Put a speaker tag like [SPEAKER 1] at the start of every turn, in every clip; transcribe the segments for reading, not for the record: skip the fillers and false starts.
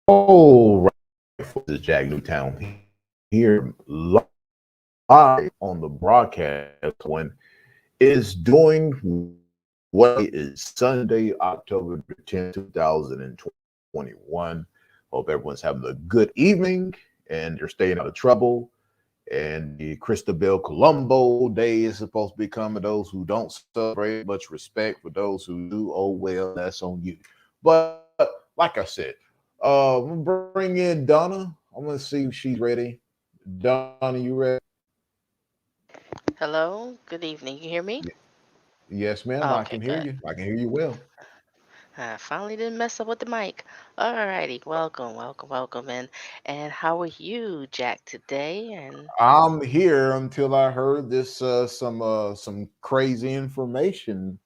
[SPEAKER 1] All right, this is Jack Newtown here live on the broadcast when is doing what is Sunday, October 10th, 2021. Hope everyone's having a good evening and you're staying out of trouble. And the Christabel Colombo Day is supposed to be coming. Those who don't celebrate, much respect. For those who do, oh well, that's on you. But like I said, I'm gonna bring in Donna. I'm gonna see if she's ready. Donna, you ready?
[SPEAKER 2] Hello, good evening. You hear me?
[SPEAKER 1] Yes, ma'am. I
[SPEAKER 2] Okay,
[SPEAKER 1] can hear
[SPEAKER 2] good.
[SPEAKER 1] you. I can hear you well.
[SPEAKER 2] I finally didn't mess up with the mic. Alrighty, welcome, and how are you, Jack, today? And
[SPEAKER 1] I'm here until I heard this some crazy information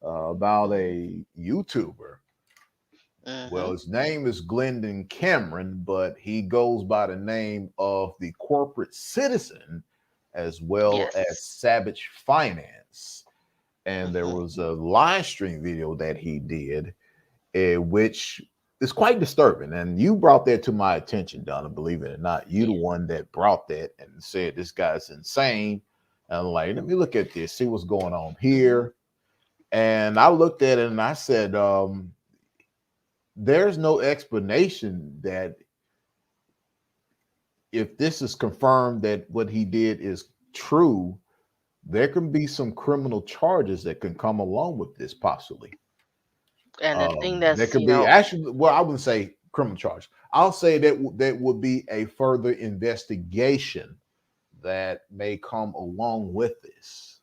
[SPEAKER 1] about a YouTuber. Well,
[SPEAKER 2] mm-hmm.
[SPEAKER 1] his name is Glendon Cameron, but he goes by the name of the corporate citizen as well as
[SPEAKER 2] Yes.
[SPEAKER 1] Savage Finance. And there
[SPEAKER 2] Mm-hmm.
[SPEAKER 1] was a live stream video that he did, which is quite disturbing. And you brought that to my attention, Donna, believe it or not. You the
[SPEAKER 2] Yeah.
[SPEAKER 1] one that brought that and said this guy's insane. And I'm like, let me look at this, see what's going on
[SPEAKER 2] Mm-hmm.
[SPEAKER 1] here. And I looked at it and I said, there's no explanation that if this is confirmed that what he did is true, there can be some criminal charges that can come along with this, possibly.
[SPEAKER 2] And the thing
[SPEAKER 1] There
[SPEAKER 2] that's,
[SPEAKER 1] could
[SPEAKER 2] you
[SPEAKER 1] be
[SPEAKER 2] know,
[SPEAKER 1] actually, well, I wouldn't say criminal charge. I'll say that that would be a further investigation that may come along with this.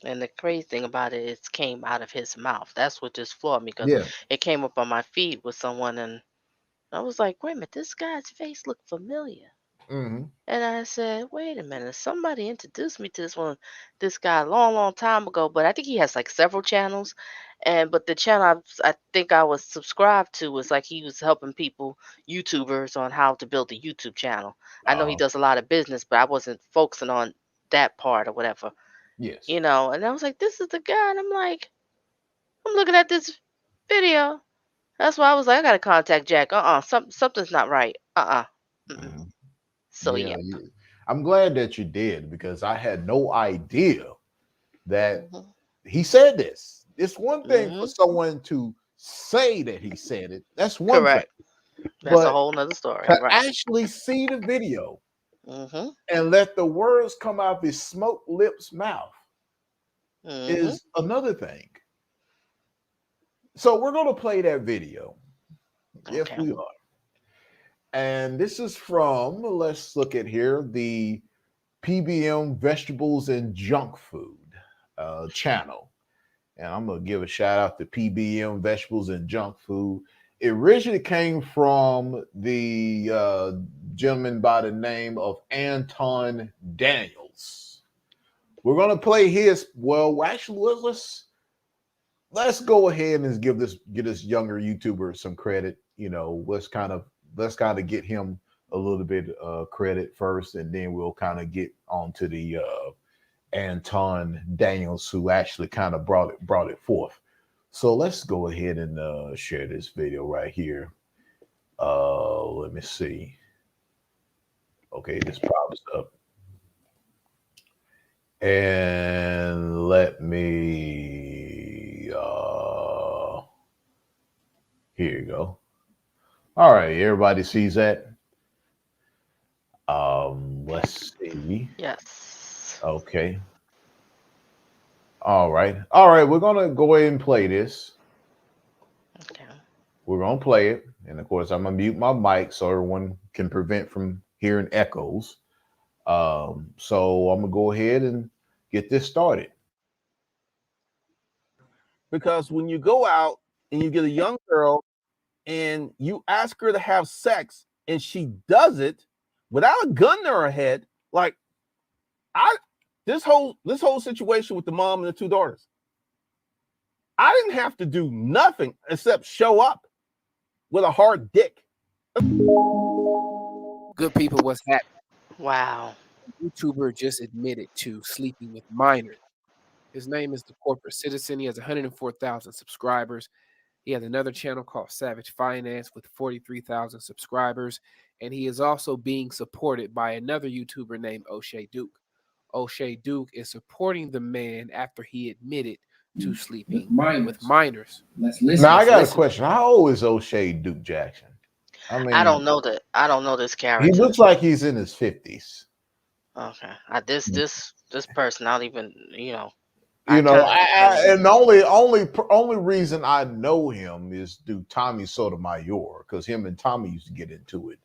[SPEAKER 2] and the crazy thing about it, it came out of his mouth. That's what just floored me because
[SPEAKER 1] Yeah.
[SPEAKER 2] it came up on my feed with someone, and I was like, wait a minute, this guy's face looked familiar.
[SPEAKER 1] Hmm.
[SPEAKER 2] And I said, wait a minute, somebody introduced me to this guy a long, long time ago. But I think he has like several channels. But the channel I think I was subscribed to was like he was helping people, YouTubers, on how to build a YouTube channel. I know he
[SPEAKER 1] Uh,
[SPEAKER 2] does a lot of business, but I wasn't focusing on that part or whatever,
[SPEAKER 1] yes.
[SPEAKER 2] you know. And I was like, this is the guy. And I'm like, I'm looking at this video. That's why I was like, I gotta contact Jack. Something's not right. Mm-mm.
[SPEAKER 1] Mhm.
[SPEAKER 2] So
[SPEAKER 1] Yeah.
[SPEAKER 2] yeah.
[SPEAKER 1] I'm glad that you did because I had no idea that
[SPEAKER 2] Hmm.
[SPEAKER 1] he said this. It's one thing for
[SPEAKER 2] Hmm.
[SPEAKER 1] someone to say that he said it. That's one thing.
[SPEAKER 2] Correct. That's a
[SPEAKER 1] But
[SPEAKER 2] whole nother story.
[SPEAKER 1] to
[SPEAKER 2] Right.
[SPEAKER 1] actually see the video
[SPEAKER 2] Mhm.
[SPEAKER 1] and let the words come out of his smoke lips mouth
[SPEAKER 2] Mhm.
[SPEAKER 1] is another thing. So we're going to play that video. Yes,
[SPEAKER 2] Okay.
[SPEAKER 1] we are. And this is from, let's look at here, the PBM Vegetables and Junk Food channel. And I'm going to give a shout out to PBM Vegetables and Junk Food. It originally came from the gentleman by the name of Anton Daniels. We're going to play his. Well, actually, let's go ahead and give this younger YouTuber some credit. You know, let's kind of get him a little bit credit first, and then we'll kind of get on to the Anton Daniels, who actually kind of brought it forth. So let's go ahead and share this video right here. Let me see. Okay, this pops up, and let me. Here you go. All right, everybody sees that. Let's see.
[SPEAKER 2] Yes.
[SPEAKER 1] Okay. All right. All right. We're gonna go ahead and play this.
[SPEAKER 2] Okay.
[SPEAKER 1] We're gonna play it, and of course, I'm gonna mute my mic so everyone can prevent from hearing echoes. So I'm gonna go ahead and get this started.
[SPEAKER 3] Because when you go out and you get a young girl and you ask her to have sex and she does it without a gun to her head, like I this whole situation with the mom and the two daughters, I didn't have to do nothing except show up with a hard dick.
[SPEAKER 4] Good people, what's happening?
[SPEAKER 2] Wow.
[SPEAKER 4] YouTuber just admitted to sleeping with minors. His name is the corporate citizen. He has 104,000 subscribers. He has another channel called Savage Finance with 43,000 subscribers, and he is also being supported by another YouTuber named O'Shea Duke. O'Shea Duke is supporting the man after he admitted to sleeping with minors.
[SPEAKER 1] Let's listen. Now I got a question. How old is O'Shea Duke Jackson? I mean,
[SPEAKER 2] I don't know this
[SPEAKER 1] he
[SPEAKER 2] character.
[SPEAKER 1] looks like he's in his 50s.
[SPEAKER 2] Okay. This person, I don't even,
[SPEAKER 1] And the
[SPEAKER 2] kinda
[SPEAKER 1] only reason I know him is through Tommy Sotomayor, because him and Tommy used to get into it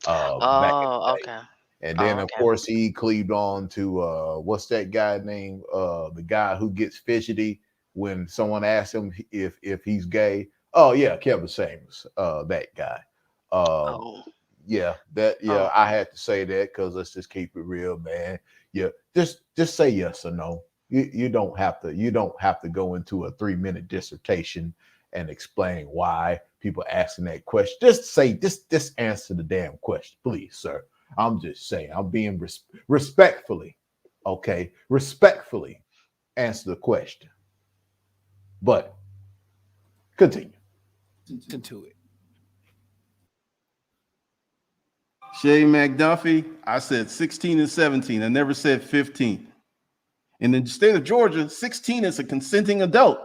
[SPEAKER 1] back in the day.
[SPEAKER 2] okay.
[SPEAKER 1] And then of
[SPEAKER 2] Okay.
[SPEAKER 1] course he cleaved on to what's that guy named? The guy who gets fidgety when someone asks him if he's gay. Oh yeah, Kevin Samuels, that guy.
[SPEAKER 2] Oh.
[SPEAKER 1] Yeah,
[SPEAKER 2] Oh.
[SPEAKER 1] I had to say that because let's just keep it real, man. Yeah, just say yes or no. You don't have to go into a 3-minute dissertation and explain why people asking that question. Just answer the damn question, please, sir. I'm just saying, I'm being respectfully, okay? Respectfully answer the question. But continue.
[SPEAKER 4] Into it.
[SPEAKER 3] Shay McDuffie, I said 16 and 17. I never said 15. In the state of Georgia, 16 is a consenting adult.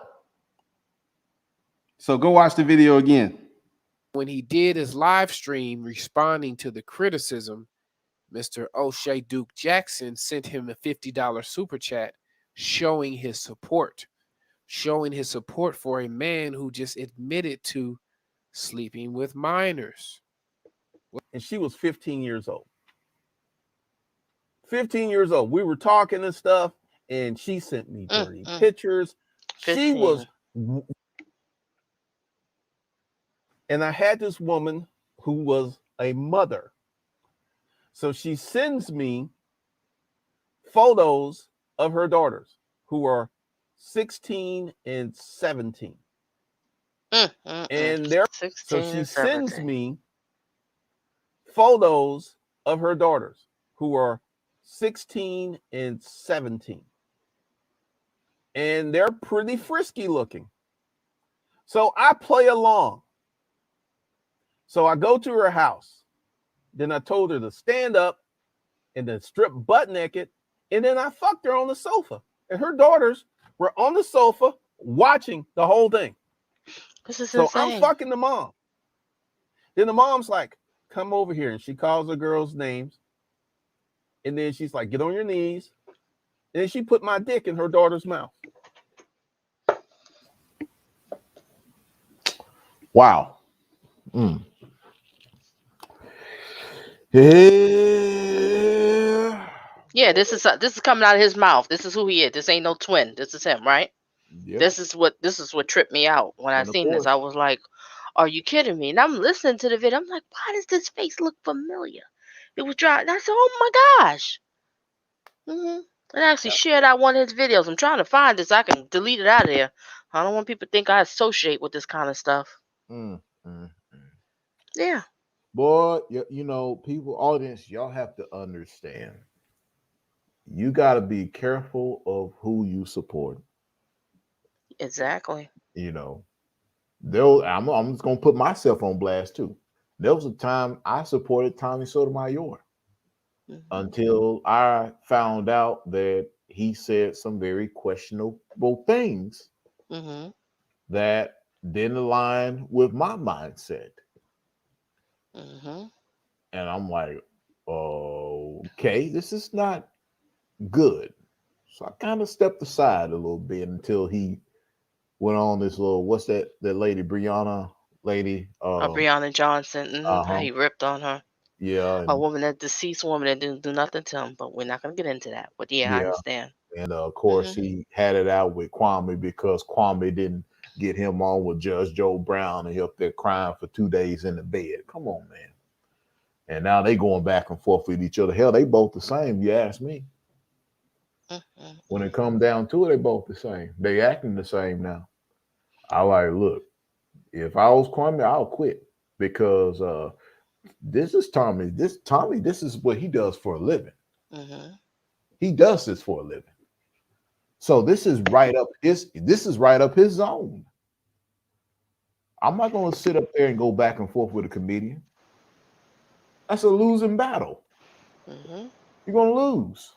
[SPEAKER 3] So go watch the video again.
[SPEAKER 4] When he did his live stream responding to the criticism, Mr. O'Shea Duke Jackson sent him a $50 super chat showing his support for a man who just admitted to sleeping with minors.
[SPEAKER 3] And she was 15 years old. 15 years old. We were talking and stuff, and she sent me dirty pictures.
[SPEAKER 2] 15.
[SPEAKER 3] She was, and I had this woman who was a mother. So she sends me photos of her daughters who are 16 and 17. And they're
[SPEAKER 2] 16
[SPEAKER 3] so she
[SPEAKER 2] and
[SPEAKER 3] sends
[SPEAKER 2] 17.
[SPEAKER 3] me photos of her daughters who are 16 and 17. And they're pretty frisky looking. So I play along. So I go to her house. Then I told her to stand up and then strip butt naked. And then I fucked her on the sofa. And her daughters were on the sofa watching the whole thing.
[SPEAKER 2] This is
[SPEAKER 3] so
[SPEAKER 2] insane.
[SPEAKER 3] I'm fucking the mom. Then the mom's like, come over here. And she calls the girls' names. And then she's like, get on your knees. And then she put my dick in her daughter's mouth.
[SPEAKER 1] Wow. Yeah.
[SPEAKER 2] Yeah, this is coming out of his mouth. This is who he is. This ain't no twin. This is him, right?
[SPEAKER 1] Yep.
[SPEAKER 2] This is what tripped me out when I seen this. I was like, "Are you kidding me?" And I'm listening to the video. I'm like, "Why does this face look familiar?" It was dry. And I said, "Oh my gosh!" And I actually shared out one of his videos. I'm trying to find this. I can delete it out of here. I don't want people to think I associate with this kind of stuff. Yeah.
[SPEAKER 1] Boy, people, audience, y'all have to understand. You got to be careful of who you support.
[SPEAKER 2] Exactly.
[SPEAKER 1] I'm just gonna put myself on blast too. There was a time I supported Tommy Sotomayor until I found out that he said some very questionable things that didn't align with my mindset. And I'm like, okay, this is not good. So I kind of stepped aside a little bit until he went on this little, what's that lady, Brianna lady?
[SPEAKER 2] Brianna Johnson. How he ripped on her.
[SPEAKER 1] Yeah.
[SPEAKER 2] A woman, that deceased woman that didn't do nothing to him, but we're not going to get into that. But yeah, I understand.
[SPEAKER 1] And of course, he had it out with Kwame because Kwame didn't get him on with Judge Joe Brown and he up there crying for 2 days in the bed. Come on, man. And now they going back and forth with each other. Hell, they both the same, you ask me. When it comes down to it, they both the same. They acting the same now. I like, look, if I was Kwame, I'll quit because this is Tommy. This is what he does for a living. He does this for a living. So this is right up his zone. I'm not going to sit up there and go back and forth with a comedian. That's a losing battle.
[SPEAKER 2] Mm-hmm.
[SPEAKER 1] You're going to lose.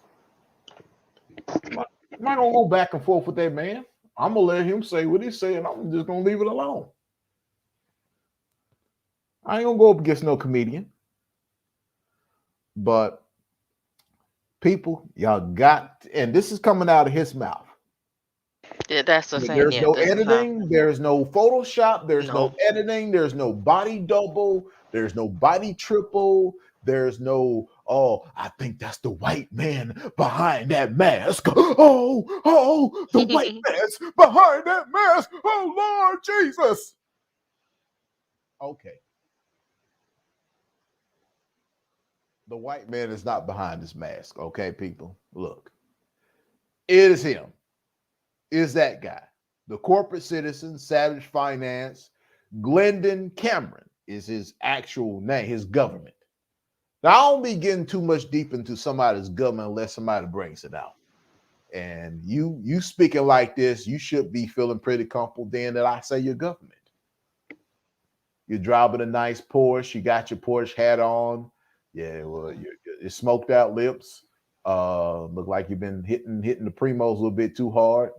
[SPEAKER 1] I'm not going to go back and forth with that man. I'm going to let him say what he say, and I'm just going to leave it alone. I ain't going to go up against no comedian. But people, y'all got, and this is coming out of his mouth.
[SPEAKER 2] Yeah, that's the saying.
[SPEAKER 1] There's
[SPEAKER 2] Yeah,
[SPEAKER 1] no
[SPEAKER 2] this is not.
[SPEAKER 1] editing. There's no Photoshop. There's no
[SPEAKER 2] Nope.
[SPEAKER 1] editing. There's no body double. There's no body triple. There's no, oh, I think that's the white man behind that mask. Oh, the white man's behind that mask. Oh, Lord Jesus. Okay. The white man is not behind this mask. Okay, people. Look, it is him. Is that guy. The corporate citizen, Savage Finance, Glendon Cameron is his actual name, his government. Now, I don't be getting too much deep into somebody's government unless somebody brings it out. And you speaking like this, you should be feeling pretty comfortable then that I say your government. You're driving a nice Porsche, you got your Porsche hat on. Yeah, well, your smoked out lips. Look like you've been hitting the primos a little bit too hard.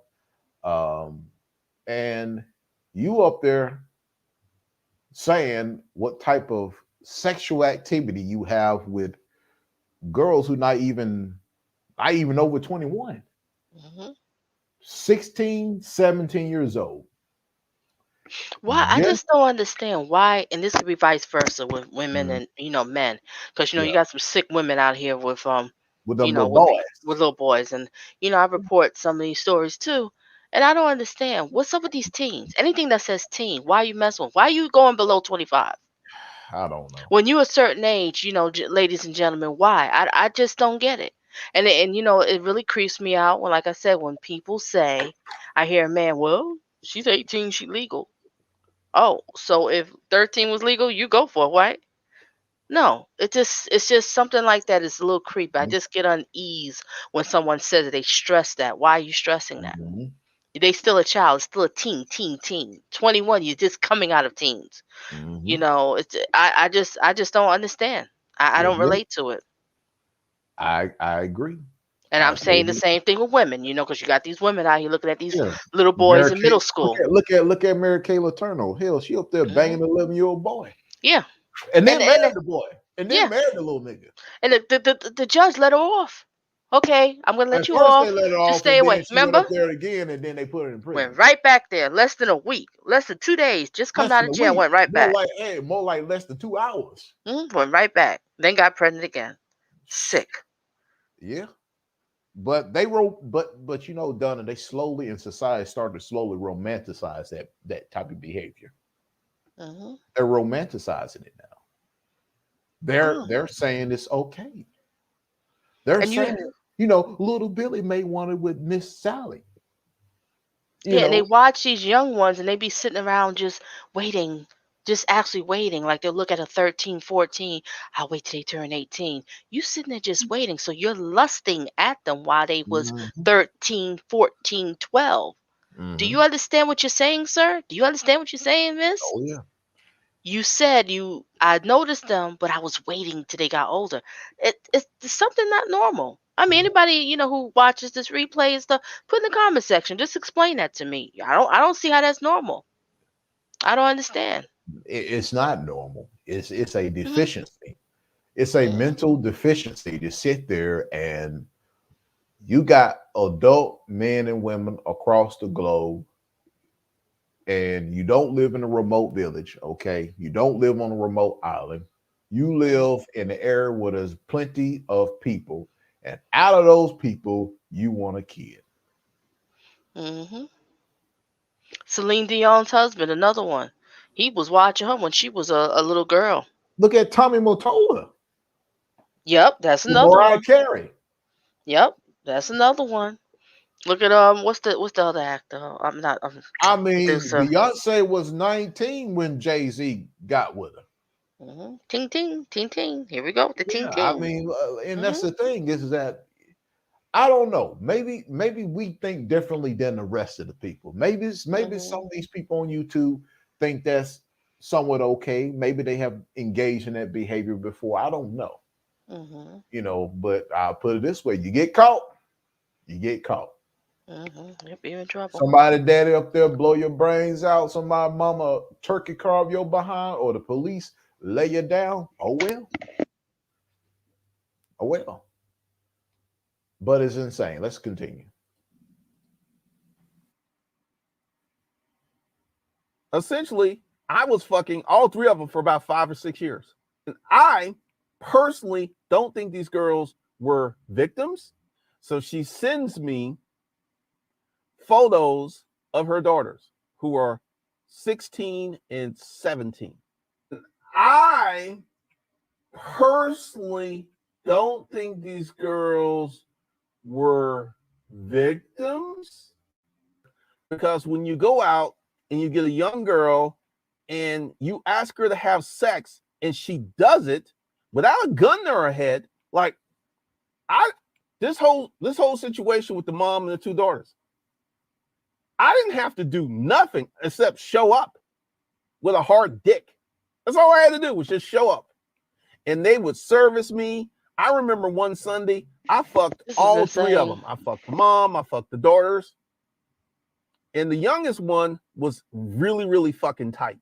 [SPEAKER 1] And you up there saying what type of sexual activity you have with girls who not even over 21,
[SPEAKER 2] Mm-hmm.
[SPEAKER 1] 16, 17 years old.
[SPEAKER 2] Why? I
[SPEAKER 1] Just,
[SPEAKER 2] just don't understand why, and this could be vice versa with women
[SPEAKER 1] Mhm.
[SPEAKER 2] and men, because
[SPEAKER 1] Yeah,
[SPEAKER 2] you got some sick women out here with
[SPEAKER 1] with them little boys.
[SPEAKER 2] with little boys, and I report some of these stories too, and I don't understand what's up with these teens. Anything that says teen, why are you messing with? Why are you going below 25?
[SPEAKER 1] I don't know.
[SPEAKER 2] When you're a certain age, ladies and gentlemen, why? I just don't get it. And it really creeps me out when, like I said, when people say, I hear a man, well, she's 18, she legal. Oh, so if 13 was legal, you go for it, right? No, it's just something like that is a little creepy. I just get unease when someone says it. They stress that. Why are you stressing that?
[SPEAKER 1] Mhm.
[SPEAKER 2] They still a child, it's still a teen. 21, you're just coming out of teens.
[SPEAKER 1] Mhm.
[SPEAKER 2] It's I just don't understand. I
[SPEAKER 1] Yeah,
[SPEAKER 2] don't relate to it.
[SPEAKER 1] I agree.
[SPEAKER 2] And
[SPEAKER 1] I
[SPEAKER 2] I'm saying the
[SPEAKER 1] totally
[SPEAKER 2] same thing with women, because you got these women out here looking at these
[SPEAKER 1] yeah.
[SPEAKER 2] little boys
[SPEAKER 1] Mary
[SPEAKER 2] in
[SPEAKER 1] Kay,
[SPEAKER 2] middle school.
[SPEAKER 1] look at Mary Kay Letourneau. Hell, she up there
[SPEAKER 2] Hmm.
[SPEAKER 1] banging an 11-year-old boy.
[SPEAKER 2] Yeah.
[SPEAKER 1] And
[SPEAKER 2] And
[SPEAKER 1] then married
[SPEAKER 2] and
[SPEAKER 1] the boy. And then
[SPEAKER 2] yeah.
[SPEAKER 1] married the little nigga.
[SPEAKER 2] And the judge let her off. Okay, I'm gonna let
[SPEAKER 1] At
[SPEAKER 2] you
[SPEAKER 1] first they
[SPEAKER 2] off.
[SPEAKER 1] let her
[SPEAKER 2] Just
[SPEAKER 1] off,
[SPEAKER 2] stay
[SPEAKER 1] and
[SPEAKER 2] away.
[SPEAKER 1] then she went
[SPEAKER 2] Remember?
[SPEAKER 1] up there again, and then they put her in
[SPEAKER 2] Went
[SPEAKER 1] prison.
[SPEAKER 2] right back there. Less than a week. Less than 2 days. Just coming
[SPEAKER 1] Less
[SPEAKER 2] out
[SPEAKER 1] than
[SPEAKER 2] of
[SPEAKER 1] a
[SPEAKER 2] jail.
[SPEAKER 1] week.
[SPEAKER 2] Went right back.
[SPEAKER 1] More like less than 2 hours.
[SPEAKER 2] Went right back. Then got pregnant again. Sick.
[SPEAKER 1] Yeah. But they wrote, but Donna, they slowly in society started to slowly romanticize that type of behavior.
[SPEAKER 2] Hmm.
[SPEAKER 1] They're romanticizing it now. They're
[SPEAKER 2] Mm.
[SPEAKER 1] they're saying it's okay. They're
[SPEAKER 2] And you,
[SPEAKER 1] saying, little Billy made one with Miss Sally. You
[SPEAKER 2] yeah, and they
[SPEAKER 1] know,
[SPEAKER 2] watch these young ones and they be sitting around just waiting, just actually waiting. Like they'll look at a 13, 14. I'll wait till they turn 18. You sitting there just waiting. So you're lusting at them while they was
[SPEAKER 1] Mhm,
[SPEAKER 2] 13, 14, 12. Do
[SPEAKER 1] mhm.
[SPEAKER 2] you understand what you're saying, sir? Do you understand what you're saying, miss?
[SPEAKER 1] Oh yeah.
[SPEAKER 2] You said I noticed them, but I was waiting till they got older. It's something not normal. I mean, anybody who watches this replay and stuff, put in the comment section. Just explain that to me. I don't see how that's normal. I don't understand.
[SPEAKER 1] It's not normal. It's a
[SPEAKER 2] Hmm.
[SPEAKER 1] deficiency. It's a
[SPEAKER 2] Hmm.
[SPEAKER 1] mental deficiency to sit there and you got adult men and women across the globe, and you don't live in a remote village, okay? You don't live on a remote island. You live in an area where there's plenty of people, and out of those people, you want a kid.
[SPEAKER 2] Hmm. Celine Dion's husband, another one. He was watching her when she was a little girl.
[SPEAKER 1] Look at Tommy Mottola
[SPEAKER 2] Yep, that's
[SPEAKER 1] with
[SPEAKER 2] another
[SPEAKER 1] Mariah
[SPEAKER 2] one.
[SPEAKER 1] Carey.
[SPEAKER 2] Yep, that's another one. Look at what's the other actor? I'm
[SPEAKER 1] I mean,
[SPEAKER 2] producer.
[SPEAKER 1] Beyonce was 19 when Jay-Z got with her.
[SPEAKER 2] Ting ting ting ting. Here we go with the ting
[SPEAKER 1] Yeah, I
[SPEAKER 2] ting.
[SPEAKER 1] mean, and that's
[SPEAKER 2] Hmm.
[SPEAKER 1] the thing is that I don't know. Maybe we think differently than the rest of the people. Maybe some
[SPEAKER 2] Hmm.
[SPEAKER 1] of these people on YouTube think that's somewhat okay. Maybe they have engaged in that behavior before. I don't know.
[SPEAKER 2] Mhm.
[SPEAKER 1] You know, but I'll put it this way: you get caught, you get caught.
[SPEAKER 2] Mhm. Yep, you're in trouble.
[SPEAKER 1] Somebody daddy up there blow your brains out, somebody mama turkey carve your behind, or the police lay you down. Oh well. Oh well. But it's insane. Let's continue.
[SPEAKER 3] Essentially, I was fucking all three of them for about 5 or 6 years. And I personally don't think these girls were victims. So she sends me photos of her daughters who are 16 and 17. I personally don't think these girls were victims, because when you go out and you get a young girl and you ask her to have sex and she does it without a gun to her head, like this whole situation with the mom and the two daughters, I didn't have to do nothing except show up with a hard dick. That's all I had to do was just show up, and they would service me. I remember one Sunday, I fucked
[SPEAKER 2] This is
[SPEAKER 3] all three of
[SPEAKER 2] insane.
[SPEAKER 3] them. I fucked the mom, I fucked the daughters, and the youngest one was really, really fucking tight.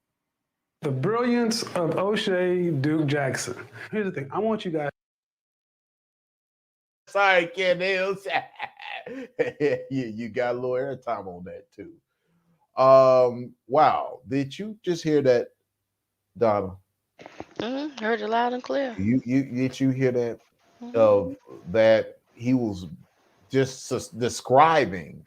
[SPEAKER 5] The brilliance of O'Shea Duke Jackson. Here's the thing. I want you guys.
[SPEAKER 1] Sorry, Ken Hills. You got a little airtime on that too. Wow. Did you just hear that, Donna?
[SPEAKER 2] Heard it loud and clear.
[SPEAKER 1] You did you hear that of
[SPEAKER 2] Mhm.
[SPEAKER 1] that he was just describing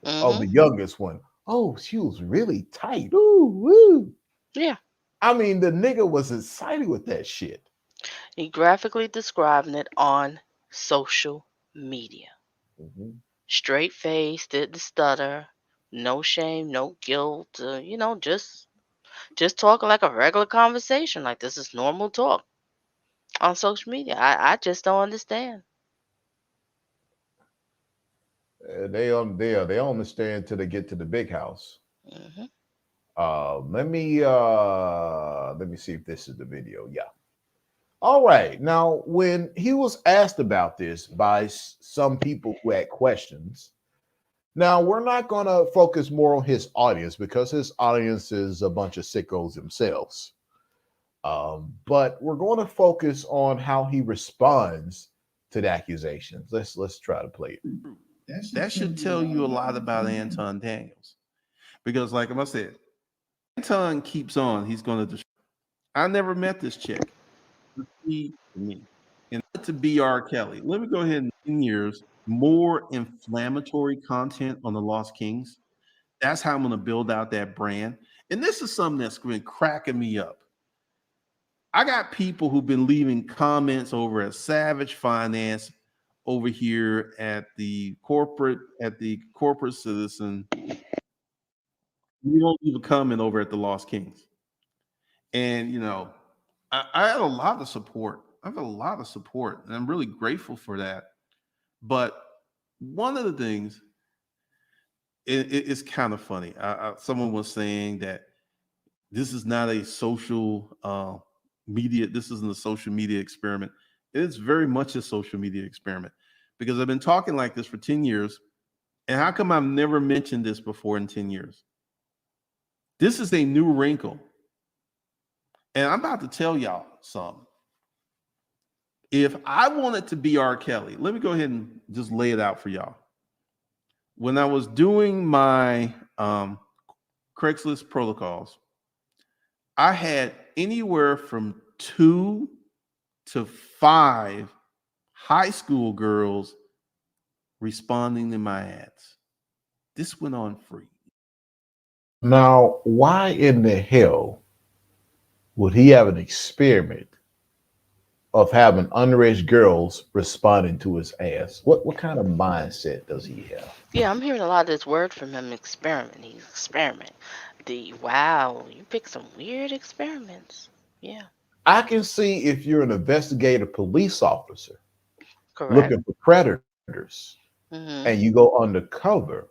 [SPEAKER 1] of the
[SPEAKER 2] Mhm.
[SPEAKER 1] youngest one? Oh, she was really tight. Ooh, woo.
[SPEAKER 2] Yeah.
[SPEAKER 1] I mean, the nigga was excited with that shit.
[SPEAKER 2] He graphically describing it on social media.
[SPEAKER 1] Mhm.
[SPEAKER 2] Straight face, didn't stutter, no shame, no guilt. Just talking like a regular conversation, like this is normal talk on social media. I just don't understand.
[SPEAKER 1] They understand till they get to the big house.
[SPEAKER 2] Hmm.
[SPEAKER 1] Let me see if this is the video. Yeah. All right. Now, when he was asked about this by some people who had questions, now we're not going to focus more on his audience because his audience is a bunch of sickos themselves. But we're going to focus on how he responds to the accusations. Let's try to play it.
[SPEAKER 3] That should tell you a lot about Anton Daniels, because, like I said, Anton keeps on. He's going to. I never met this chick. Me, and to be R. Kelly. Let me go ahead and 10 years more inflammatory content on the Lost Kings. That's how I'm going to build out that brand. And this is something that's been cracking me up. I got people who've been leaving comments over at Savage Finance, over here at the corporate citizen. You don't leave a comment over at the Lost Kings. And I had a lot of support. I have a lot of support, and I'm really grateful for that. But one of the things, it's kind of funny. Someone was saying that this is not a social media. This isn't a social media experiment. It's very much a social media experiment, because I've been talking like this for 10 years. And how come I've never mentioned this before in 10 years? This is a new wrinkle. And I'm about to tell y'all something. If I wanted to be R. Kelly, let me go ahead and just lay it out for y'all. When I was doing my Craigslist protocols, I had anywhere from 2 to 5 high school girls responding to my ads. This went on free.
[SPEAKER 1] Now, why in the hell would he have an experiment of having underage girls responding to his ass? What kind of mindset does he have?
[SPEAKER 2] Yeah, I'm hearing a lot of this word from him. Experiment. He's experiment. Wow, you pick some weird experiments. Yeah,
[SPEAKER 1] I can see if you're an investigative police officer
[SPEAKER 2] correct.
[SPEAKER 1] looking for predators
[SPEAKER 2] Hmm.
[SPEAKER 1] and you go undercover,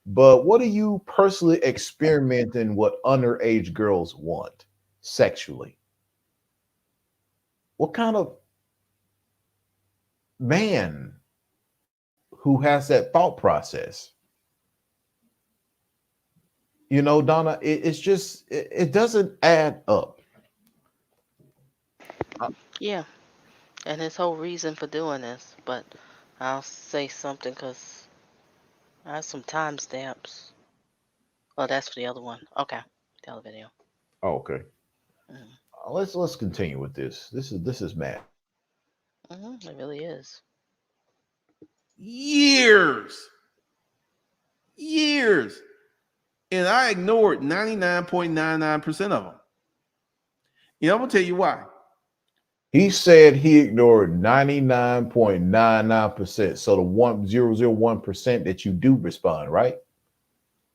[SPEAKER 1] But what are you personally experimenting what underage girls want sexually? What kind of man who has that thought process? You know, Donna, it's just it doesn't add up.
[SPEAKER 2] Yeah, and his whole reason for doing this. But I'll say something because I have some timestamps. Oh, that's for the other one. Okay, the other video.
[SPEAKER 1] Oh, okay.
[SPEAKER 2] Mm-hmm.
[SPEAKER 1] Let's continue with this. This is mad.
[SPEAKER 2] Mm-hmm, it really is.
[SPEAKER 3] Years. And I ignored 99.99% of them. You know, I'm gonna tell you why.
[SPEAKER 1] He said he ignored 99.99%. So the 1,001% that you do respond, right?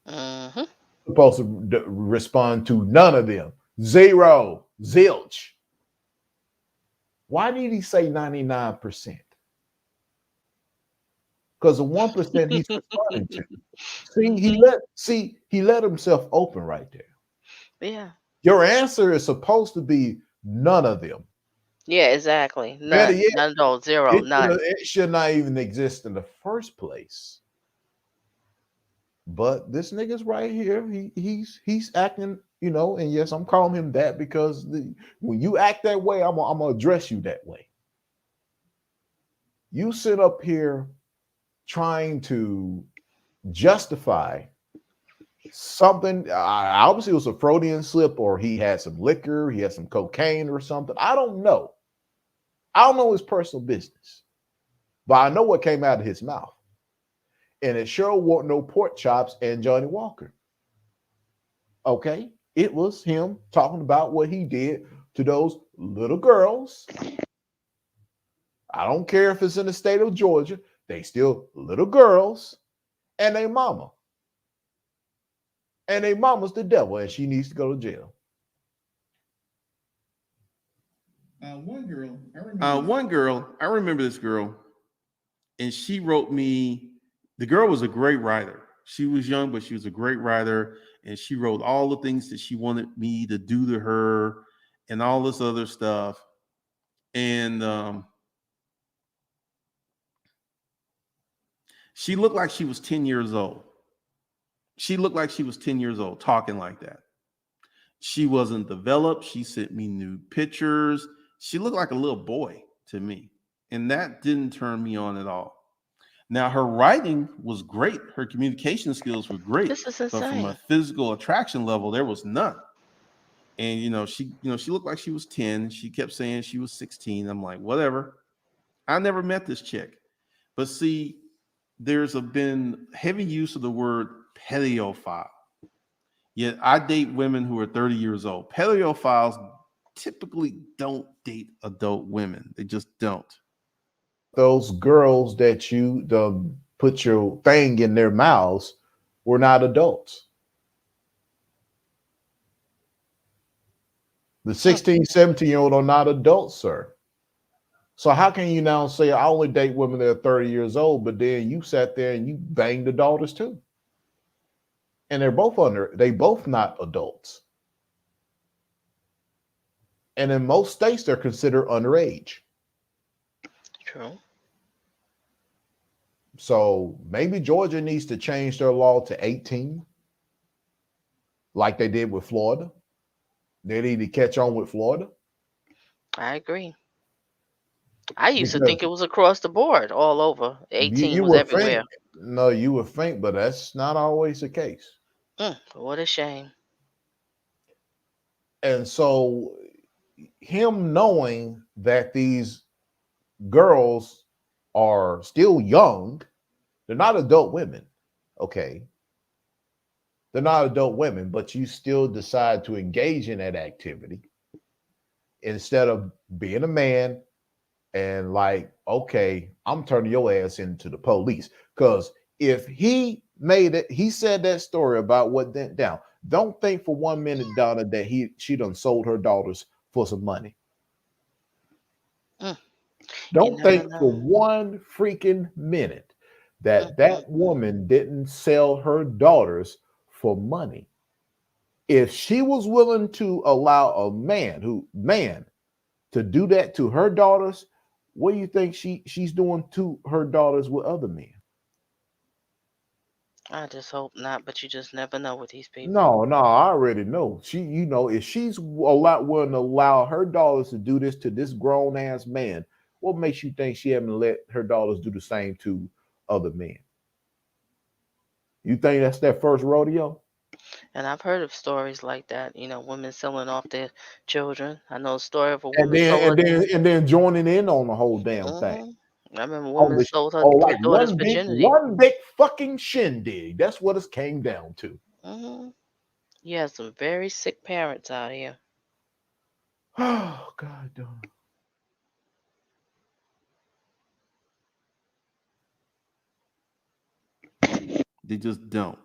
[SPEAKER 2] Mm-hmm.
[SPEAKER 1] Supposed to respond to none of them. Zero. Zilch. Why did he say 99%? Because the 1% he's responding to. He let himself open right there.
[SPEAKER 2] Yeah.
[SPEAKER 1] Your answer is supposed to be none of them.
[SPEAKER 2] Yeah, exactly.
[SPEAKER 1] Better
[SPEAKER 2] None.
[SPEAKER 1] yet,
[SPEAKER 2] None at all. Zero. None.
[SPEAKER 1] it should not even exist in the first place. But this nigga's right here. He's acting, you know, and yes, I'm calling him that because when you act that way, I'm gonna address you that way. You sit up here trying to justify something. Obviously, it was a Freudian slip, or he had some liquor, he had some cocaine or something. I don't know. I don't know his personal business, but I know what came out of his mouth. And it sure wasn't no pork chops and Johnny Walker. Okay? It was him talking about what he did to those little girls. I don't care if it's in the state of Georgia, they still little girls and a mama. And a mama's the devil and she needs to go to jail.
[SPEAKER 3] One girl, I remember this girl, and she wrote me. The girl was a great writer. She was young, but she was a great writer, and she wrote all the things that she wanted me to do to her, and all this other stuff. And she looked like she was 10 years old. She looked like she was 10 years old, talking like that. She wasn't developed. She sent me nude pictures. She looked like a little boy to me, and that didn't turn me on at all. Now, her writing was great. Her communication skills were great,
[SPEAKER 2] This is
[SPEAKER 3] but from a
[SPEAKER 2] insane.
[SPEAKER 3] physical attraction level, there was none. And she looked like she was 10. She kept saying she was 16. I'm like, whatever. I never met this chick. But see, there's been heavy use of the word pedophile. Yet I date women who are 30 years old. Pedophiles typically don't date adult women. They just don't.
[SPEAKER 1] Those girls that you put your thing in their mouths were not adults. The 16, 17-year-old are not adults, sir. So how can you now say I only date women that are 30 years old, but then you sat there and you banged the daughters too? And they both not adults. And in most states, they're considered underage.
[SPEAKER 2] True.
[SPEAKER 1] So maybe Georgia needs to change their law to 18, like they did with Florida. They need to catch on with Florida.
[SPEAKER 2] I agree. I used to
[SPEAKER 1] Because
[SPEAKER 2] think it was across the board, all over. 18
[SPEAKER 1] you
[SPEAKER 2] was
[SPEAKER 1] would think,
[SPEAKER 2] everywhere.
[SPEAKER 1] no, you would think, but that's not always the case.
[SPEAKER 2] What a shame.
[SPEAKER 1] And so him knowing that these girls are still young, they're not adult women, okay? They're not adult women, but you still decide to engage in that activity instead of being a man and like, okay, I'm turning your ass into the police. Because if he said that story about what went down. Don't think for 1 minute, Donna, that she done sold her daughters for some money.
[SPEAKER 2] You
[SPEAKER 1] Don't
[SPEAKER 2] never
[SPEAKER 1] think for
[SPEAKER 2] know.
[SPEAKER 1] 1 freaking minute that that woman didn't sell her daughters for money. If she was willing to allow a man to do that to her daughters, what do you think she's doing to her daughters with other men?
[SPEAKER 2] I just hope not, but you just never know with these people.
[SPEAKER 1] No, I already know. If she's willing to allow her daughters to do this to this grown ass man, what makes you think she haven't let her daughters do the same to other men? You think that's their first rodeo?
[SPEAKER 2] And I've heard of stories like that, women selling off their children. I know a story of a
[SPEAKER 1] And
[SPEAKER 2] woman
[SPEAKER 1] then
[SPEAKER 2] sold
[SPEAKER 1] and then and then joining in on the whole damn thing.
[SPEAKER 2] I remember a
[SPEAKER 1] On
[SPEAKER 2] woman
[SPEAKER 1] the
[SPEAKER 2] sold her
[SPEAKER 1] like
[SPEAKER 2] daughter's virginity.
[SPEAKER 1] one big fucking shindig. That's what it came down to.
[SPEAKER 2] You have some very sick parents out here.
[SPEAKER 1] Oh God damn.
[SPEAKER 3] They just don't.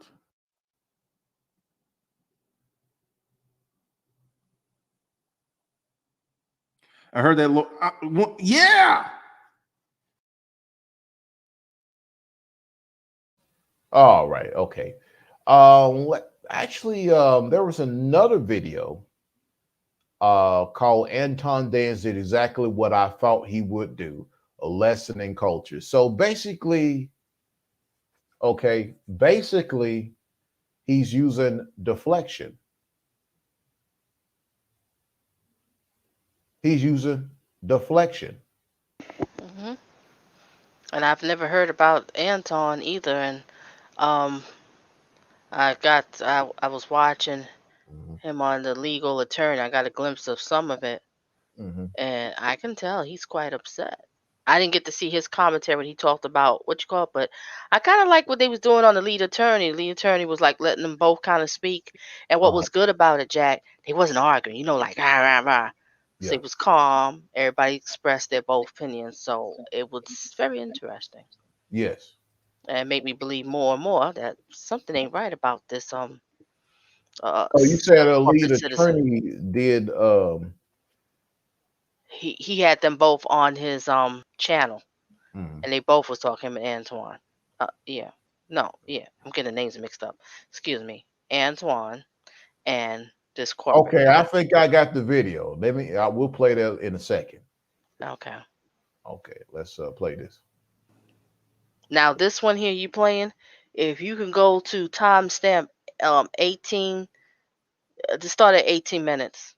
[SPEAKER 3] I heard that. Yeah.
[SPEAKER 1] All right. Okay. Actually, there was another video called Anton Dance did exactly what I thought he would do, a lesson in culture. So basically, he's using deflection. He's using deflection.
[SPEAKER 2] And I've never heard about Anton either. And I was watching him on The Legal Attorney. I got a glimpse of some of it, and I can tell he's quite upset. I didn't get to see his commentary when he talked about what you call it, but I kind of like what they was doing on The Lead Attorney. The Lead Attorney was like letting them both kind of speak, and what was good about it, Jack, they wasn't arguing, like rah rah rah. So it was calm. Everybody expressed their both opinions, so it was very interesting.
[SPEAKER 1] Yes.
[SPEAKER 2] And made me believe more and more that something ain't right about this
[SPEAKER 1] Oh, you said a lead
[SPEAKER 2] corporate citizen.
[SPEAKER 1] attorney did
[SPEAKER 2] He had them both on his channel, and they both was talking, him and Antoine. I'm getting the names mixed up. Excuse me, Antoine and this corporate.
[SPEAKER 1] Okay, I think I got the video. We'll play that in a second.
[SPEAKER 2] Okay.
[SPEAKER 1] Okay, let's play this.
[SPEAKER 2] Now this one here you playing, if you can go to timestamp 18 to start at 18 minutes.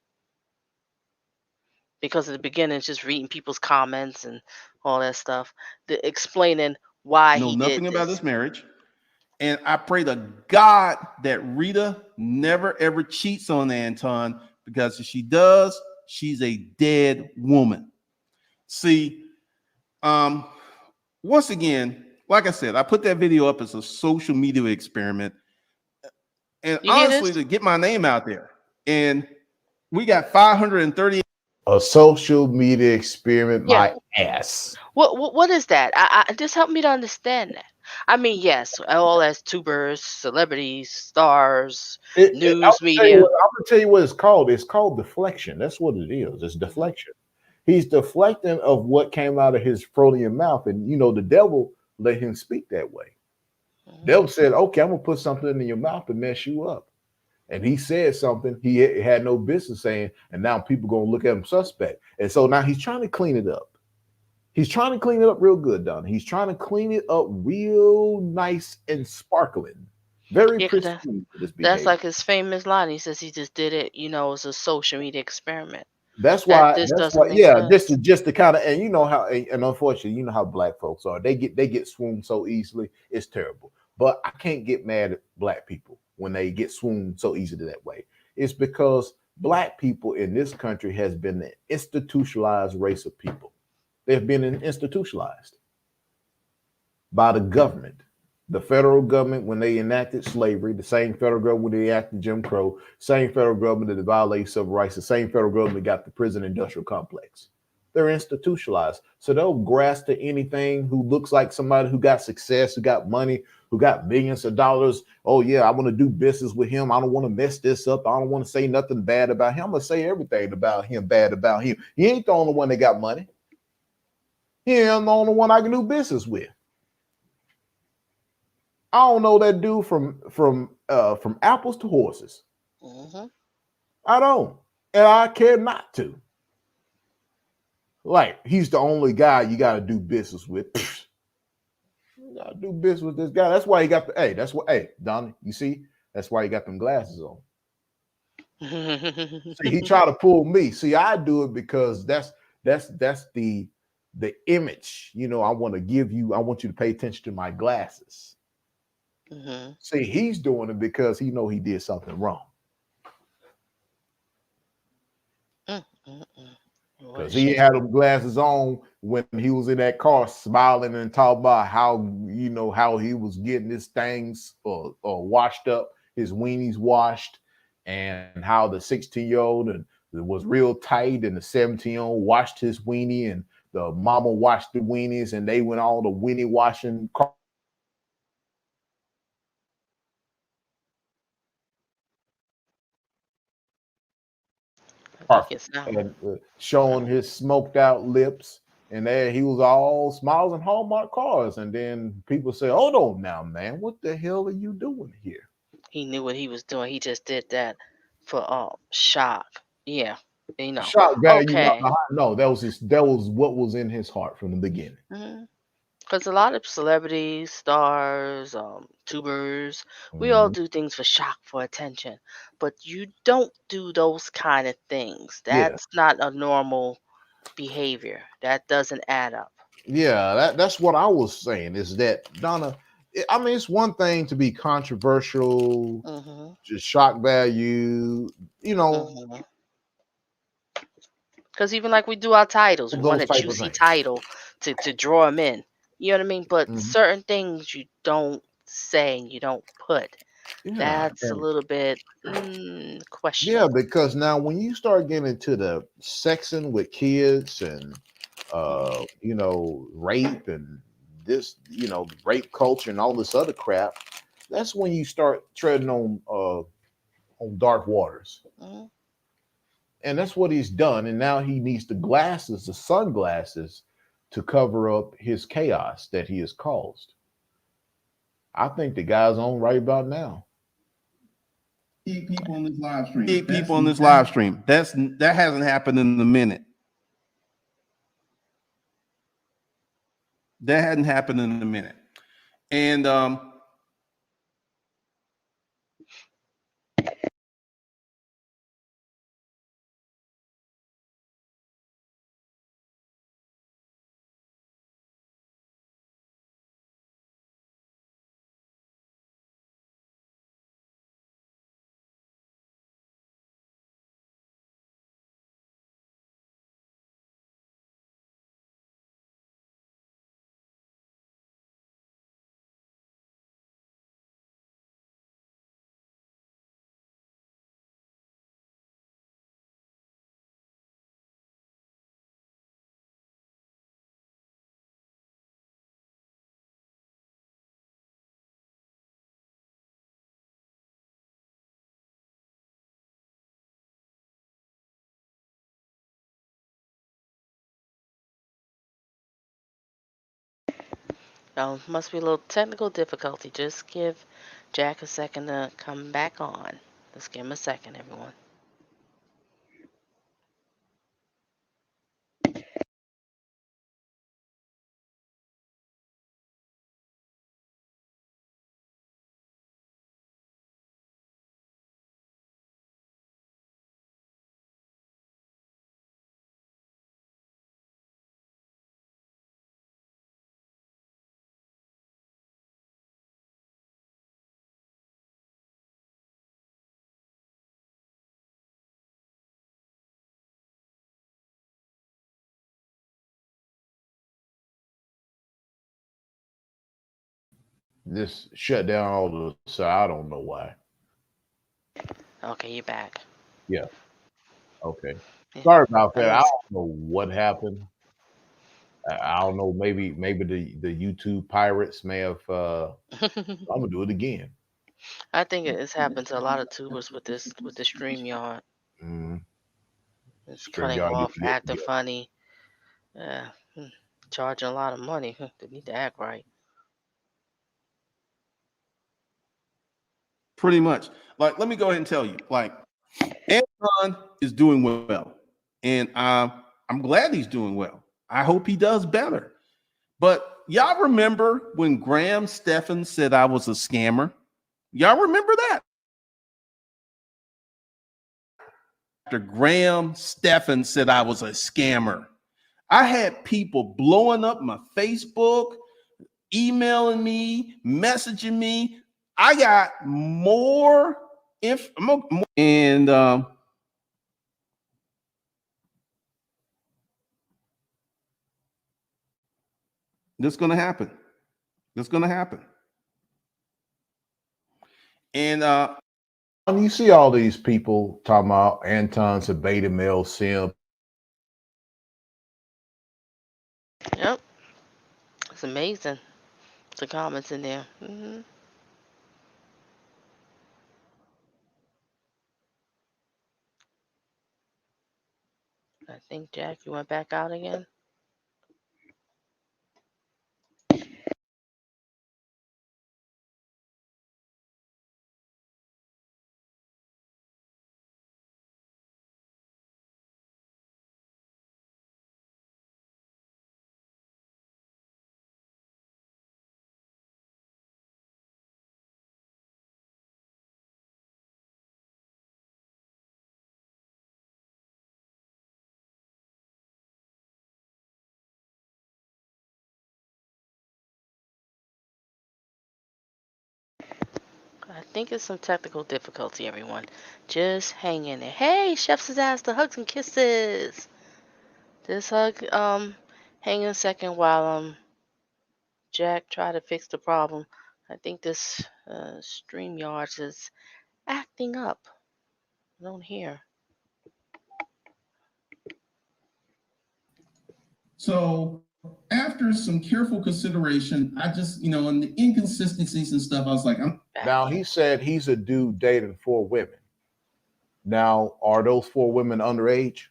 [SPEAKER 2] Because at the beginning it's just reading people's comments and all that stuff. Explaining why
[SPEAKER 3] Know
[SPEAKER 2] he
[SPEAKER 3] nothing
[SPEAKER 2] did
[SPEAKER 3] about
[SPEAKER 2] this.
[SPEAKER 3] this marriage. And I pray to God that Rita never ever cheats on Anton, because if she does, she's a dead woman. See, once again, like I said, I put that video up as a social media experiment, and honestly, to get my name out there. And we got 530.
[SPEAKER 1] A social media experiment, my ass.
[SPEAKER 2] What is that? I just help me to understand that. I mean, yes, all as tubers, celebrities, stars, news media.
[SPEAKER 1] I'm gonna tell you what it's called. It's called deflection. That's what it is. It's deflection. He's deflecting of what came out of his Freudian mouth, and the devil let him speak that way. Devil said, "Okay, I'm gonna put something in your mouth to mess you up," and he said something he had no business saying, and now people gonna look at him suspect, and so now he's trying to clean it up. He's trying to clean it up real good, Don. He's trying to clean it up real nice and sparkling. Very pristine for this behavior.
[SPEAKER 2] That's like his famous line. He says he just did it, as a social media experiment.
[SPEAKER 1] That's why.
[SPEAKER 2] Sense.
[SPEAKER 1] This is just the kind of, and and unfortunately, you know how black folks are. They get swooned so easily. It's terrible. But I can't get mad at black people when they get swooned so easily that way. It's because black people in this country has been an institutionalized race of people. They've been institutionalized by the government. The federal government, when they enacted slavery, the same federal government when they enacted Jim Crow, same federal government that violated civil rights, the same federal government that got the prison industrial complex. They're institutionalized. So they'll grasp to anything who looks like somebody who got success, who got money, who got millions of dollars. Oh, yeah, I want to do business with him. I don't want to mess this up. I don't want to say nothing bad about him. I'm going to say everything about him, bad about him. He ain't the only one that got money. He ain't the only one I can do business with. I don't know that dude from apples to horses.
[SPEAKER 2] Hmm.
[SPEAKER 1] I don't, and I care not to. Like he's the only guy you got to do business with. You got to do business with this guy. That's why he got the. Hey, that's what. Hey, Donnie, you see, that's why he got them glasses on. See, he tried to pull me. See, I do it because that's the image. You know, I want to give you. I want you to pay attention to my glasses.
[SPEAKER 2] Hmm.
[SPEAKER 1] See, he's doing it because he know he did something wrong.
[SPEAKER 2] What a
[SPEAKER 1] Because he
[SPEAKER 2] shame.
[SPEAKER 1] had them glasses on when he was in that car smiling and talking about how how he was getting his things or washed up, his weenies washed, and how the 16-year-old and it was real tight, and the 17-year-old washed his weenie, and the mama washed the weenies, and they went all the weenie washing
[SPEAKER 2] I think
[SPEAKER 1] car
[SPEAKER 2] it's now.
[SPEAKER 1] and showing his smoked out lips. And there he was all smiles and Hallmark cars. And then people say, hold on now, man, what the hell are you doing here?
[SPEAKER 2] He knew what he was doing. He just did that for shock. Yeah, you know.
[SPEAKER 1] Shock value, no,
[SPEAKER 2] Okay.
[SPEAKER 1] no, that was what was in his heart from the beginning.
[SPEAKER 2] Because a lot of celebrities, stars, tubers, we all
[SPEAKER 1] Mhm.
[SPEAKER 2] do things for shock, for attention. But you don't do those kind of things.
[SPEAKER 1] Yeah.
[SPEAKER 2] That's not a normal behavior. That doesn't add up.
[SPEAKER 1] Yeah, that's what I was saying is that Donna, I mean, it's one thing to be controversial,
[SPEAKER 2] Hmm.
[SPEAKER 1] just shock value, you know,
[SPEAKER 2] Hmm. Because even like we do our titles, we want
[SPEAKER 1] those
[SPEAKER 2] a
[SPEAKER 1] type of
[SPEAKER 2] juicy
[SPEAKER 1] things.
[SPEAKER 2] title to draw them in. You know what I mean? But
[SPEAKER 1] Mhm.
[SPEAKER 2] certain things you don't say and you don't put.
[SPEAKER 1] Yeah.
[SPEAKER 2] That's a little bit
[SPEAKER 1] Yeah,
[SPEAKER 2] questionable.
[SPEAKER 1] because now when you start getting into the sexing with kids and
[SPEAKER 2] Hmm.
[SPEAKER 1] rape and this, rape culture and all this other crap, that's when you start treading on dark waters.
[SPEAKER 2] Hmm.
[SPEAKER 1] And that's what he's done. And now he needs the sunglasses to cover up his chaos that he has caused. I think the guy's on right about now.
[SPEAKER 3] 8 people on this live stream. 8 people on this live stream. That hasn't happened in a minute. That hadn't happened in a minute. And
[SPEAKER 2] Oh, must be a little technical difficulty. Just give Jack a second to come back on. Let's give him a second, everyone.
[SPEAKER 1] This shut down all the so I don't know why.
[SPEAKER 2] Okay, you're back.
[SPEAKER 1] Yeah. Okay.
[SPEAKER 2] Yeah,
[SPEAKER 1] Sorry about
[SPEAKER 2] I
[SPEAKER 1] that. I
[SPEAKER 2] was.
[SPEAKER 1] don't know what happened. I don't know. Maybe the YouTube pirates may have. I'm gonna do it again.
[SPEAKER 2] I think it's happened to a lot of tubers with the StreamYard.
[SPEAKER 1] Mm,
[SPEAKER 2] It's
[SPEAKER 1] Stream
[SPEAKER 2] cutting
[SPEAKER 1] y'all need
[SPEAKER 2] off,
[SPEAKER 1] to get
[SPEAKER 2] acting
[SPEAKER 1] together.
[SPEAKER 2] funny, uh, charging a lot of money. They need to act right.
[SPEAKER 3] Pretty much. Like, let me go ahead and tell you, like, Anton is doing well, and I'm glad he's doing well. I hope he does better. But y'all remember when Graham Stephan said I was a scammer? Y'all remember that? After Graham Stephan said I was a scammer, I had people blowing up my Facebook, emailing me, messaging me. I got more and this is going to happen. This is going to happen. And
[SPEAKER 1] when you see all these people talking about Anton's a beta male simp,
[SPEAKER 2] Yep. It's amazing. The comments in there. I think, Jack, you went back out again? I think it's some technical difficulty, everyone. Just hang in there. Hey, Chef Disaster, hugs and kisses. Just hang in a second while Jack try to fix the problem. I think this StreamYard is acting up. I don't hear.
[SPEAKER 3] so after some careful consideration, I just, and the inconsistencies and stuff, I was like,
[SPEAKER 1] now he said he's a dude dating 4 women. Now, are those 4 women underage?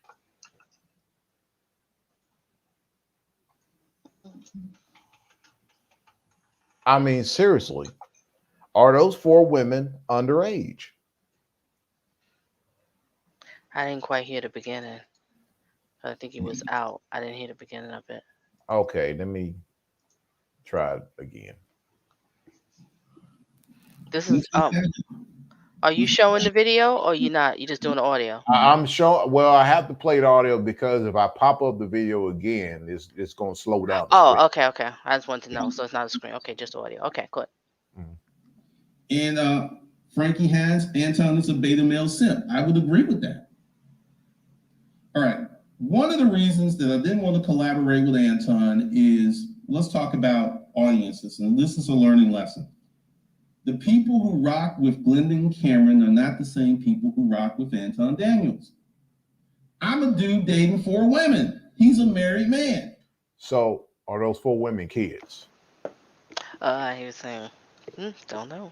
[SPEAKER 1] I mean, seriously, are those 4 women underage?
[SPEAKER 2] I didn't quite hear the beginning. I think he was out. I didn't hear the beginning of it.
[SPEAKER 1] Okay, let me try it again.
[SPEAKER 2] This is are you showing the video or you not? You just doing the audio?
[SPEAKER 1] I'm showing. Well, I have to play the audio because if I pop up the video again, it's going to slow down. The screen.
[SPEAKER 2] Okay. I just wanted to know. So it's not a screen. Okay, just audio. Okay, good.
[SPEAKER 3] And Frankie has Anton is a beta male simp. I would agree with that. All right. One of the reasons that I didn't want to collaborate with Anton is let's talk about audiences, and this is a learning lesson. The people who rock with Glendon Cameron are not the same people who rock with Anton Daniels. I'm a dude dating 4 women. He's a married man.
[SPEAKER 1] So are those 4 women kids?
[SPEAKER 2] He was saying, don't know.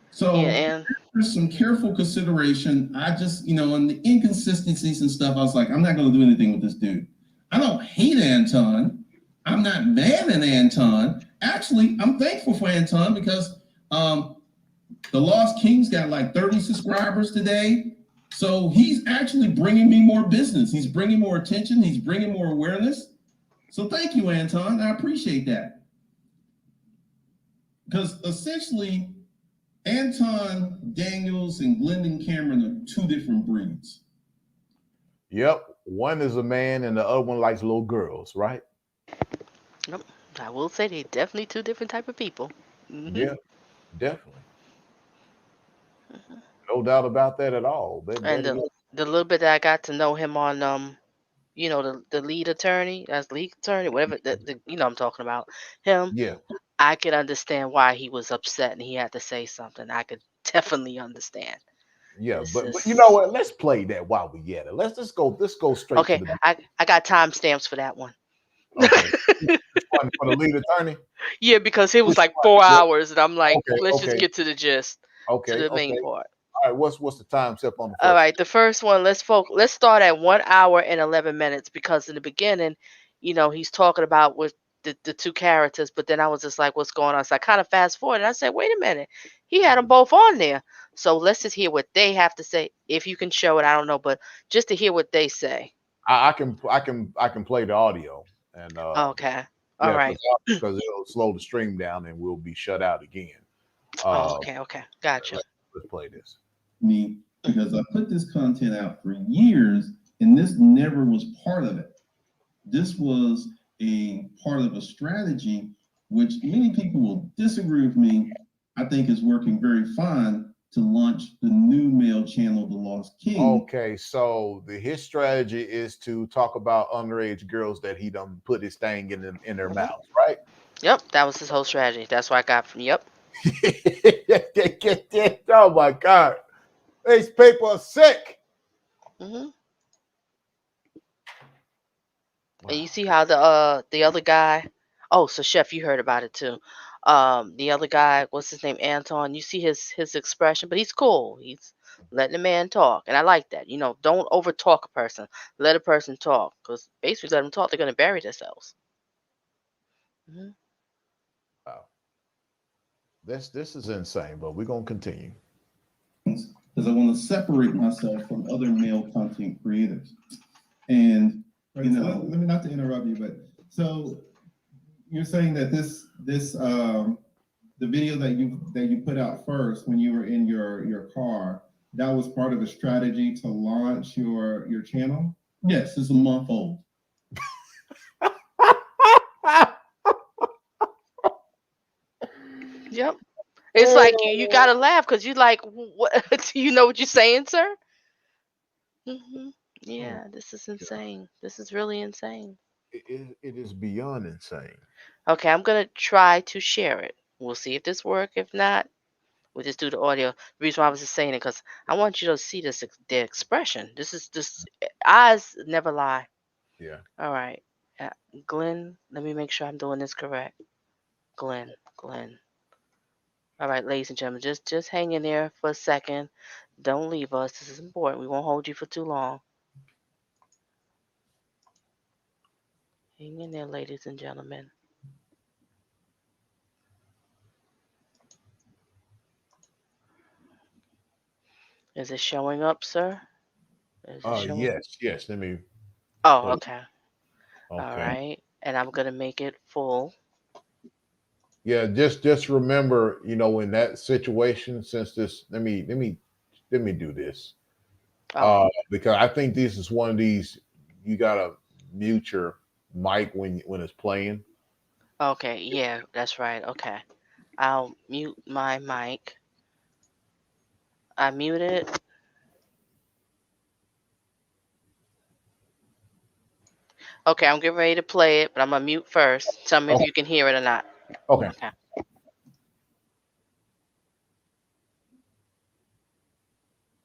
[SPEAKER 3] So
[SPEAKER 2] yeah, and
[SPEAKER 3] after some careful consideration, I just, and the inconsistencies and stuff, I was like, I'm not going to do anything with this dude. I don't hate Anton. I'm not mad at Anton. Actually, I'm thankful for Anton because the Lost Kings got like 30 subscribers today. So he's actually bringing me more business. He's bringing more attention. He's bringing more awareness. So thank you, Anton. I appreciate that. Because essentially, Anton Daniels and Glendon Cameron are 2 different breeds.
[SPEAKER 1] Yep. One is a man and the other one likes little girls, right?
[SPEAKER 2] Nope. I will say they definitely 2 different type of people.
[SPEAKER 1] Yeah, definitely. No doubt about that at all.
[SPEAKER 2] And the little bit that I got to know him on, the lead attorney, whatever, the I'm talking about him.
[SPEAKER 1] Yeah.
[SPEAKER 2] I could understand why he was upset and he had to say something. I could definitely understand.
[SPEAKER 1] Yeah, but you know what? Let's play that while we at it. Let's go straight.
[SPEAKER 2] Okay,
[SPEAKER 1] to the
[SPEAKER 2] I got timestamps for that one.
[SPEAKER 1] Okay. For the lead attorney?
[SPEAKER 2] Yeah, because it was like 4 hours, and I'm like, let's just get to the gist, to the main part.
[SPEAKER 1] All right, what's the time step on the first?
[SPEAKER 2] All right, the first one, let's start at 1 hour and 11 minutes because in the beginning, he's talking about with the two characters, but then I was just like, what's going on? So I kind of fast forward and I said, wait a minute, he had them both on there. So let's just hear what they have to say. If you can show it, I don't know, but just to hear what they say.
[SPEAKER 1] I can play the audio and
[SPEAKER 2] Okay. All
[SPEAKER 1] yeah,
[SPEAKER 2] right.
[SPEAKER 1] because it'll slow the stream down and we'll be shut out again.
[SPEAKER 2] Okay. Gotcha.
[SPEAKER 1] Let's play this.
[SPEAKER 6] Me, because I put this content out for years and this never was part of it. This was a part of a strategy which many people will disagree with me. I think is working very fine to launch the new male channel, The Lost King.
[SPEAKER 1] Okay, so his strategy is to talk about underage girls that he done put his thing in their mouths, right?
[SPEAKER 2] Yep, that was his whole strategy. That's what I got from. Yep.
[SPEAKER 1] Oh my God, these people are sick.
[SPEAKER 2] Hmm.
[SPEAKER 1] Wow.
[SPEAKER 2] And you see how the other guy. Oh, so Chef, you heard about it too. The other guy, what's his name, Anton. You see his expression, but he's cool. He's letting the man talk, and I like that. You know, don't over talk a person. Let a person talk, because basically, let them talk, they're gonna bury themselves. Hmm.
[SPEAKER 1] Wow. This is insane, but we're gonna continue.
[SPEAKER 6] Because I want to separate myself from other male content creators. And
[SPEAKER 7] right, so let me not to interrupt you, but so you're saying that the video that you put out first when you were in your car, that was part of a strategy to launch your channel?
[SPEAKER 6] yes, it's a month old.
[SPEAKER 2] Yep. It's like you gotta laugh because you like what you know what you're saying, sir. Yeah, this is insane. This is really insane.
[SPEAKER 1] It is beyond insane.
[SPEAKER 2] Okay, I'm gonna try to share it. We'll see if this works. If not, we'll just do the audio. The reason why I was just saying it because I want you to see the expression. This is just eyes never lie.
[SPEAKER 1] Yeah.
[SPEAKER 2] All right, Glenn. Let me make sure I'm doing this correct. Glenn. All right, ladies and gentlemen, just hang in there for a second. Don't leave us. This is important. We won't hold you for too long. Hang in there, ladies and gentlemen. Is it showing up, sir? Is it showing?
[SPEAKER 1] Yes. Let me.
[SPEAKER 2] Oh,
[SPEAKER 1] Wait.
[SPEAKER 2] okay. All
[SPEAKER 1] Okay.
[SPEAKER 2] right. And I'm gonna make it full.
[SPEAKER 1] Yeah, just remember, in that situation, since this, let me do this.
[SPEAKER 2] Oh,
[SPEAKER 1] Because I think this is one of these you gotta mute your mic when it's playing.
[SPEAKER 2] okay. Yeah, that's right. Okay. I'll mute my mic. I mute it. Okay, I'm getting ready to play it, but I'm gonna mute first. Tell me if
[SPEAKER 1] Okay.
[SPEAKER 2] you can hear it or not.
[SPEAKER 1] Okay.
[SPEAKER 2] Okay.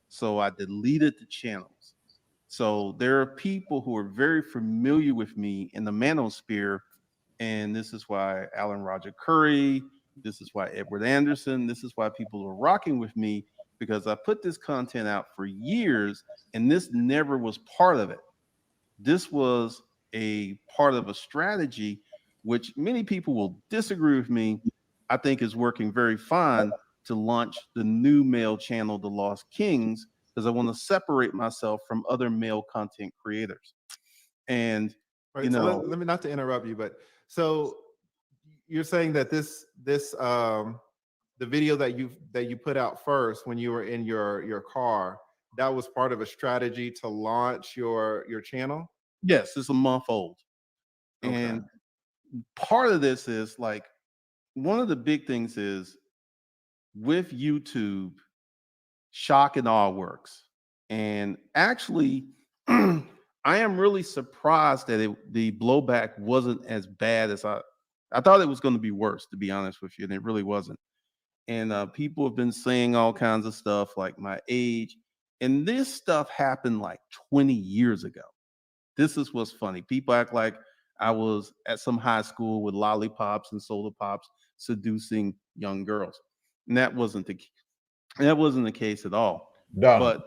[SPEAKER 3] So I deleted the channels. So there are people who are very familiar with me in the manosphere, and this is why Alan Roger Curry, this is why Edward Anderson, this is why people are rocking with me, because I put this content out for years, and this never was part of it. This was a part of a strategy, which many people will disagree with me, I think is working very fine to launch the new male channel, The Lost Kings, because I want to separate myself from other male content creators. And
[SPEAKER 7] Right, so let me not to interrupt you, but so you're saying that the video that you put out first when you were in your car, that was part of a strategy to launch your channel?
[SPEAKER 3] yes, it's a month old.
[SPEAKER 7] Okay.
[SPEAKER 3] And part of this is like, one of the big things is with YouTube, shock and awe works. And actually, I am really surprised that the blowback wasn't as bad as I thought it was going to be worse, to be honest with you, and it really wasn't. And people have been saying all kinds of stuff like my age, and this stuff happened like 20 years ago. This is what's funny. People act like I was at some high school with lollipops and soda pops seducing young girls. And that wasn't the case at all.
[SPEAKER 1] Done.
[SPEAKER 3] But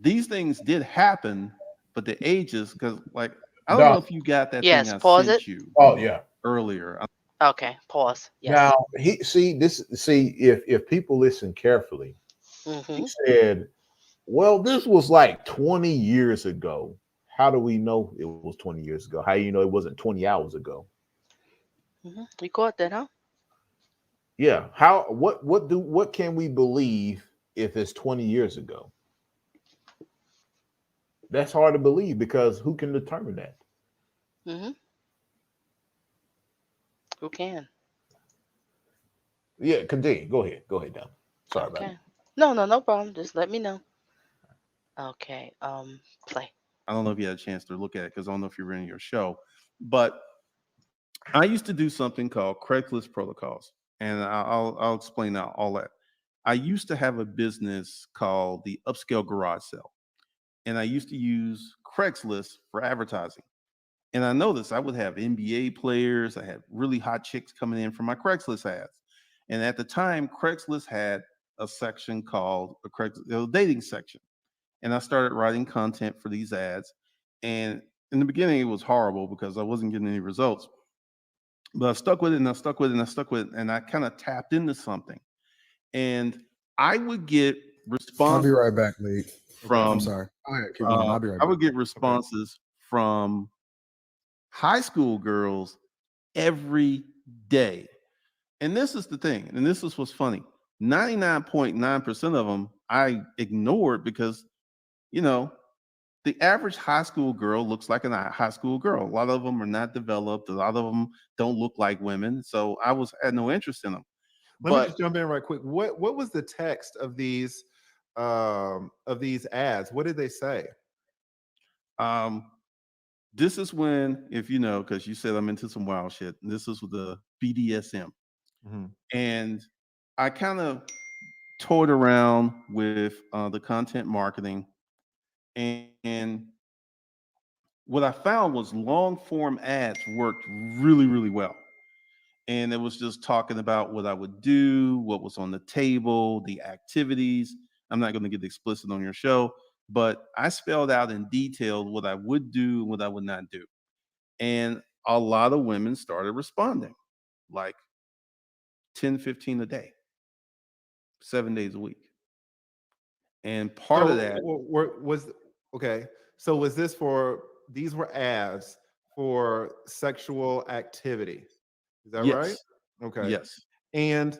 [SPEAKER 3] these things did happen, but the ages, because like I don't
[SPEAKER 1] Done.
[SPEAKER 3] know if you got that
[SPEAKER 2] Yes,
[SPEAKER 3] thing I
[SPEAKER 2] pause
[SPEAKER 3] sent
[SPEAKER 2] it.
[SPEAKER 3] you.
[SPEAKER 1] Oh yeah.
[SPEAKER 3] earlier.
[SPEAKER 2] Okay, pause. Yes.
[SPEAKER 1] Now if people listen carefully,
[SPEAKER 2] Mm-hmm.
[SPEAKER 1] he said, well, this was like 20 years ago. How do we know it was 20 years ago? How do you know it wasn't 20 hours ago?
[SPEAKER 2] Mm-hmm. You caught that, huh?
[SPEAKER 1] Yeah. What can we believe if it's 20 years ago? That's hard to believe because who can determine that?
[SPEAKER 2] Mm-hmm. Who can?
[SPEAKER 1] Yeah, continue. Go ahead. Go ahead, Don. Sorry about it.
[SPEAKER 2] Okay. No problem. Just let me know. Okay. Play.
[SPEAKER 3] I don't know if you had a chance to look at it because I don't know if you're in your show, but I used to do something called Craigslist protocols, and I'll explain out all that. I used to have a business called the Upscale Garage Sale, and I used to use Craigslist for advertising. And I noticed I would have NBA players, I had really hot chicks coming in from my Craigslist ads. And at the time, Craigslist had a section called a Craigslist dating section. And I started writing content for these ads. And in the beginning, it was horrible because I wasn't getting any results. But I stuck with it and I stuck with it and I stuck with it. And I kind of tapped into something. And I would get
[SPEAKER 8] I'll be
[SPEAKER 3] responses
[SPEAKER 8] right back, Lee. I'm
[SPEAKER 3] from
[SPEAKER 8] sorry. All right, keep going. I'll be right
[SPEAKER 3] I
[SPEAKER 8] back.
[SPEAKER 3] would get responses from high school girls every day. And this is the thing, and this is what's funny. 99.9% of them I ignored because, you know, the average high school girl looks like a high school girl. A lot of them are not developed. A lot of them don't look like women. So I had no interest in them.
[SPEAKER 7] Let me
[SPEAKER 3] But
[SPEAKER 7] just jump in right quick. What was the text of these ads? What did they say?
[SPEAKER 3] this is when, if you know, because you said I'm into some wild shit, this is with the BDSM.
[SPEAKER 7] Mhm.
[SPEAKER 3] And I kind of toyed around with the content marketing, and what I found was long form ads worked really, really well. And it was just talking about what I would do, what was on the table, the activities. I'm not going to get explicit on your show, but I spelled out in detail what I would do and what I would not do. And a lot of women started responding, like 10, 15 a day, 7 days a week. And part of
[SPEAKER 7] So
[SPEAKER 3] that,
[SPEAKER 7] was okay. So was this for these were ads for sexual activity? Is that right?
[SPEAKER 3] yes,
[SPEAKER 7] Okay.
[SPEAKER 3] yes.
[SPEAKER 7] And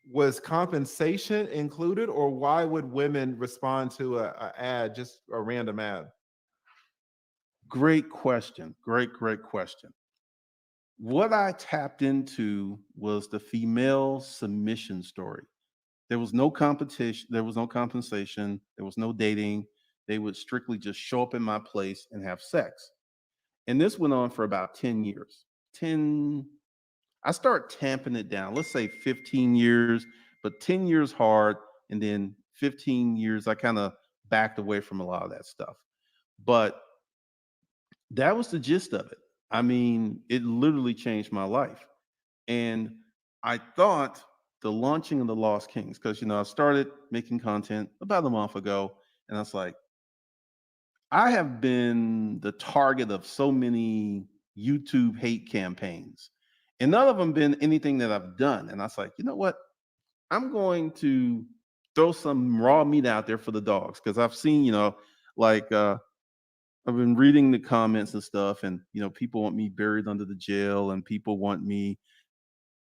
[SPEAKER 7] was compensation included, or why would women respond to a ad, just a random ad?
[SPEAKER 3] Great question. Great question. What I tapped into was the female submission story. There was no competition, there was no compensation, there was no dating. They would strictly just show up in my place and have sex. And this went on for about 10 years. 10, I start tamping it down. Let's say 15 years, but 10 years hard. And then 15 years, I kind of backed away from a lot of that stuff. But that was the gist of it. I mean, it literally changed my life. And I thought the launching of the Lost Kings, because I started making content about a month ago, and I was like, I have been the target of so many YouTube hate campaigns, and none of them been anything that I've done. And I was like, you know what? I'm going to throw some raw meat out there for the dogs because I've seen, like I've been reading the comments and stuff, and people want me buried under the jail, and people want me,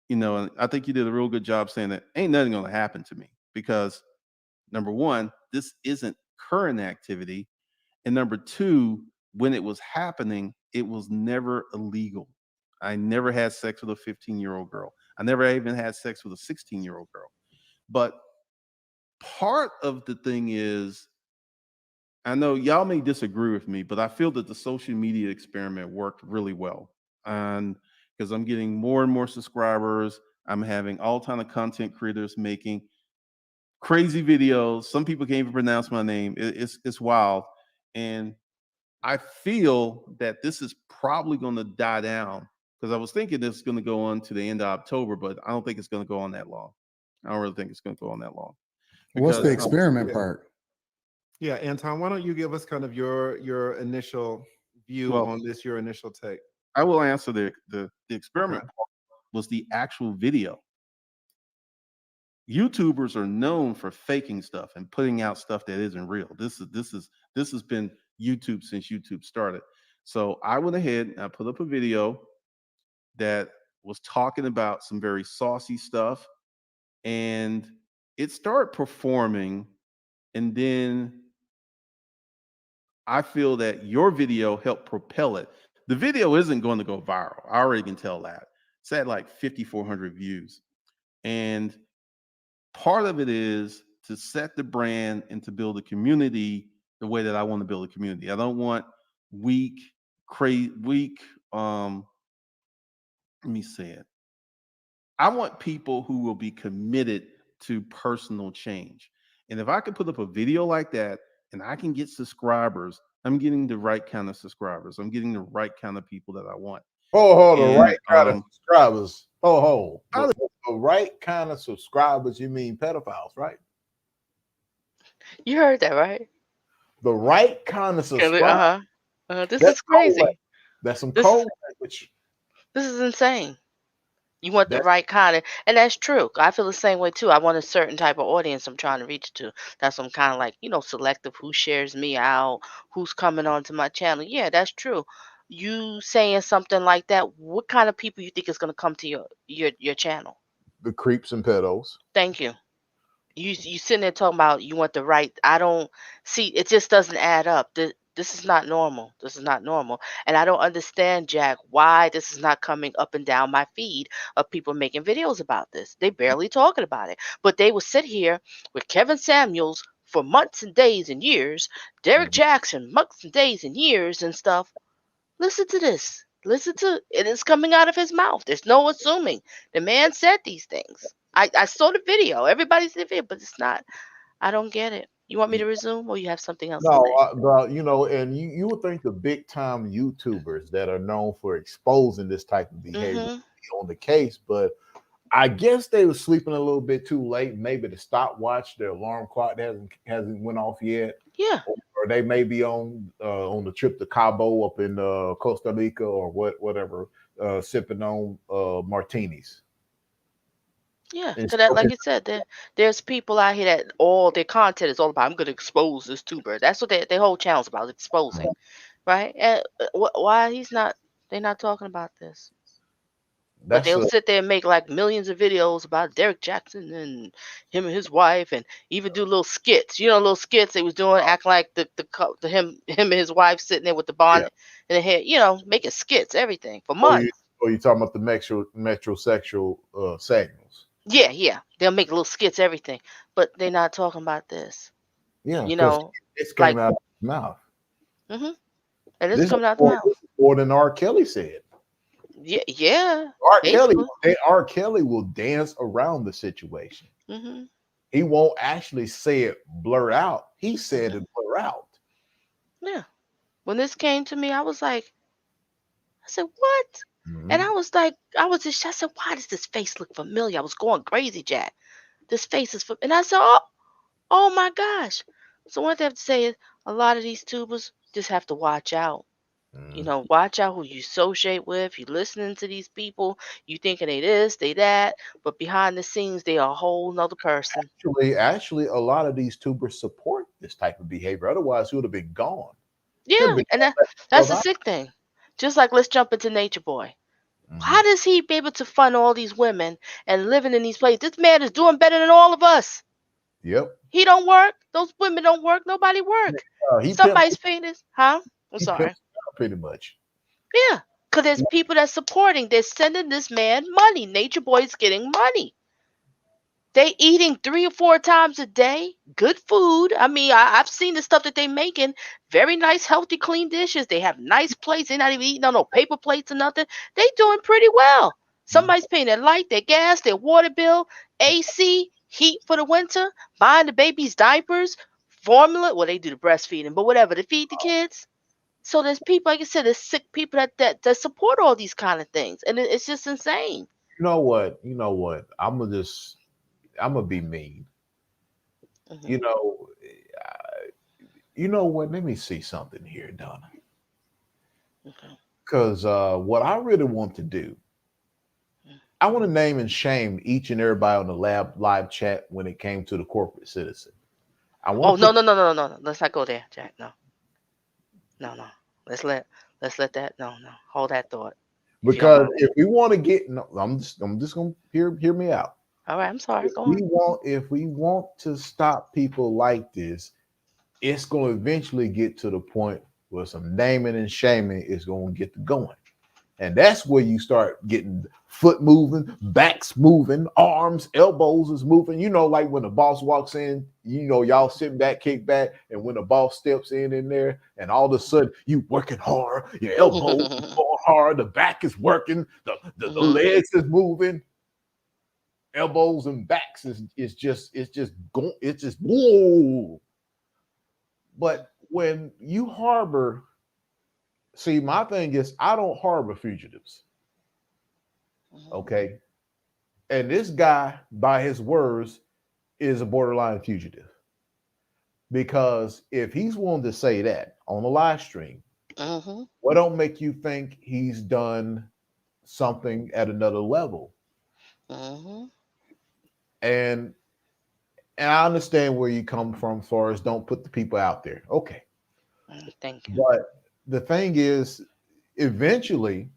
[SPEAKER 3] and I think you did a real good job saying that ain't nothing going to happen to me because number one, this isn't current activity, and number two, when it was happening, it was never illegal. I never had sex with a 15-year-old girl. I never even had sex with a 16-year-old girl. But part of the thing is, I know y'all may disagree with me, but I feel that the social media experiment worked really well. And because I'm getting more and more subscribers, I'm having all kind of content creators making crazy videos. Some people can't even pronounce my name. It's wild. And I feel that this is probably going to die down because I was thinking this is going to go on to the end of October, but I don't think it's going to go on that long. I don't really think it's going to go on that long.
[SPEAKER 8] What's the
[SPEAKER 3] Because
[SPEAKER 8] experiment
[SPEAKER 7] yeah.
[SPEAKER 8] part?
[SPEAKER 7] Yeah, Anton, why don't you give us kind of your initial view
[SPEAKER 3] Well,
[SPEAKER 7] on this, your initial take?
[SPEAKER 3] I will answer the experiment part was the actual video. YouTubers are known for faking stuff and putting out stuff that isn't real. This has been YouTube since YouTube started. So I went ahead and I put up a video that was talking about some very saucy stuff, and it started performing, and then I feel that your video helped propel it. The video isn't going to go viral. I already can tell that. It's at like 5,400 views. And part of it is to set the brand and to build a community the way that I want to build a community. I don't want weak, let me say it. I want people who will be committed to personal change. And if I could put up a video like that and I can get subscribers, I'm getting the right kind of subscribers. I'm getting the right kind of people that I want.
[SPEAKER 1] The
[SPEAKER 3] And,
[SPEAKER 1] right kind of subscribers. The right kind of subscribers, you mean pedophiles, right?
[SPEAKER 2] You heard that, right?
[SPEAKER 1] The right kind of subscribers.
[SPEAKER 2] This
[SPEAKER 1] That's
[SPEAKER 2] is crazy.
[SPEAKER 1] That's some
[SPEAKER 2] This
[SPEAKER 1] cold
[SPEAKER 2] is
[SPEAKER 1] language.
[SPEAKER 2] this is insane. You want the
[SPEAKER 1] That's
[SPEAKER 2] right kind of, and that's true. I feel the same way too. I want a certain type of audience I'm trying to reach to. That's I'm kind of like, selective who shares me out, who's coming onto my channel. Yeah, that's true. You saying something like that, what kind of people you think is going to come to your channel?
[SPEAKER 1] the creeps and pedos.
[SPEAKER 2] Thank you. You sitting there talking about you want the right. I don't see, it just doesn't add up. This is not normal. This is not normal. And I don't understand, Jack, why this is not coming up and down my feed of people making videos about this. They barely talking about it. But they will sit here with Kevin Samuels for months and days and years, Derek Jackson, months and days and years and stuff. Listen to this. Listen to it is coming out of his mouth. There's no assuming. The man said these things. I saw the video. Everybody's in the video, but it's not. I don't get it. You want me to resume, or you have something else to say?
[SPEAKER 1] But and you would think the big time YouTubers that are known for exposing this type of behavior would be on the case, but I guess they were sleeping a little bit too late. Maybe the stopwatch, their alarm clock hasn't went off yet.
[SPEAKER 2] Yeah.
[SPEAKER 1] Or they may be on the trip to Cabo up in Costa Rica or whatever, sipping on martinis.
[SPEAKER 2] Yeah, because like you said, there's people out here that all their content is all about. I'm going to expose this tuber. That's what their whole channel's about, exposing, right? And why they're not talking about this? But they'll sit there and make like millions of videos about Derek Jackson and him and his wife, and even do little skits. Little skits they was doing, acting like the him and his wife sitting there with the bonnet and the hair. Making skits, everything for months.
[SPEAKER 1] You talking about the metrosexual signals?
[SPEAKER 2] Yeah. They'll make little skits, everything, but they're not talking about this.
[SPEAKER 1] Yeah, it's coming out of his mouth.
[SPEAKER 2] And it's coming out the mouth.
[SPEAKER 1] More than R. Kelly said.
[SPEAKER 2] Yeah.
[SPEAKER 1] R. Kelly will dance around the situation. He won't actually say it blurt out. He said it blur out.
[SPEAKER 2] Yeah. When this came to me, I said, what? And I said, why does this face look familiar? I was going crazy, Jack. This face is, and I said, oh my gosh. So what I have to say is, a lot of these tubers just have to watch out. Watch out who you associate with. You listening to these people, you thinking they this, they that, but behind the scenes, they are a whole nother person.
[SPEAKER 1] Actually, a lot of these tubers support this type of behavior. Otherwise, he would have been gone.
[SPEAKER 2] Yeah, and that's the sick thing. Just like, let's jump into Nature Boy. How does he be able to fund all these women and living in these places? This man is doing better than all of us.
[SPEAKER 1] Yep.
[SPEAKER 2] He don't work. Those women don't work. Nobody work. Somebody's paying this. Huh? I'm sorry.
[SPEAKER 1] Pretty much.
[SPEAKER 2] Yeah. Because there's people that's supporting. They're sending this man money. Nature Boy's getting money. They eating 3 or 4 times a day. Good food. I mean, I've seen the stuff that they making. Very nice, healthy, clean dishes. They have nice plates. They're not even eating on no paper plates or nothing. They doing pretty well. Somebody's paying their light, their gas, their water bill, AC, heat for the winter, buying the baby's diapers, formula. Well, they do the breastfeeding, but whatever, to feed the kids. So there's people, like I said, there's sick people that support all these kind of things. And it's just insane.
[SPEAKER 1] You know what? I'm gonna be mean. You know what? Let me see something here, Donna. Because what I really want to do, I want to name and shame each and everybody on the live chat when it came to the corporate citizen. I
[SPEAKER 2] Oh
[SPEAKER 1] want
[SPEAKER 2] no
[SPEAKER 1] to
[SPEAKER 2] no no no no no. Let's not go there, Jack. No no no. Let's let that no. Hold that thought. If you don't
[SPEAKER 1] because
[SPEAKER 2] mind.
[SPEAKER 1] if we want to get, no, I'm just gonna hear me out.
[SPEAKER 2] All right, I'm sorry. Go on.
[SPEAKER 1] If we want to stop people like this, it's going to eventually get to the point where some naming and shaming is going to get to going. And that's where you start getting foot moving, backs moving, arms, elbows is moving. You know, like when the boss walks in, you know, y'all sit back, kick back, and when the boss steps in there, and all of a sudden you working hard, your elbows is going hard, the back is working, the legs is moving, elbows and backs is just going, it's just whoa. But when you harbor, see, my thing is I don't harbor fugitives. Okay. And this guy, by his words, is a borderline fugitive. Because if he's willing to say that on a live stream, what don't make you think he's done something at another level? And I understand where you come from as far as don't put the people out there. Okay.
[SPEAKER 2] Thank you.
[SPEAKER 1] But the thing is, eventually,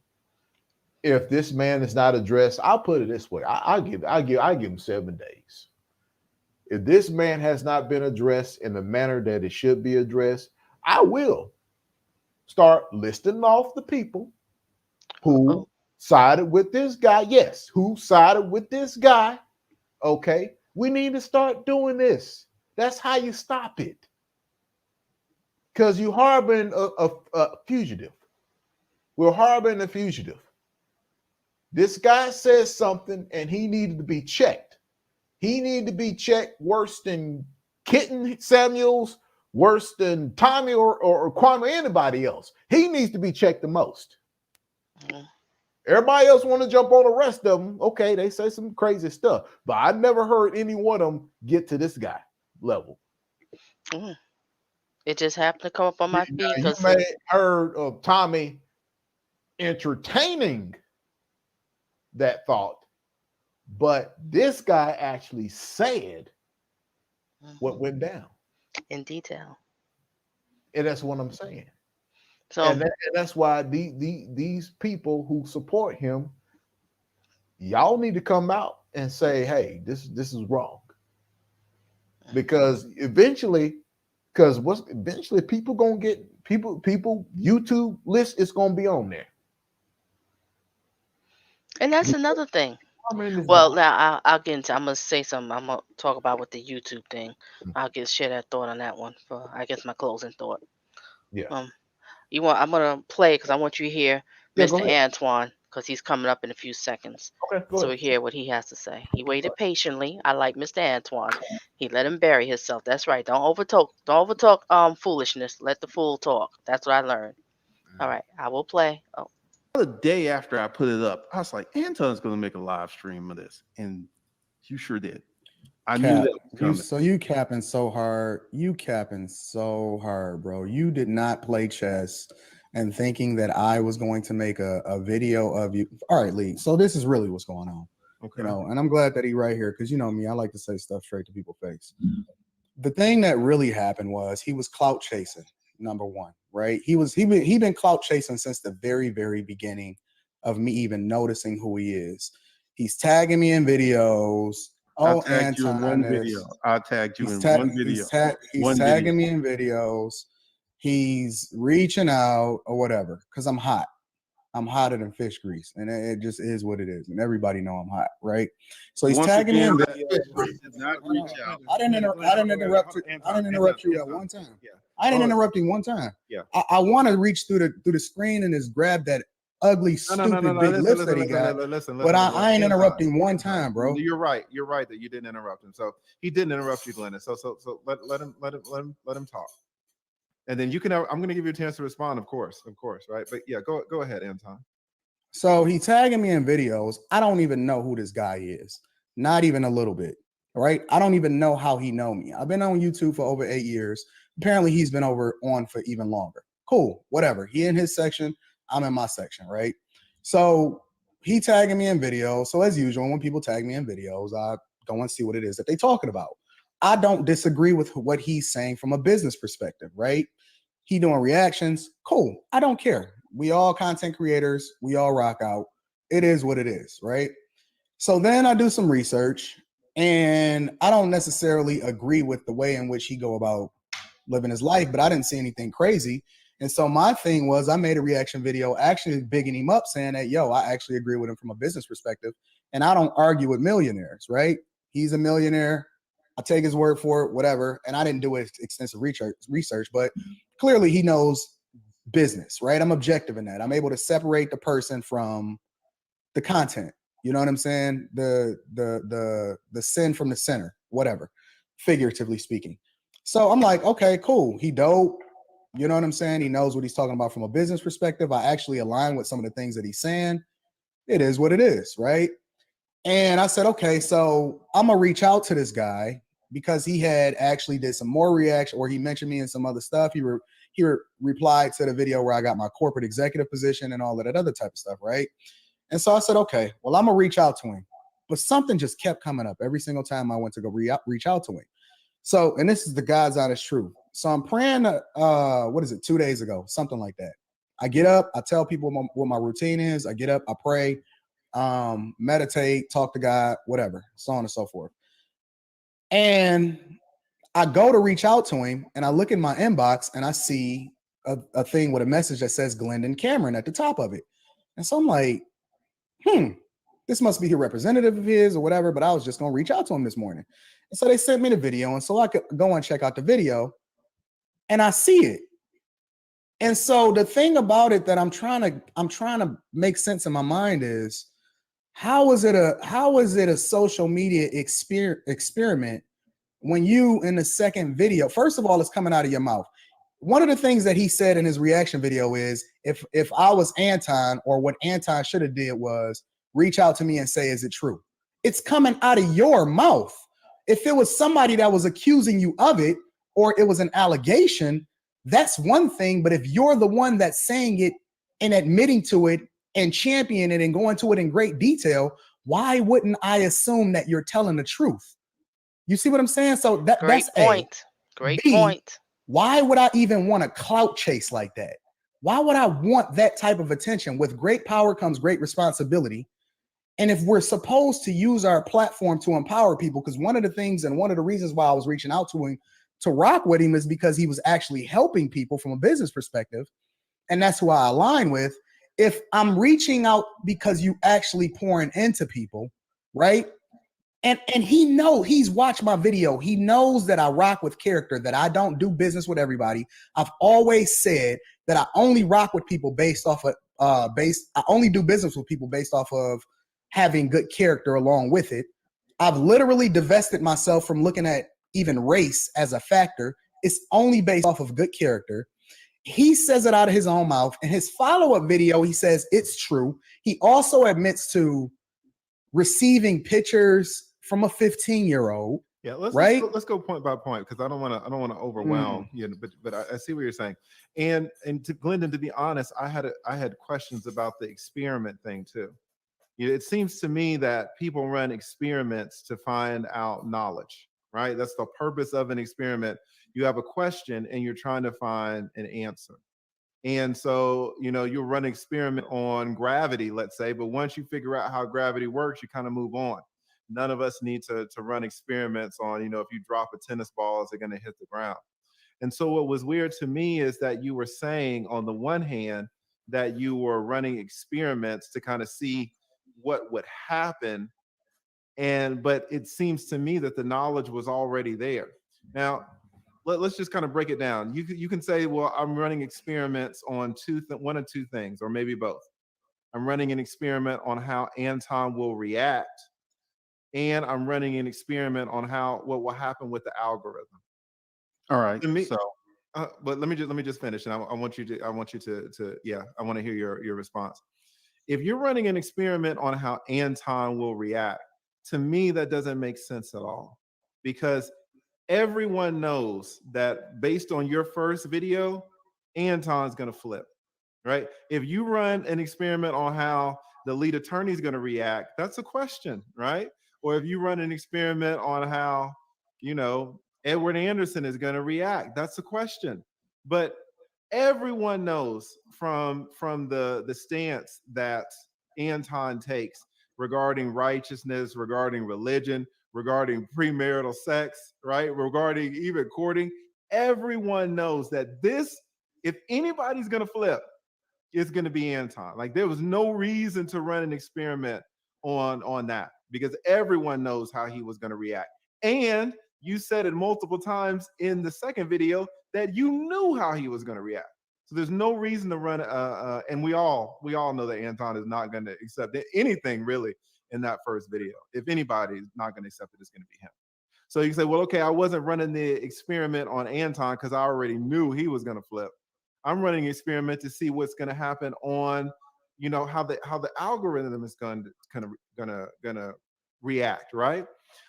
[SPEAKER 1] if this man is not addressed, I'll put it this way: I give him 7 days. If this man has not been addressed in the manner that it should be addressed, I will start listing off the people who sided with this guy. Yes, who sided with this guy. Okay, we need to start doing this. That's how you stop it. Because you harboring a fugitive. We're harboring a fugitive. This guy says something and he needed to be checked. He needed to be checked worse than Kitten Samuels, worse than Tommy or Kwame, anybody else. He needs to be checked the most. Everybody else want to jump on the rest of them. Okay, they say some crazy stuff, but I never heard any one of them get to this guy level.
[SPEAKER 2] It just happened to come up on my feed.
[SPEAKER 1] You may have heard of Tommy entertaining that thought, but this guy actually said what went down
[SPEAKER 2] in detail.
[SPEAKER 1] And that's what I'm saying.
[SPEAKER 2] So
[SPEAKER 1] and that's why these people who support him, y'all need to come out and say, hey, this is wrong. Because eventually, people gonna get people YouTube list is gonna be on there.
[SPEAKER 2] And that's another thing. Well, now I'll get into. I'm gonna say something. I'm gonna talk about with the YouTube thing. I'll share that thought on that one for I guess my closing thought.
[SPEAKER 1] Yeah.
[SPEAKER 2] I'm gonna play because I want you to hear
[SPEAKER 1] Yeah,
[SPEAKER 2] Mr. Antoine because he's coming up in a few seconds.
[SPEAKER 1] Okay, go
[SPEAKER 2] So
[SPEAKER 1] ahead.
[SPEAKER 2] we hear what he has to say. He waited patiently. I like Mr. Antoine. He let him bury himself. That's right. Don't overtalk foolishness. Let the fool talk. That's what I learned. All right, I will play. Oh.
[SPEAKER 3] The day after I put it up, I was like, Anton's going to make a live stream of this. And you sure did. I knew that was coming.
[SPEAKER 8] So you capping so hard. You capping so hard, bro. You did not play chess and thinking that I was going to make a video of you. All right, Lee. So this is really what's going on.
[SPEAKER 3] Okay.
[SPEAKER 8] You know, and I'm glad that he right here because you know me, I like to say stuff straight to people's face. The thing that really happened was he was clout chasing. Number one, right? He been clout chasing since the very, very beginning of me even noticing who he is. He's tagging me in videos.
[SPEAKER 3] I tagged you in one video. I tagged you in one video.
[SPEAKER 8] He's tagging me in videos. He's reaching out or whatever because I'm hot. I'm hotter than fish grease, and it just is what it is. And everybody know I'm hot, right? So he's tagging me in videos.
[SPEAKER 3] Did not reach out.
[SPEAKER 8] I didn't interrupt you at one time.
[SPEAKER 3] Yeah.
[SPEAKER 8] I didn't interrupt you one time.
[SPEAKER 3] Yeah.
[SPEAKER 8] I want to reach through the screen and just grab that ugly, stupid big lips that he got. But I ain't interrupting one time, bro.
[SPEAKER 3] You're right. You're right that you didn't interrupt him. So he didn't interrupt you, Glenn. So let him talk. And then you can. I'm going to give you a chance to respond, of course, right? But yeah, go ahead, Anton.
[SPEAKER 8] So he tagging me in videos. I don't even know who this guy is, not even a little bit. Right? I don't even know how he know me. I've been on YouTube for over 8 years. Apparently, he's been on for even longer. Cool, whatever. He in his section. I'm in my section, right? So he tagging me in videos. So as usual, when people tag me in videos, I go and see what it is that they're talking about. I don't disagree with what he's saying from a business perspective, right? He doing reactions, cool. I don't care. We all content creators. We all rock out. It is what it is, right? So then I do some research, and I don't necessarily agree with the way in which he go about living his life, but I didn't see anything crazy. And so my thing was I made a reaction video actually bigging him up, saying that, yo, I actually agree with him from a business perspective. And I don't argue with millionaires, right? He's a millionaire. I take his word for it, whatever. And I didn't do extensive research, but clearly he knows business, right? I'm objective in that. I'm able to separate the person from the content. You know what I'm saying? The sin from the sinner, whatever, figuratively speaking. So I'm like, okay, cool. He dope. You know what I'm saying? He knows what he's talking about from a business perspective. I actually align with some of the things that he's saying. It is what it is, right? And I said, okay, so I'm gonna reach out to this guy because he had actually did some more reaction, or he mentioned me in some other stuff. He replied to the video where I got my corporate executive position and all of that other type of stuff, right? And so I said, okay, well, I'm gonna reach out to him. But something just kept coming up every single time I went to go reach out to him. So, and this is the God's honest truth. So I'm praying, 2 days ago, something like that. I get up, I tell people what my routine is. I get up, I pray, meditate, talk to God, whatever, so on and so forth. And I go to reach out to him, and I look in my inbox, and I see a thing with a message that says Glendon Cameron at the top of it. And so I'm like, this must be a representative of his or whatever, but I was just going to reach out to him this morning. And so they sent me the video, and so I could go and check out the video, and I see it. And so the thing about it that I'm trying to make sense in my mind is, how is it a social media experiment when you, in the second video, first of all, it's coming out of your mouth. One of the things that he said in his reaction video is, if I was Anton, or what Anton should have did was reach out to me and say, is it true? It's coming out of your mouth. If it was somebody that was accusing you of it, or it was an allegation, that's one thing. But if you're the one that's saying it and admitting to it and championing it and going to it in great detail, why wouldn't I assume that you're telling the truth? You see what I'm saying? So that's
[SPEAKER 2] point. Great point.
[SPEAKER 8] Why would I even want to clout chase like that? Why would I want that type of attention? With great power comes great responsibility. And if we're supposed to use our platform to empower people, because one of the things and one of the reasons why I was reaching out to him to rock with him is because he was actually helping people from a business perspective. And that's who I align with. If I'm reaching out because you actually pouring into people, right? And he's watched my video. He knows that I rock with character, that I don't do business with everybody. I've always said that I only rock with people based off of I only do business with people based off of having good character along with it. I've literally divested myself from looking at even race as a factor. It's only based off of good character. He says it out of his own mouth. In his follow-up video, he says it's true. He also admits to receiving pictures from a 15-year-old.
[SPEAKER 7] Yeah, let's go point by point, because I don't want to overwhelm you, but I see what you're saying. And to Glendon, to be honest, I had questions about the experiment thing too. It seems to me that people run experiments to find out knowledge, right? That's the purpose of an experiment. You have a question and you're trying to find an answer. And so, you'll run an experiment on gravity, let's say, but once you figure out how gravity works, you kind of move on. None of us need to run experiments on, if you drop a tennis ball, is it going to hit the ground? And so what was weird to me is that you were saying, on the one hand, that you were running experiments to kind of see what would happen. But it seems to me that the knowledge was already there. Now, let's just kind of break it down. You can say, well, I'm running experiments on one of two things, or maybe both. I'm running an experiment on how Anton will react, and I'm running an experiment on what will happen with the algorithm.
[SPEAKER 3] All right.
[SPEAKER 7] But let me just finish, and I want you to I want to hear your response. If you're running an experiment on how Anton will react, to me that doesn't make sense at all, because everyone knows that based on your first video, Anton's going to flip. right? If you run an experiment on how the lead attorney is going to react, that's a question, right? Or if you run an experiment on how, Edward Anderson is going to react, that's a question. But everyone knows from the stance that Anton takes regarding righteousness, regarding religion, regarding premarital sex, right? Regarding even courting, everyone knows that this, if anybody's going to flip, it's going to be Anton. Like, there was no reason to run an experiment on that, because everyone knows how he was going to react. And you said it multiple times in the second video that you knew how he was going to react. So there's no reason to run. And we all know that Anton is not going to accept anything really in that first video. If anybody is not going to accept it, it's going to be him. So you say, well, okay, I wasn't running the experiment on Anton because I already knew he was going to flip. I'm running an experiment to see what's going to happen on, how the algorithm is going to react, right?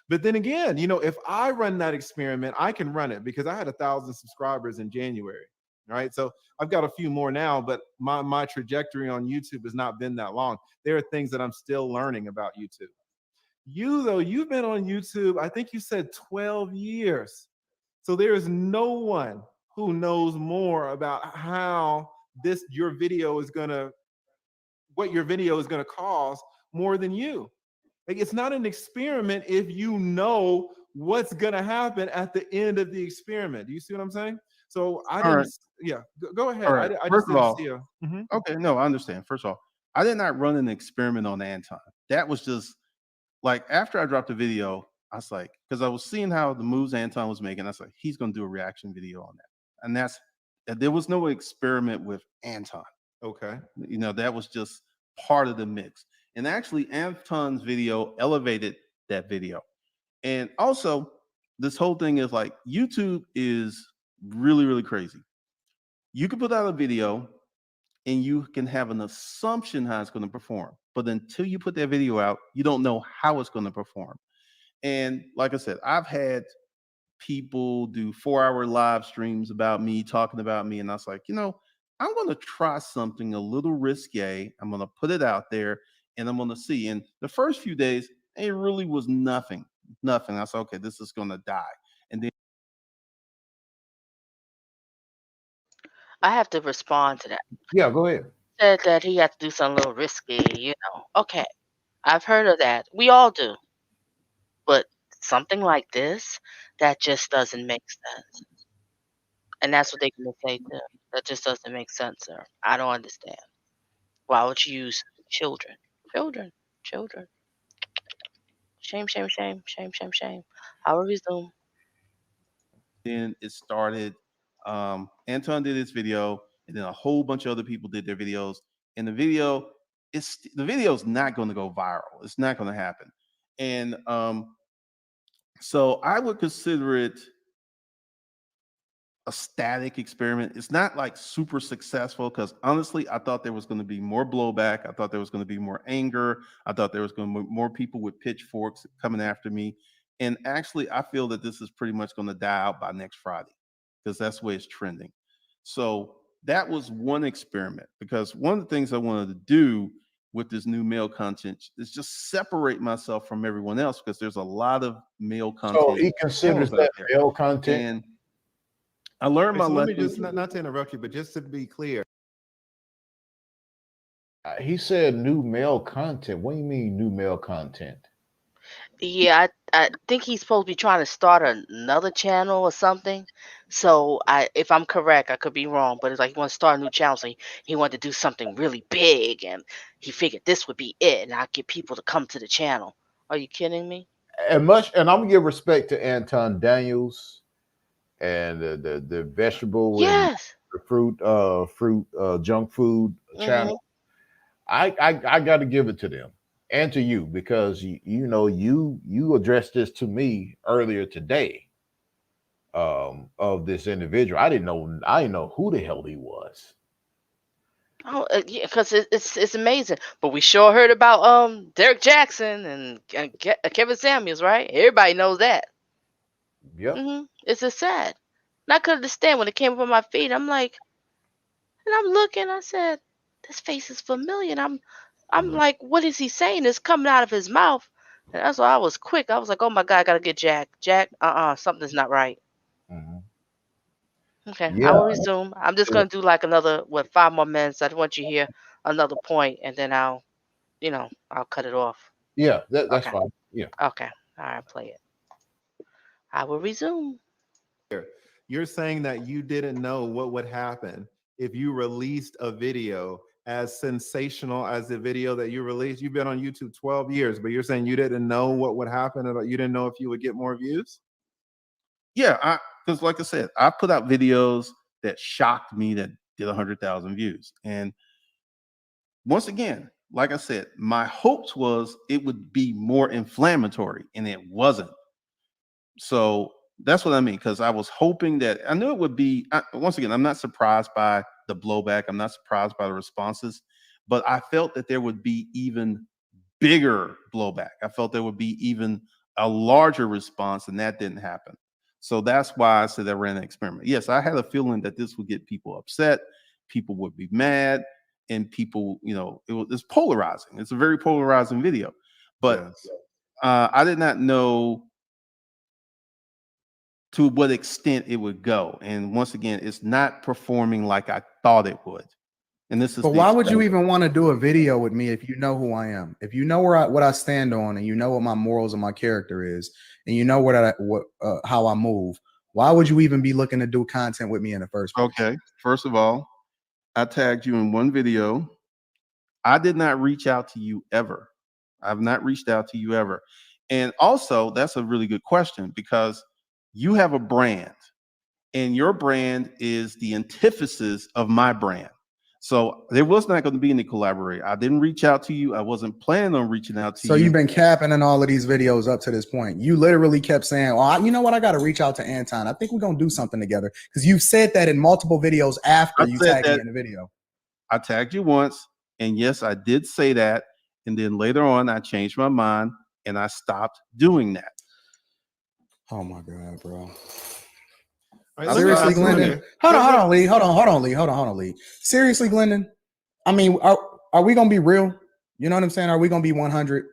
[SPEAKER 7] But then again, if I run that experiment, I can run it because I had 1,000 subscribers in January, right? So I've got a few more now, but my trajectory on YouTube has not been that long. There are things that I'm still learning about YouTube. You've been on YouTube, I think you said 12 years. So there is no one who knows more about how your video is going to cause more than you. Like, it's not an experiment if you know what's going to happen at the end of the experiment. Do you see what I'm saying? So I didn't.
[SPEAKER 3] right.
[SPEAKER 7] Yeah, go ahead.
[SPEAKER 3] All right.
[SPEAKER 7] I
[SPEAKER 3] First
[SPEAKER 7] just
[SPEAKER 3] of
[SPEAKER 7] didn't
[SPEAKER 3] all,
[SPEAKER 7] see a. Mhm.
[SPEAKER 3] okay, no, I understand. First of all, I did not run an experiment on Anton. That was just like after I dropped the video, I was like, because I was seeing how the moves Anton was making, I was like, he's gonna do a reaction video on that. And there was no experiment with Anton.
[SPEAKER 7] Okay.
[SPEAKER 3] That was just part of the mix. And actually, Anton's video elevated that video. And also, this whole thing is like YouTube is really, really crazy. You can put out a video and you can have an assumption how it's going to perform. But until you put that video out, you don't know how it's going to perform. And like I said, I've had people do 4-hour live streams about me, talking about me. And I was like, I'm going to try something a little risque. I'm going to put it out there and I'm going to see. And the first few days, it really was nothing. I said, okay, this is going to die. And then
[SPEAKER 2] I have to respond to that.
[SPEAKER 1] Yeah, go ahead.
[SPEAKER 2] Said that he had to do something a little risky. Okay, I've heard of that. We all do. But something like this, that just doesn't make sense. And that's what they're gonna say too. That just doesn't make sense, sir. I don't understand. Why would you use children? Children. Children. Shame, shame, shame, shame, shame, shame. I will resume.
[SPEAKER 3] it started. Anton did his video, and then a whole bunch of other people did their videos. And the video's not going to go viral. It's not going to happen. And so I would consider it a static experiment. It's not like super successful because honestly, I thought there was going to be more blowback. I thought there was going to be more anger. I thought there was going to be more people with pitchforks coming after me. And actually, I feel that this is pretty much going to die out by next Friday because that's the way it's trending. So that was one experiment, because one of the things I wanted to do with this new male content is just separate myself from everyone else, because there's a lot of male content.
[SPEAKER 1] So he considers
[SPEAKER 3] channels out
[SPEAKER 1] that
[SPEAKER 3] there.
[SPEAKER 1] male content.
[SPEAKER 3] And I learned my
[SPEAKER 7] So let me
[SPEAKER 3] lesson.
[SPEAKER 7] just not to interrupt you, but just to be clear,
[SPEAKER 1] He said new male content. What do you mean new male content?
[SPEAKER 2] Yeah, I think he's supposed to be trying to start another channel or something. So if I'm correct, I could be wrong, but it's like he wants to start a new channel. So he wanted to do something really big, and he figured this would be it, and I'd get people to come to the channel. Are you kidding me?
[SPEAKER 1] And I'm gonna give respect to Anton Daniels and the vegetable and
[SPEAKER 2] Yes.
[SPEAKER 1] the fruit junk food
[SPEAKER 2] Mhm.
[SPEAKER 1] channel. I got to give it to them and to you, because you addressed this to me earlier today, of this individual. I didn't know who the hell he was.
[SPEAKER 2] Oh, yeah, because it's amazing. But we sure heard about Derek Jackson and Kevin Samuels, right? Everybody knows that.
[SPEAKER 1] Yep.
[SPEAKER 2] It's just sad. And I could understand when it came up on my feed. I'm like, and I'm looking. I said, this face is familiar. And I'm like, what is he saying? It's coming out of his mouth. And that's why I was quick. I was like, oh my God, I gotta get Jack. Jack, something's not right.
[SPEAKER 1] Mhm.
[SPEAKER 2] Okay, I
[SPEAKER 1] Yeah.
[SPEAKER 2] will resume. I'm just gonna do like another 5 more minutes. I want you to hear another point, and then I'll cut it off.
[SPEAKER 1] Yeah, that's
[SPEAKER 2] Okay.
[SPEAKER 1] fine. Yeah.
[SPEAKER 2] Okay. All right, play it. I will resume.
[SPEAKER 7] You're saying that you didn't know what would happen if you released a video as sensational as the video that you released. You've been on YouTube 12 years, but you're saying you didn't know what would happen, or you didn't know if you would get more views?
[SPEAKER 3] Yeah, because like I said, I put out videos that shocked me that did 100,000 views. And once again, like I said, my hopes was it would be more inflammatory, and it wasn't. So that's what I mean, because I was hoping that I knew it would be. Once again, I'm not surprised by the blowback. I'm not surprised by the responses, but I felt that there would be even bigger blowback. I felt there would be even a larger response, and that didn't happen. So that's why I said I ran an experiment. Yes, I had a feeling that this would get people upset, people would be mad, and people, it's polarizing. It's a very polarizing video, but
[SPEAKER 7] Yes.
[SPEAKER 3] I did not know to what extent it would go. And once again, it's not performing like I thought it would. And this is
[SPEAKER 8] But why would you even want to do a video with me if you know who I am? If you know what I stand on, and you know what my morals and my character is, and you know how I move, why would you even be looking to do content with me in the first place?
[SPEAKER 3] Okay. First of all, I tagged you in one video. I did not reach out to you ever. I've not reached out to you ever. And also, that's a really good question, because you have a brand, and your brand is the antithesis of my brand. So there was not going to be any collaboration. I didn't reach out to you. I wasn't planning on reaching out to you.
[SPEAKER 8] So you've been capping in all of these videos up to this point. You literally kept saying, well, you know what? I got to reach out to Anton. I think we're going to do something together. Because you've said that in multiple videos after you tagged me in the video.
[SPEAKER 3] I tagged you once, and yes, I did say that. And then later on, I changed my mind and I stopped doing that.
[SPEAKER 8] Oh my God, bro.
[SPEAKER 7] Right,
[SPEAKER 8] Seriously, Glendon. Hold on, Lee. Seriously, Glendon. I mean, are we gonna be real? You know what I'm saying? Are we gonna be 100?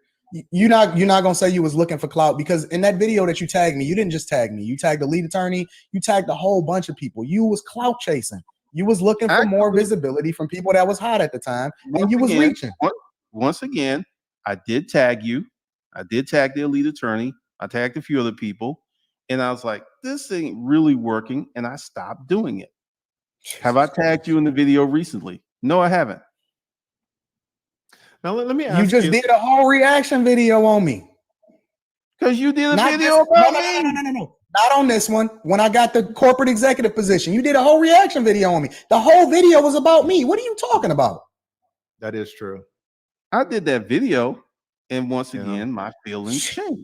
[SPEAKER 8] You're not gonna say you was looking for clout, because in that video that you tagged me, you didn't just tag me. You tagged the lead attorney. You tagged a whole bunch of people. You was clout chasing. You was looking for more visibility from people that was hot at the time, and you was reaching.
[SPEAKER 3] Once again, I did tag you. I did tag the elite attorney. I tagged a few other people. And I was like, this ain't really working. And I stopped doing it. Have I tagged you in the video recently? No, I haven't.
[SPEAKER 7] Now let me ask
[SPEAKER 8] you. Just did a whole reaction video on me.
[SPEAKER 3] Because you did a video about me.
[SPEAKER 8] No. Not on this one. When I got the corporate executive position, you did a whole reaction video on me. The whole video was about me. What are you talking about?
[SPEAKER 7] That is true.
[SPEAKER 3] I did that video. And once again, my feelings changed.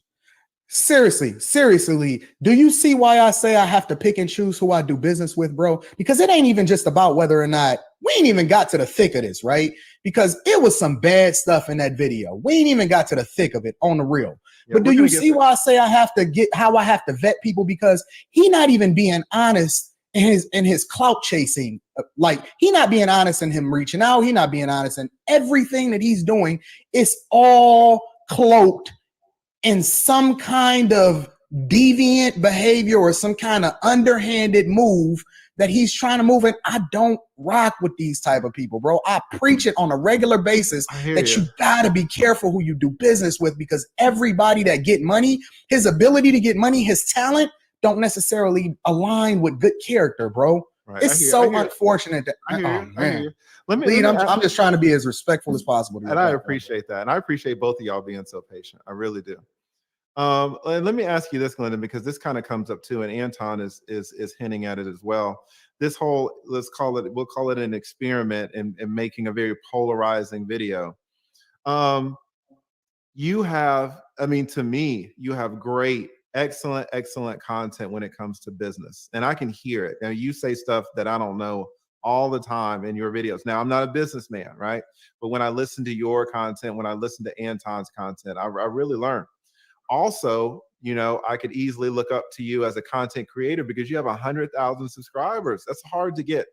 [SPEAKER 8] Seriously, do you see why I say I have to pick and choose who I do business with, bro? Because it ain't even just about whether or not we ain't even got to the thick of this, right? Because it was some bad stuff in that video. We ain't even got to the thick of it on the real. Yeah, but do you see why I say I have to vet people? Because he not even being honest in his clout chasing. Like, he not being honest in him reaching out. He not being honest in everything that he's doing. It's all cloaked in some kind of deviant behavior or some kind of underhanded move that he's trying to move in. I don't rock with these type of people, bro. I preach it on a regular basis that you gotta be careful who you do business with, because everybody that get money, his ability to get money, his talent don't necessarily align with good character, bro. Right. It's so unfortunate that I'm just trying to be as respectful as possible.
[SPEAKER 7] And I appreciate that. And I appreciate both of y'all being so patient. I really do. Let me ask you this, Glendon, because this kind of comes up too, and Anton is hinting at it as well. This whole, we'll call it an experiment in making a very polarizing video. You have, to me, you have great, excellent content when it comes to business, and I can hear it. Now, you say stuff that I don't know all the time in your videos. Now, I'm not a businessman, right? But when I listen to your content, when I listen to Anton's content, I really learn. Also, I could easily look up to you as a content creator because you have 100,000 subscribers. That's hard to get.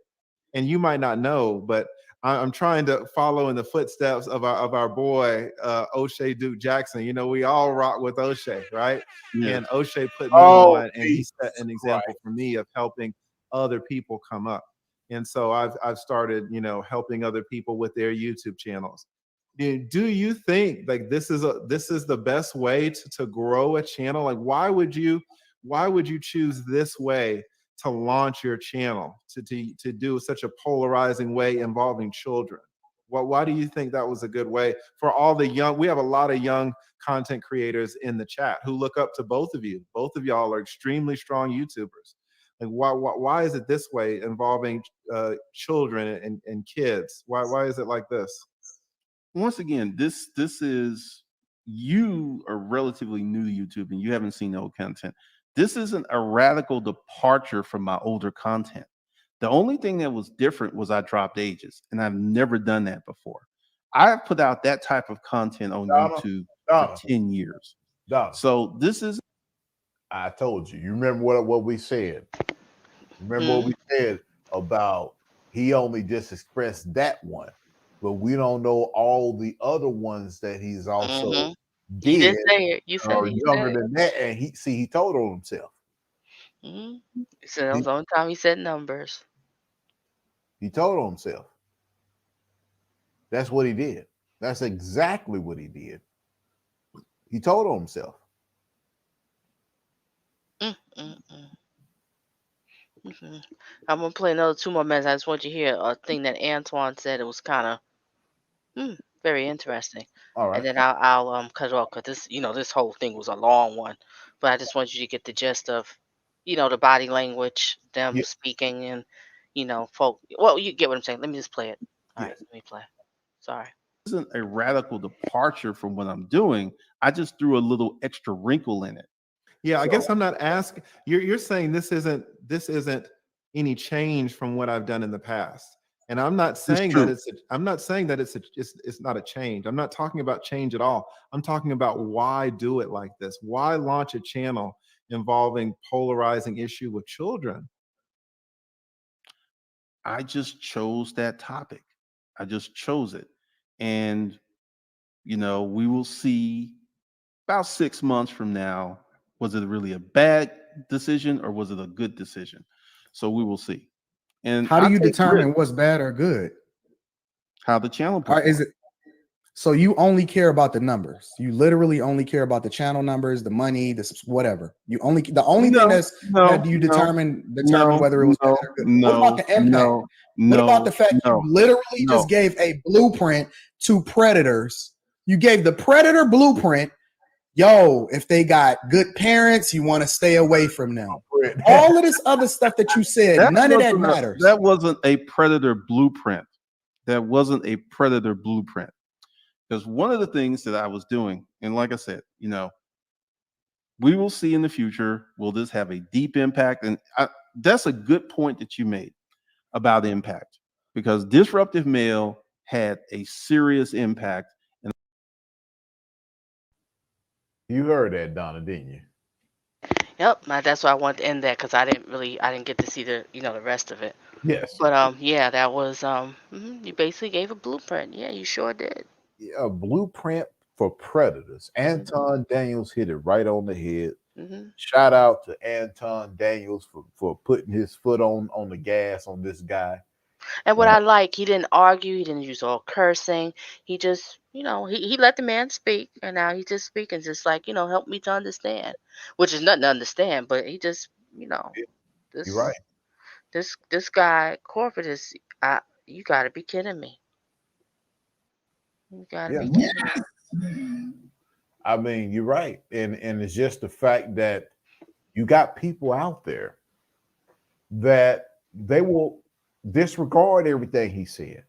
[SPEAKER 7] And you might not know, but I'm trying to follow in the footsteps of our boy O'Shea Duke Jackson. You know, we all rock with O'Shea, right?
[SPEAKER 3] Yeah.
[SPEAKER 7] And O'Shea put me
[SPEAKER 1] Oh,
[SPEAKER 7] on, and he
[SPEAKER 1] Jesus
[SPEAKER 7] set an example for me of helping other people come up. And so I've started, you know, helping other people with their YouTube channels. Do you think like this is the best way to grow a channel? Like why would you choose this way to launch your channel, to do such a polarizing way involving children? Why do you think that was a good way for all the young? We have a lot of young content creators in the chat who look up to both of you. Both of y'all are extremely strong YouTubers. Like why is it this way involving children and kids? Why is it like this?
[SPEAKER 3] Once again, this is, you are relatively new to YouTube and you haven't seen the old content. This isn't a radical departure from my older content. The only thing that was different was I dropped ages, and I've never done that before. I've put out that type of content on YouTube for 10 years. So this is,
[SPEAKER 1] I told you. You remember what we said? Remember what we said about he only just expressed that one, but we don't know all the other ones that he's also did.
[SPEAKER 2] You did say it. You said it. You
[SPEAKER 1] younger
[SPEAKER 2] said
[SPEAKER 1] than that, and he told on himself.
[SPEAKER 2] it. So that was the only time he said numbers.
[SPEAKER 1] He told on himself. That's what he did. That's exactly what he did. He told on himself.
[SPEAKER 2] I'm gonna play another 2 more minutes. I just want you to hear a thing that Antoine said. It was kind of very interesting.
[SPEAKER 1] All right.
[SPEAKER 2] And then I'll cut it off because this whole thing was a long one. But I just want you to get the gist of the body language, them speaking, and folk. Well, you get what I'm saying. Let me just play it. All right, let me play. Sorry.
[SPEAKER 3] isn't a radical departure from what I'm doing. I just threw a little extra wrinkle in it.
[SPEAKER 7] Yeah, I guess I'm not asking. You're saying this isn't any change from what I've done in the past, and I'm not saying that it's not a change. I'm not talking about change at all. I'm talking about why do it like this? Why launch a channel involving polarizing issue with children?
[SPEAKER 3] I just chose that topic. I just chose it, and we will see about 6 months from now. Was it really a bad decision or was it a good decision? So we will see. And
[SPEAKER 8] how do you determine what's bad or good?
[SPEAKER 3] How the channel
[SPEAKER 8] is it? So you only care about the numbers. You literally only care about the channel numbers, the money, whatever. The only thing that you determine whether it was bad or good. What about the impact? What about the fact you literally just gave a blueprint to predators? You gave the predator blueprint. Yo, if they got good parents, you want to stay away from them. All of this other stuff that you said, none of that matters.
[SPEAKER 3] That wasn't a predator blueprint. That wasn't a predator blueprint. Because one of the things that I was doing, and like I said, we will see in the future, will this have a deep impact? And that's a good point that you made about impact, because Disruptive Male had a serious impact.
[SPEAKER 1] You heard that, Donna, didn't you?
[SPEAKER 2] Yep, that's why I wanted to end that, because I didn't get to see the rest of it.
[SPEAKER 1] Yes.
[SPEAKER 2] But yeah, that was you basically gave a blueprint. Yeah, you sure did.
[SPEAKER 1] A blueprint for predators. Anton Daniels hit it right on the head. Shout out to Anton Daniels for putting his foot on the gas on this guy.
[SPEAKER 2] And what I like, he didn't argue, he didn't use all cursing. He just, he let the man speak, and now he's just speaking, just like, help me to understand, which is nothing to understand, but he just, this,
[SPEAKER 1] you're right.
[SPEAKER 2] This guy, Corporate, is, you got to be kidding me. You got to be kidding me.
[SPEAKER 1] I mean, you're right. And it's just the fact that you got people out there that they will disregard everything he said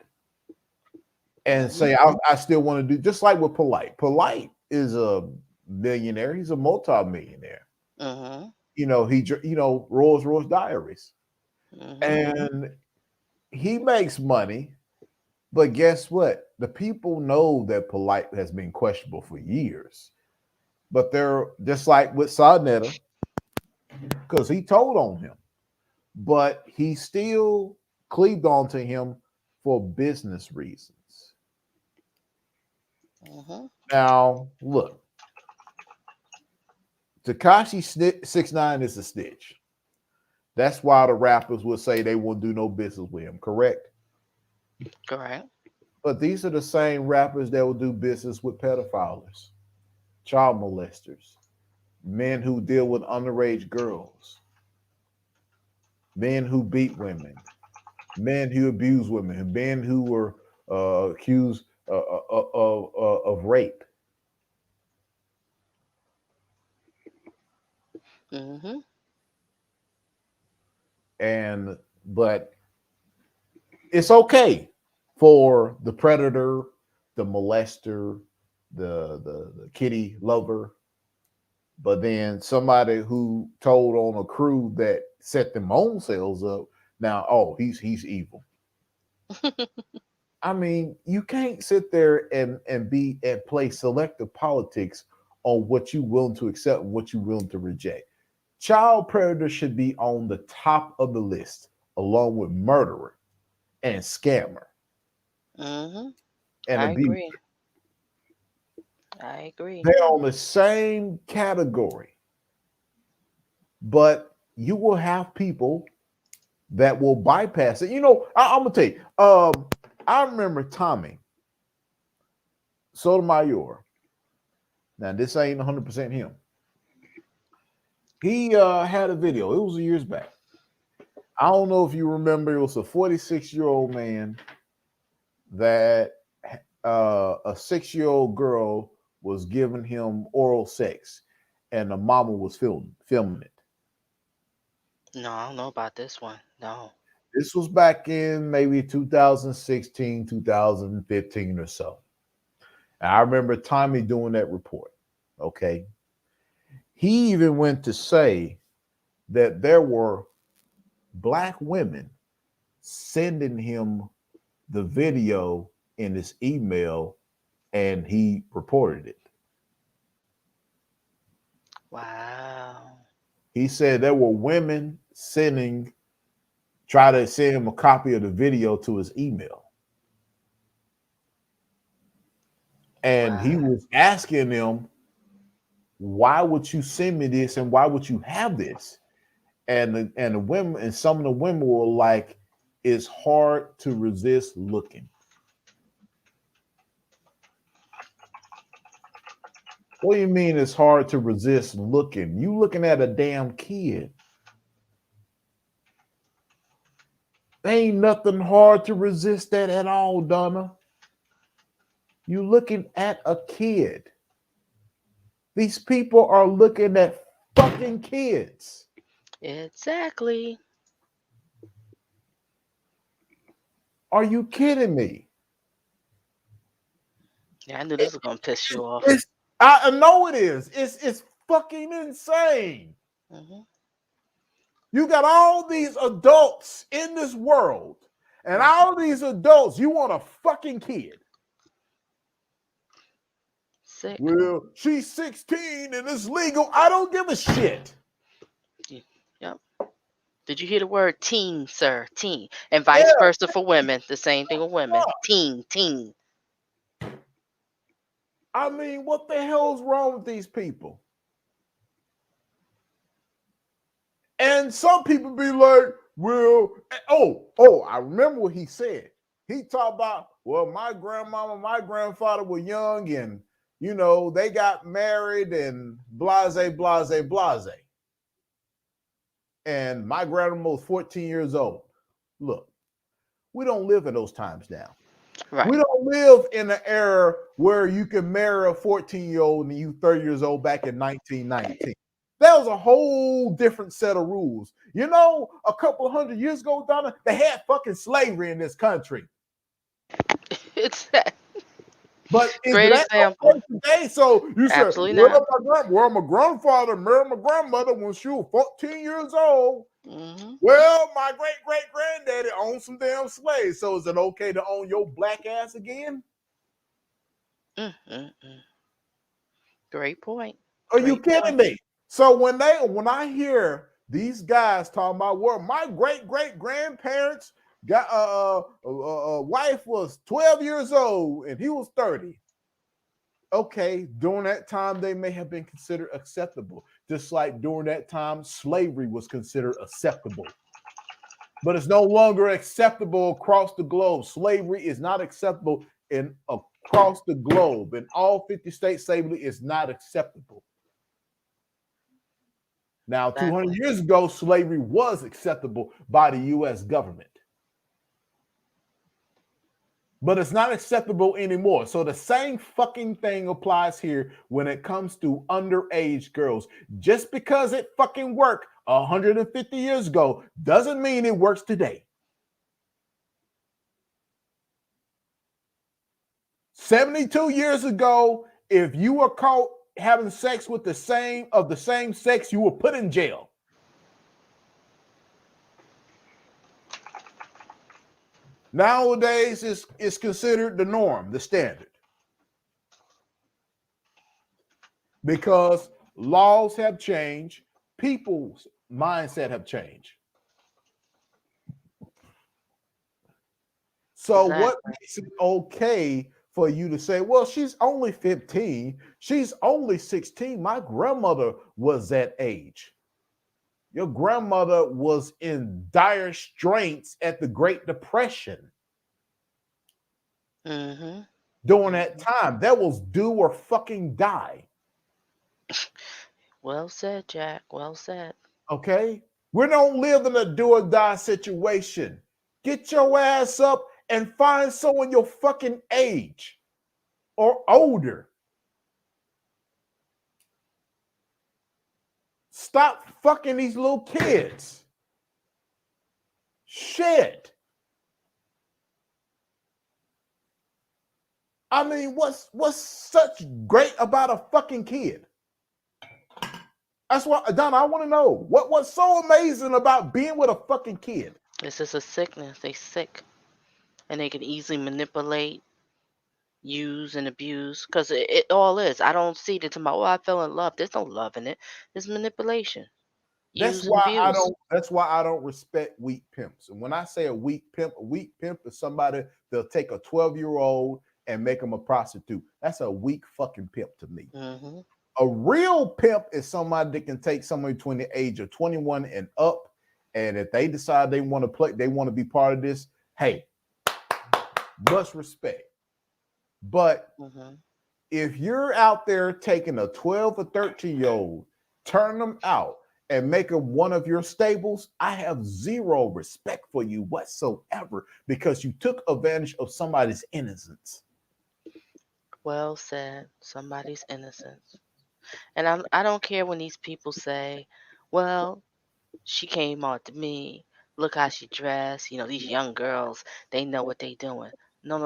[SPEAKER 1] and say, I still want to do, just like with Polite. Polite is a millionaire. He's a multi-millionaire. He Rolls Royce Diaries. And he makes money. But guess what? The people know that Polite has been questionable for years. But they're just like with Sarnetta, because he told on him. But he still cleaved on to him for business reasons.
[SPEAKER 2] Mm-hmm.
[SPEAKER 1] Now, look, Tekashi 6ix9ine is a snitch. That's why the rappers will say they won't do no business with him, correct?
[SPEAKER 2] Correct.
[SPEAKER 1] But these are the same rappers that will do business with pedophiles, child molesters, men who deal with underage girls, men who beat women, men who abuse women, men who were accused of rape.
[SPEAKER 2] Mm-hmm.
[SPEAKER 1] But it's okay for the predator, the molester, the kitty lover, but then somebody who told on a crew that set them own selves up, now, oh, he's evil. I mean, you can't sit there and play selective politics on what you're willing to accept and what you're willing to reject. Child predator should be on the top of the list, along with murderer and scammer
[SPEAKER 2] Mm-hmm.
[SPEAKER 1] and
[SPEAKER 2] I
[SPEAKER 1] abuser.
[SPEAKER 2] agree. I agree.
[SPEAKER 1] They're on the same category, but you will have people that will bypass it. You know, I'm gonna tell you. I remember Tommy Sotomayor. Now, this ain't 100% him. He had a video. It was years back. I don't know if you remember. It was a 46-year-old man that a 6-year-old girl was giving him oral sex, and the mama was filming it.
[SPEAKER 2] No, I don't know about this one. No.
[SPEAKER 1] This was back in maybe 2016, 2015 or so. And I remember Tommy doing that report. Okay. He even went to say that there were black women sending him the video in his email, and he reported it.
[SPEAKER 2] Wow.
[SPEAKER 1] He said there were women try to send him a copy of the video to his email. And he was asking them, why would you send me this and why would you have this? And the women, and some of the women were like, it's hard to resist looking. What do you mean it's hard to resist looking? You looking at a damn kid. There ain't nothing hard to resist that at all, Donna. You looking at a kid. These people are looking at fucking kids.
[SPEAKER 2] Exactly.
[SPEAKER 1] Are you kidding me?
[SPEAKER 2] Yeah, I knew this was gonna piss you off.
[SPEAKER 1] I know it is. It's fucking insane.
[SPEAKER 2] Mm-hmm.
[SPEAKER 1] You got all these adults in this world, and all these adults, you want a fucking kid.
[SPEAKER 2] Sick.
[SPEAKER 1] Well, she's 16 and it's legal. I don't give a shit.
[SPEAKER 2] Yep. Did you hear the word teen, sir? Teen. And vice versa for women. The same thing with women. Teen.
[SPEAKER 1] I mean, what the hell's wrong with these people? And some people be like, well, I remember what he said. He talked about, well, my grandmama, my grandfather were young and, you know, they got married and blase. And my grandma was 14 years old. Look, we don't live in those times now.
[SPEAKER 2] Right.
[SPEAKER 1] We don't live in an era where you can marry a 14-year-old and you 30 years old back in 1919. That was a whole different set of rules. You know, a couple of 100 years ago, Donna, they had fucking slavery in this country.
[SPEAKER 2] It's that.
[SPEAKER 1] But
[SPEAKER 2] Great example.
[SPEAKER 1] Today, so you said,
[SPEAKER 2] Absolutely
[SPEAKER 1] my grandfather married my grandmother when she was 14 years old.
[SPEAKER 2] Mm-hmm.
[SPEAKER 1] Well, my great-great-granddaddy owned some damn slaves. So is it okay to own your black ass again?
[SPEAKER 2] Great point.
[SPEAKER 1] Are you kidding me? So when I hear these guys talking about, well, my great-great-grandparents Wife was 12 years old and he was 30. Okay, during that time, they may have been considered acceptable. Just like during that time, slavery was considered acceptable. But it's no longer acceptable across the globe. Slavery is not acceptable across the globe. In all 50 states, slavery is not acceptable. Now, 200 years ago, slavery was acceptable by the U.S. government. But it's not acceptable anymore. So the same fucking thing applies here when it comes to underage girls. Just because it fucking worked 150 years ago doesn't mean it works today. 72 years ago, if you were caught having sex with the same sex, you were put in jail. Nowadays, it's considered the norm, the standard. Because laws have changed, people's mindset have changed. So what makes it okay for you to say, well, she's only 15, she's only 16. My grandmother was that age. Your grandmother was in dire straits at the Great Depression. During that time, that was do or fucking die.
[SPEAKER 2] Well said, Jack. Well said.
[SPEAKER 1] Okay? We don't live in a do or die situation. Get your ass up and find someone your fucking age or older. Stop fucking these little kids. Shit. I mean, what's such great about a fucking kid? That's what, Donna, I want to know. What's so amazing about being with a fucking kid?
[SPEAKER 2] This is a sickness. They sick. And they can easily manipulate, use, and abuse. Because it all is. I don't see that to my, I fell in love. There's no love in it. There's manipulation.
[SPEAKER 1] That's why I don't respect weak pimps. And when I say a weak pimp is somebody that'll take a 12-year-old and make them a prostitute. That's a weak fucking pimp to me. A real pimp is somebody that can take somebody between the age of 21 and up. And if they decide they want to play, they want to be part of this, hey, much respect. But if you're out there taking a 12 or 13-year-old, turn them out, and make them one of your stables, I have zero respect for you whatsoever because you took advantage of somebody's innocence.
[SPEAKER 2] Well said. Somebody's innocence. And I don't care when these people say, well, she came on to me. Look how she dressed. You know, these young girls, they know what they doing. No.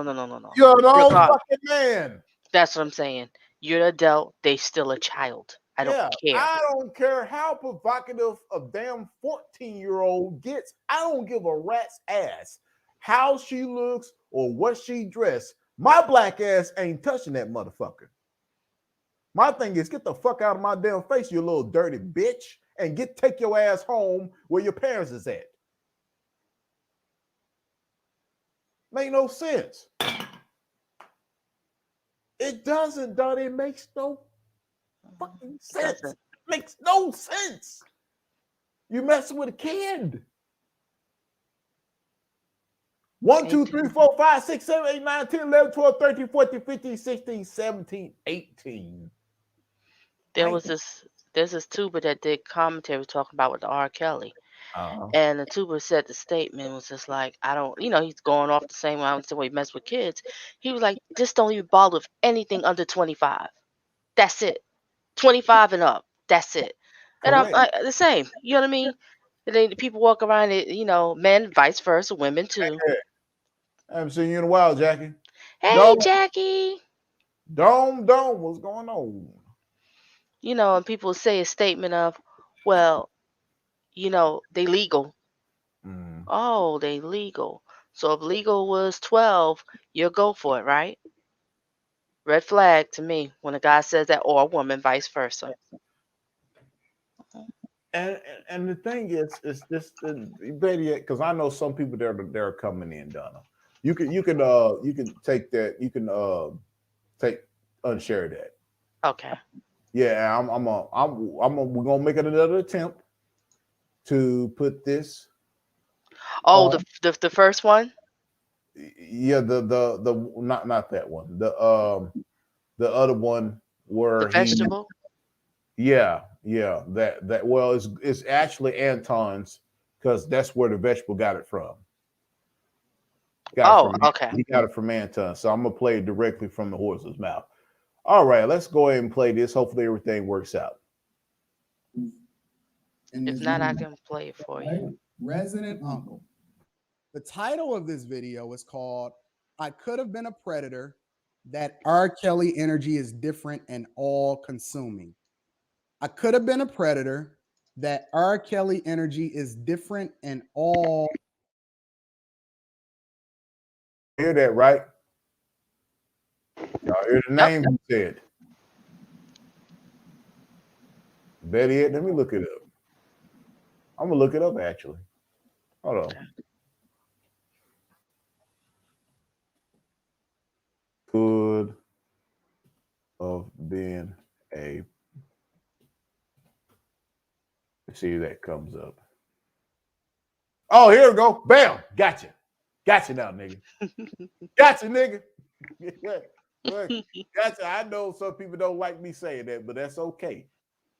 [SPEAKER 1] You're an old fucking man.
[SPEAKER 2] That's what I'm saying. You're an adult. They still a child. I don't care.
[SPEAKER 1] I don't care how provocative a damn 14-year-old gets. I don't give a rat's ass how she looks or what she dressed. My black ass ain't touching that motherfucker. My thing is, get the fuck out of my damn face, you little dirty bitch, and take your ass home where your parents is at. Make no sense. It doesn't, Don. It makes no fucking sense. It makes no sense. You messing with a kid. 1, 2, 3, 4, 5, 6, 7, 8, 9, 10, 11, 12, 13, 14, 15, 16, 17, 18.
[SPEAKER 2] There's this tuber that did commentary talking about with the R. Kelly. And the tuber said the statement was just like, I don't, he's going off the same way I don't he mess with kids. He was like, just don't even bother with anything under 25. That's it. 25 and up. That's it. And I'm the same. You know what I mean? And then people walk around it, men, vice versa, women too.
[SPEAKER 1] I haven't seen you in a while, Jackie.
[SPEAKER 2] Hey, Jackie.
[SPEAKER 1] Dome, what's going on?
[SPEAKER 2] And people say a statement of, well, they legal. Oh, they legal. So if legal was 12, you'll go for it, right? Red flag to me when a guy says that, or a woman, vice versa.
[SPEAKER 1] And the thing is this better yet, because I know some people that are coming in, Donna. You can take that, you can take unshare that.
[SPEAKER 2] Okay.
[SPEAKER 1] Yeah, we're gonna make it another attempt to put this
[SPEAKER 2] Oh,
[SPEAKER 1] on.
[SPEAKER 2] the first one,
[SPEAKER 1] Yeah, the not that one. The other one
[SPEAKER 2] the
[SPEAKER 1] where
[SPEAKER 2] vegetable.
[SPEAKER 1] yeah, that well, it's actually Anton's, because that's where the vegetable got it from.
[SPEAKER 2] Oh, okay.
[SPEAKER 1] He got it from Anton. So I'm gonna play it directly from the horse's mouth. All right, let's go ahead and play this. Hopefully everything works out.
[SPEAKER 2] If not, I can play it for you.
[SPEAKER 8] Resident Uncle. The title of this video is called "I Could Have Been a Predator." That R. Kelly energy is different and all consuming. I could have been a predator. That R. Kelly energy is different and all.
[SPEAKER 1] Hear that, right? Y'all hear the name he said. Better yet, let me look it up. I'm gonna look it up actually. Hold on. Could have been a. Let's see if that comes up. Oh, here we go. Bam. Gotcha now, nigga. Gotcha, nigga. Gotcha. I know some people don't like me saying that, but that's okay.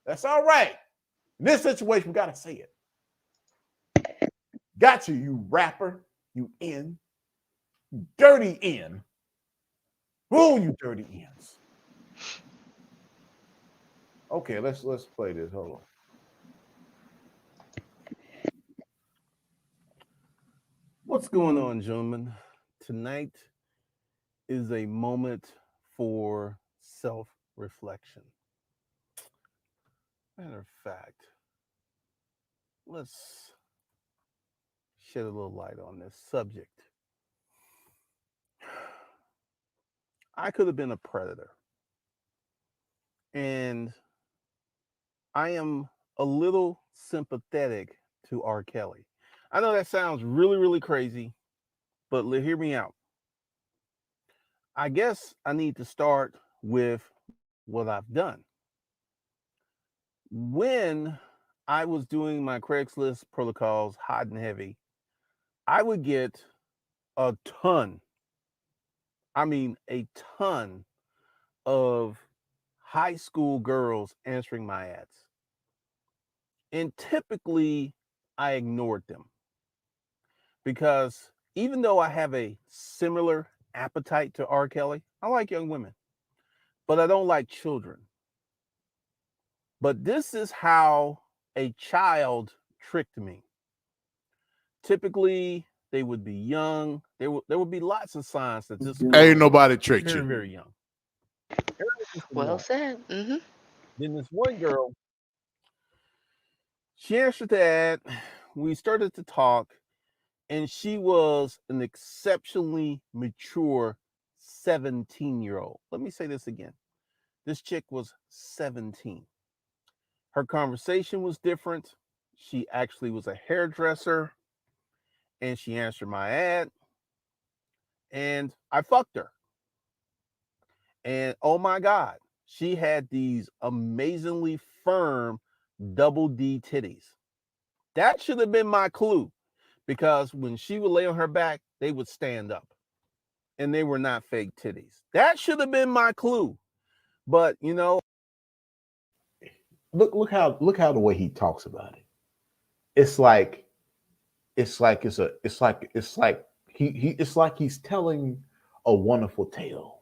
[SPEAKER 1] That's all right. In this situation, we gotta say it. Gotcha, you rapper. You dirty N. Who you dirty ends? Okay, let's play this. Hold on.
[SPEAKER 3] What's going on, gentlemen? Tonight is a moment for self-reflection. Matter of fact, let's shed a little light on this subject. I could have been a predator. And I am a little sympathetic to R. Kelly. I know that sounds really, really crazy, but hear me out. I guess I need to start with what I've done. When I was doing my Craigslist protocols hot and heavy, I would get a ton, I mean a ton of high school girls answering my ads. And typically I ignored them because even though I have a similar appetite to R. Kelly, I like young women, but I don't like children. But this is how a child tricked me. Typically, they would be young. There would be lots of signs that this girl
[SPEAKER 1] Ain't nobody tricked
[SPEAKER 3] very,
[SPEAKER 1] you.
[SPEAKER 3] very young.
[SPEAKER 2] Well said.
[SPEAKER 3] Then this one girl, she answered the ad. We started to talk, and she was an exceptionally mature 17-year-old. Let me say this again. This chick was 17. Her conversation was different. She actually was a hairdresser, and she answered my ad, and I fucked her. And oh my God, she had these amazingly firm double D titties. That should have been my clue, because when she would lay on her back, they would stand up, and they were not fake titties. That should have been my clue. But you know,
[SPEAKER 1] Look how the way he talks about it. It's like he's telling a wonderful tale.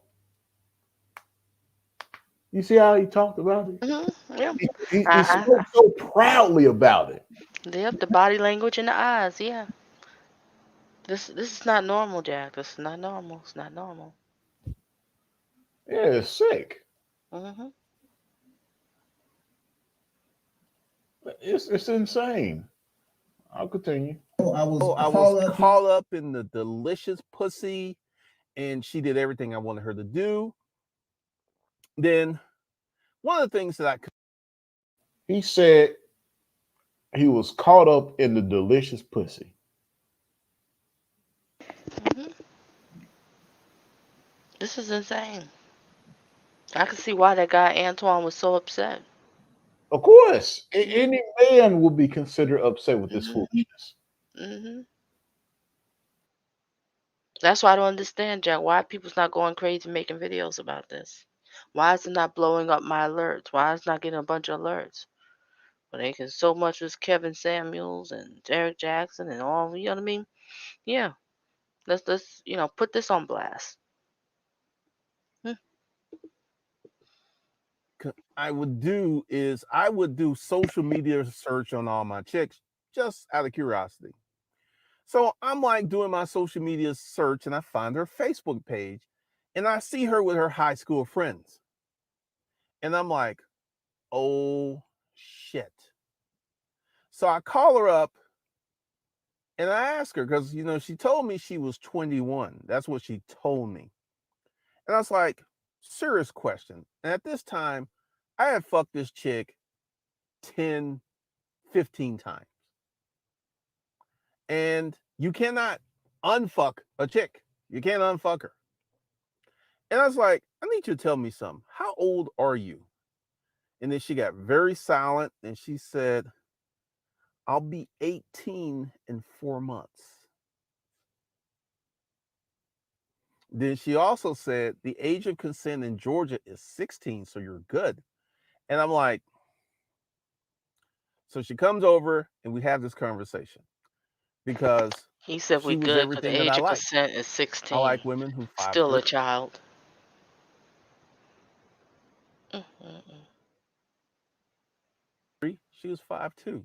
[SPEAKER 1] You see how he talked about it?
[SPEAKER 2] Yeah.
[SPEAKER 1] He spoke so proudly about it.
[SPEAKER 2] Yep. The body language and the eyes. Yeah. This is not normal, Jack. This is not normal. It's not normal.
[SPEAKER 1] Yeah, it's sick. It's insane. I'll continue.
[SPEAKER 3] I was caught up in the delicious pussy, and she did everything I wanted her to do. Then one of the things that
[SPEAKER 1] he said, He was caught up in the delicious pussy.
[SPEAKER 2] Hmm. This is insane. I can see why that guy Antoine was so upset.
[SPEAKER 1] Of course, any man will be considered upset with this
[SPEAKER 2] Mhm.
[SPEAKER 1] foolishness.
[SPEAKER 2] Hmm. That's why I don't understand, Jack. Why people's not going crazy making videos about this? Why is it not blowing up my alerts? Why is it not getting a bunch of alerts? But they can so much with Kevin Samuels and Derek Jackson and all. You know what I mean? Yeah. Let's put this on blast.
[SPEAKER 3] I would do social media search on all my chicks just out of curiosity. So I'm like doing my social media search and I find her Facebook page and I see her with her high school friends. And I'm like, oh shit. So I call her up and I ask her because, she told me she was 21. That's what she told me. And I was like, serious question. And at this time, I had fucked this chick 10, 15 times. And you cannot unfuck a chick. You can't unfuck her. And I was like, I need you to tell me something. How old are you? And then she got very silent and she said, I'll be 18 in 4 months. Then she also said the age of consent in Georgia is 16, so you're good. And I'm like, so she comes over and we have this conversation because
[SPEAKER 2] He said we
[SPEAKER 3] she was
[SPEAKER 2] good because
[SPEAKER 3] everything
[SPEAKER 2] the
[SPEAKER 3] that I
[SPEAKER 2] age of
[SPEAKER 3] like.
[SPEAKER 2] consent is
[SPEAKER 3] I
[SPEAKER 2] 16.
[SPEAKER 3] like women who
[SPEAKER 2] Still a
[SPEAKER 3] 5'3".
[SPEAKER 2] child. Mm-mm-mm.
[SPEAKER 3] She was 5'2".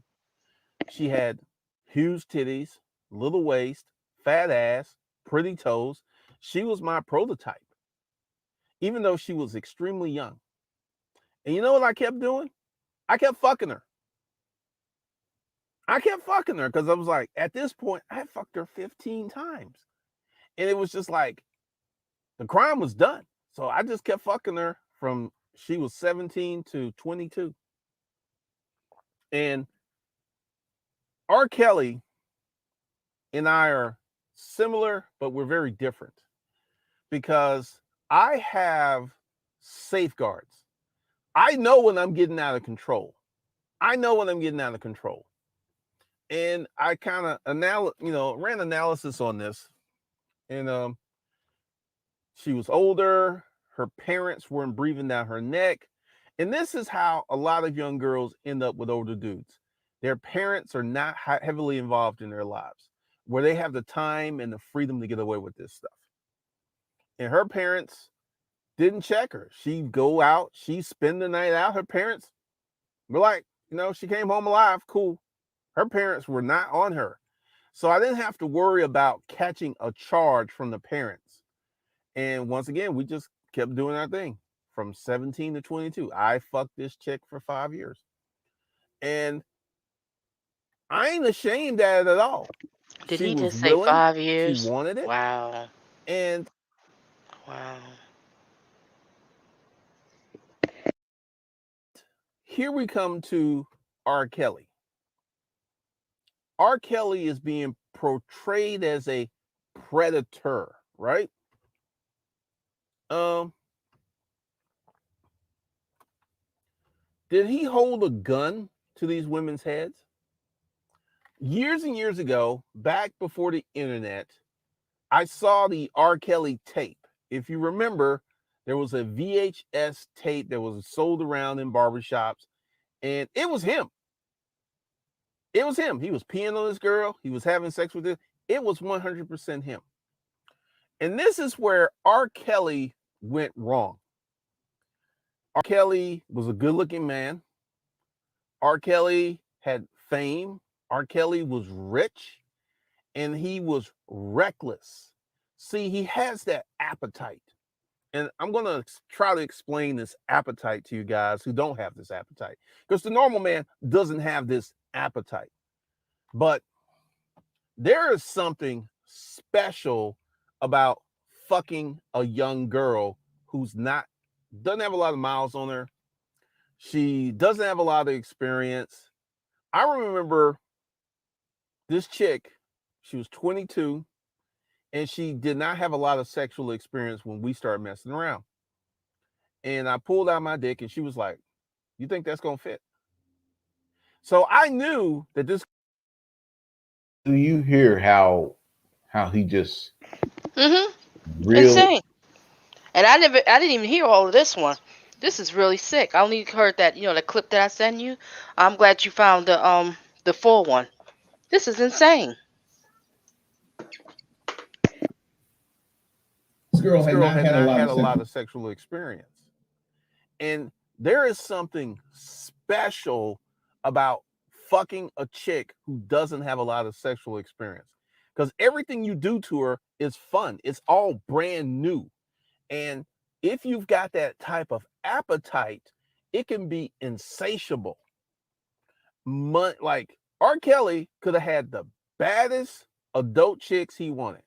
[SPEAKER 3] She had huge titties, little waist, fat ass, pretty toes. She was my prototype, even though she was extremely young. And you know what I kept doing? I kept fucking her. I kept fucking her because I was like, at this point, I had fucked her 15 times. And it was just like, the crime was done. So I just kept fucking her from she was 17 to 22. And R. Kelly and I are similar, but we're very different because I have safeguards. I know when I'm getting out of control. I know when I'm getting out of control. And I kind of ran analysis on this. And she was older, her parents weren't breathing down her neck. And this is how a lot of young girls end up with older dudes. Their parents are not heavily involved in their lives, where they have the time and the freedom to get away with this stuff. And her parents didn't check her. She'd go out, she'd spend the night out. Her parents were like, she came home alive, cool. Her parents were not on her. So I didn't have to worry about catching a charge from the parents. And once again, we just kept doing our thing from 17 to 22. I fucked this chick for 5 years. And I ain't ashamed at it at all.
[SPEAKER 2] Did
[SPEAKER 3] She
[SPEAKER 2] he
[SPEAKER 3] was
[SPEAKER 2] just say
[SPEAKER 3] willing.
[SPEAKER 2] 5
[SPEAKER 3] She
[SPEAKER 2] years?
[SPEAKER 3] wanted it.
[SPEAKER 2] Wow.
[SPEAKER 3] And
[SPEAKER 2] Wow.
[SPEAKER 3] here we come to R. Kelly. R. Kelly is being portrayed as a predator, right? Did he hold a gun to these women's heads? Years and years ago, back before the internet, I saw the R. Kelly tape. If you remember, there was a VHS tape that was sold around in barbershops, and it was him. It was him. He was peeing on this girl. He was having sex with her. It was 100% him. And this is where R. Kelly went wrong. R. Kelly was a good-looking man. R. Kelly had fame. R. Kelly was rich, and he was reckless. See, he has that appetite. And I'm going to try to explain this appetite to you guys who don't have this appetite, because the normal man doesn't have this appetite. But there is something special about fucking a young girl who's doesn't have a lot of miles on her. She doesn't have a lot of experience. I remember this chick, she was 22, and she did not have a lot of sexual experience when we started messing around. And I pulled out my dick, and she was like, "You think that's gonna fit?" So I knew that this.
[SPEAKER 1] Do you hear how he just real?
[SPEAKER 2] Insane. And I didn't even hear all of this one. This is really sick. I only heard that, the clip that I sent you. I'm glad you found the full one. This is insane.
[SPEAKER 3] This girl had not had a lot of sexual experience. And there is something special about fucking a chick who doesn't have a lot of sexual experience. Because everything you do to her is fun. It's all brand new. And if you've got that type of appetite, it can be insatiable. Like R. Kelly could have had the baddest adult chicks he wanted.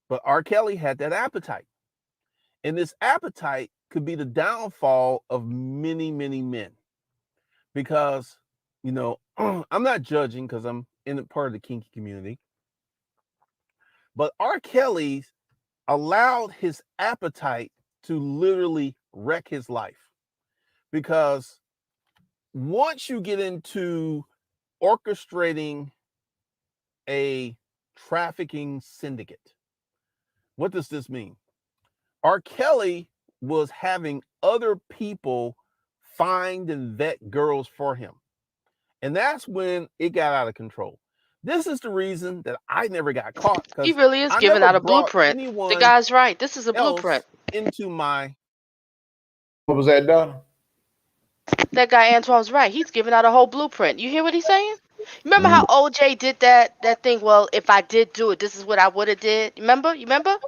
[SPEAKER 3] But R. Kelly had that appetite. And this appetite could be the downfall of many, many men. Because, I'm not judging because I'm in a part of the kinky community. But R. Kelly allowed his appetite to literally wreck his life. Because once you get into orchestrating a trafficking syndicate, what does this mean? R. Kelly was having other people find and vet girls for him. And that's when it got out of control. This is the reason that I never got caught.
[SPEAKER 2] He really is giving out a blueprint. The guy's right. This is a blueprint.
[SPEAKER 3] Into my.
[SPEAKER 1] What was that, Donna?
[SPEAKER 2] That guy Antoine's right. He's giving out a whole blueprint. You hear what he's saying? Remember how OJ did that thing? Well, if I did do it, this is what I would have did. You remember?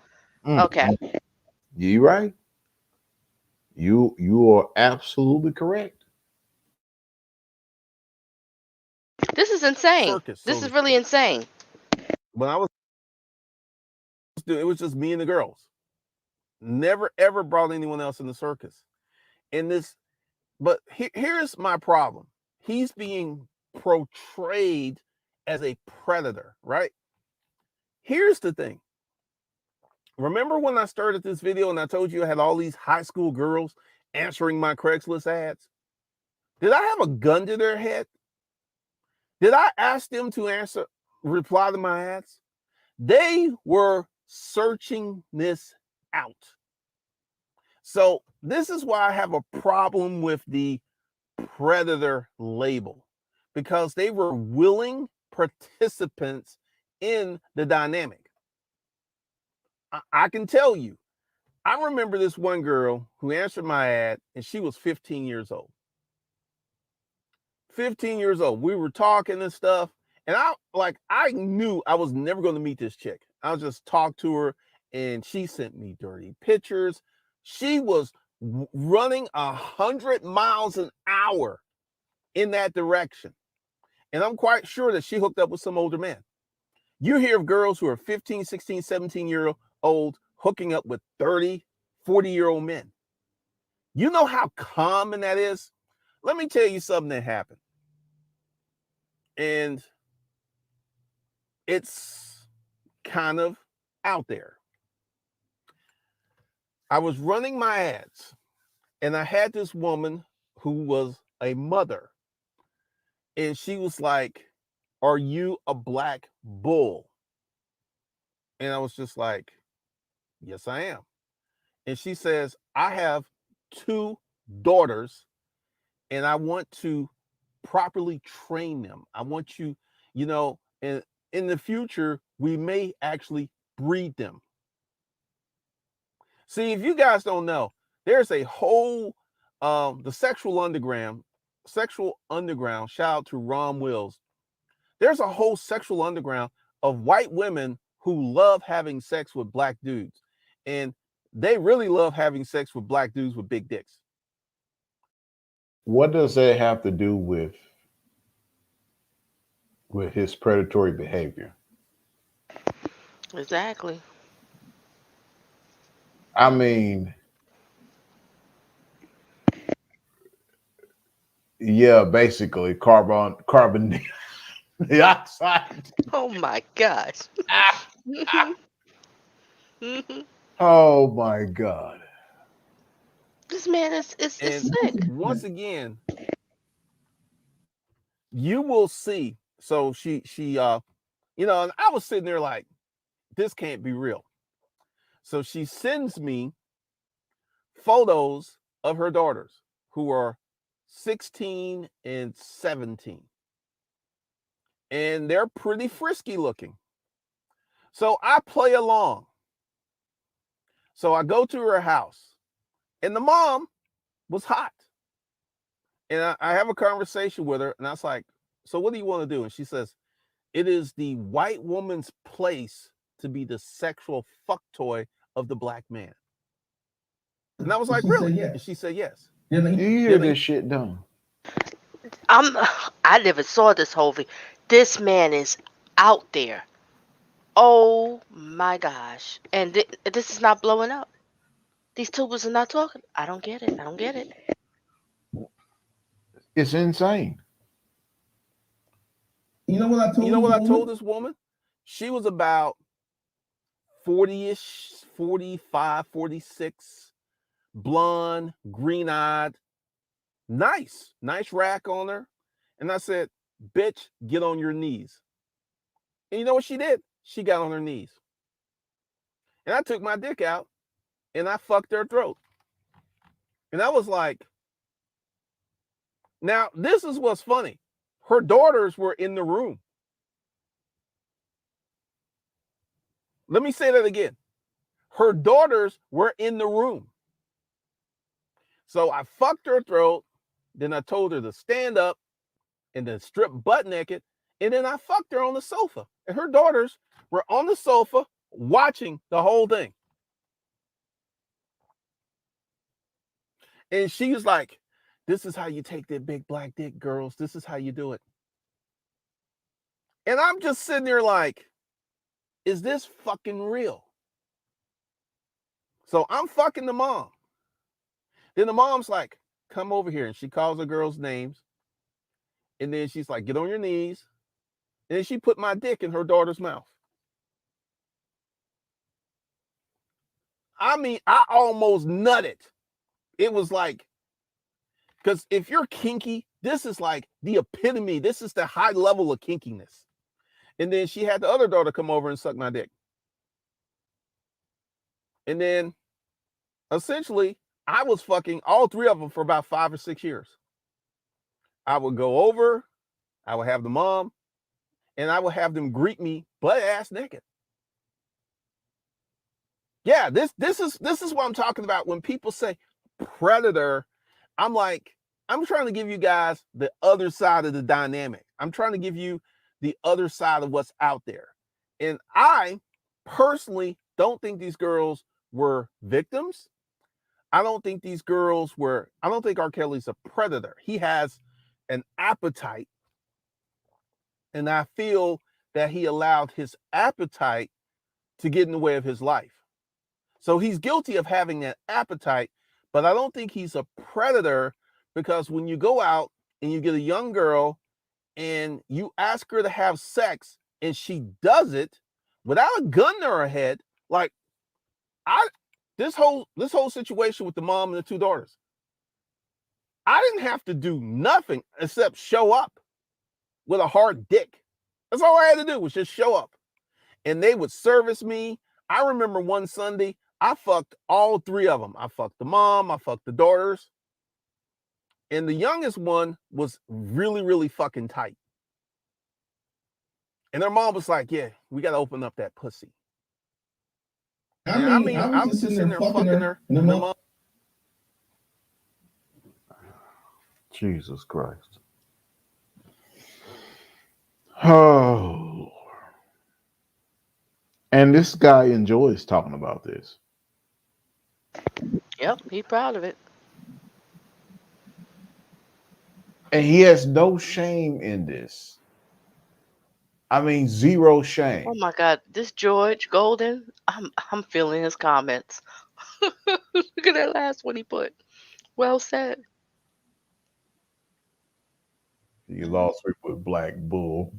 [SPEAKER 2] Okay.
[SPEAKER 1] You right. You are absolutely correct.
[SPEAKER 2] This is insane.
[SPEAKER 3] Circus,
[SPEAKER 2] this is really insane.
[SPEAKER 3] When I was, it was just me and the girls. Never ever brought anyone else in the circus. And this, but here's my problem. He's being portrayed as a predator, right? Here's the thing. Remember when I started this video and I told you I had all these high school girls answering my Craigslist ads? Did I have a gun to their head? Did I ask them to reply to my ads? They were searching this out. So this is why I have a problem with the predator label, because they were willing participants in the dynamic. I can tell you, I remember this one girl who answered my ad, and she was 15 years old. 15 years old. We were talking and stuff, and I knew I was never going to meet this chick. I was just talk to her, and she sent me dirty pictures. She was running 100 miles an hour in that direction. And I'm quite sure that she hooked up with some older man. You hear of girls who are 15, 16, 17-year-old hooking up with 30, 40-year-old men. You know how common that is? Let me tell you something that happened. And it's kind of out there. I was running my ads, and I had this woman who was a mother. And she was like, "Are you a black bull?" And I was just like, "Yes, I am." And she says, "I have 2 daughters, and I want to properly train them. I want you, and in the future, we may actually breed them." See, if you guys don't know, there's a whole, the sexual underground, shout out to Ron Wills. There's a whole sexual underground of white women who love having sex with black dudes. And they really love having sex with black dudes with big dicks.
[SPEAKER 1] What does that have to do with his predatory behavior?
[SPEAKER 2] Exactly.
[SPEAKER 1] I mean, Yeah, basically carbon dioxide.
[SPEAKER 2] Oh my gosh.
[SPEAKER 1] Oh my God.
[SPEAKER 2] This man is
[SPEAKER 3] And
[SPEAKER 2] sick.
[SPEAKER 3] once again, you will see. So she and I was sitting there like, this can't be real. So she sends me photos of her daughters who are 16 and 17. And they're pretty frisky looking. So I play along. So I go to her house, and the mom was hot. And I have a conversation with her, and I was like, so what do you want to do? And she says, it is the white woman's place to be the sexual fuck toy of the black man. And I was like, really? And she said, yes.
[SPEAKER 1] You hear this shit done.
[SPEAKER 2] I never saw this whole thing. This man is out there. Oh my gosh. And this is not blowing up. These tubers are not talking. I don't get it. I don't get it.
[SPEAKER 1] It's insane.
[SPEAKER 6] You know what I told
[SPEAKER 3] this woman? She was about 40-ish, 45, 46, blonde, green-eyed, nice rack on her. And I said, bitch, get on your knees. And you know what she did? She got on her knees. And I took my dick out and I fucked her throat. And I was like, now this is what's funny. Her daughters were in the room. Let me say that again. Her daughters were in the room. So I fucked her throat. Then I told her to stand up and then strip butt naked. And then I fucked her on the sofa. And her daughters were on the sofa watching the whole thing. And she was like, this is how you take that big black dick, girls. This is how you do it. And I'm just sitting there like, is this fucking real? So I'm fucking the mom. Then the mom's like, come over here. And she calls her girls' names. And then she's like, get on your knees. And then she put my dick in her daughter's mouth. I mean, I almost nutted. It was like, because if you're kinky, this is like the epitome. This is the high level of kinkiness. And then she had the other daughter come over and suck my dick. And then essentially, I was fucking all three of them for about 5 or 6 years. I would go over, I would have the mom, and I would have them greet me butt ass naked. Yeah, this is what I'm talking about. When people say predator, I'm like, I'm trying to give you guys the other side of the dynamic. I'm trying to give you the other side of what's out there. And I personally don't think these girls were victims. I don't think R. Kelly's a predator. He has an appetite. And I feel that he allowed his appetite to get in the way of his life. So he's guilty of having that appetite, but I don't think he's a predator, because when you go out and you get a young girl and you ask her to have sex and she does it without a gun to her head, like this whole situation with the mom and the two daughters, I didn't have to do nothing except show up with a hard dick. That's all I had to do was just show up. And they would service me. I remember one Sunday, I fucked all three of them. I fucked the mom, I fucked the daughters. And the youngest one was really, really fucking tight. And their mom was like, yeah, we got to open up that pussy. I mean, I was just sitting there fucking her. And their mom.
[SPEAKER 1] Jesus Christ. Oh. And this guy enjoys talking about this.
[SPEAKER 2] Yep, he's proud of it.
[SPEAKER 1] And he has no shame in this. I mean, zero shame.
[SPEAKER 2] Oh my God, this George Golden, I'm feeling his comments. Look at that last one he put. Well said.
[SPEAKER 1] You lost me with Black Bull.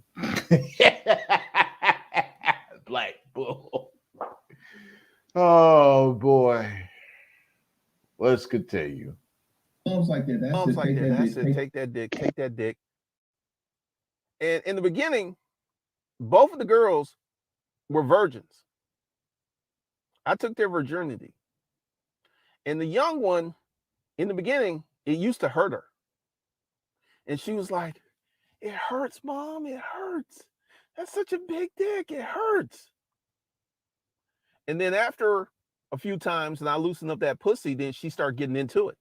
[SPEAKER 1] Black Bull. Oh boy. Let's continue.
[SPEAKER 6] Moms like that.
[SPEAKER 3] Moms like that. That's it. Take that dick. Take that dick. And in the beginning, both of the girls were virgins. I took their virginity. And the young one, in the beginning, it used to hurt her. And she was like, "It hurts, Mom. It hurts. That's such a big dick. It hurts." And then after a few times and I loosened up that pussy, then she started getting into it.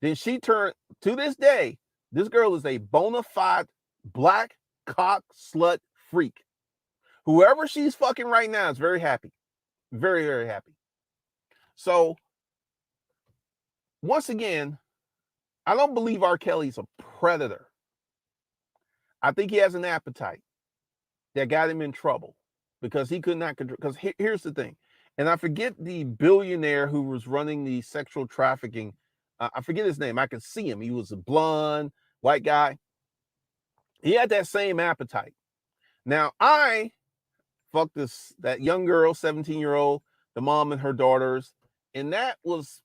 [SPEAKER 3] Then she turned, to this day, this girl is a bona fide black cock slut freak. Whoever she's fucking right now is very happy. Very, very happy. So, once again, I don't believe R. Kelly's a predator. I think he has an appetite that got him in trouble because he could not control. Because here's the thing, and I forget the billionaire who was running the sexual trafficking. I forget his name. I can see him. He was a blonde, white guy. He had that same appetite. Now, I fucked that young girl, 17-year-old, the mom and her daughters, and that was,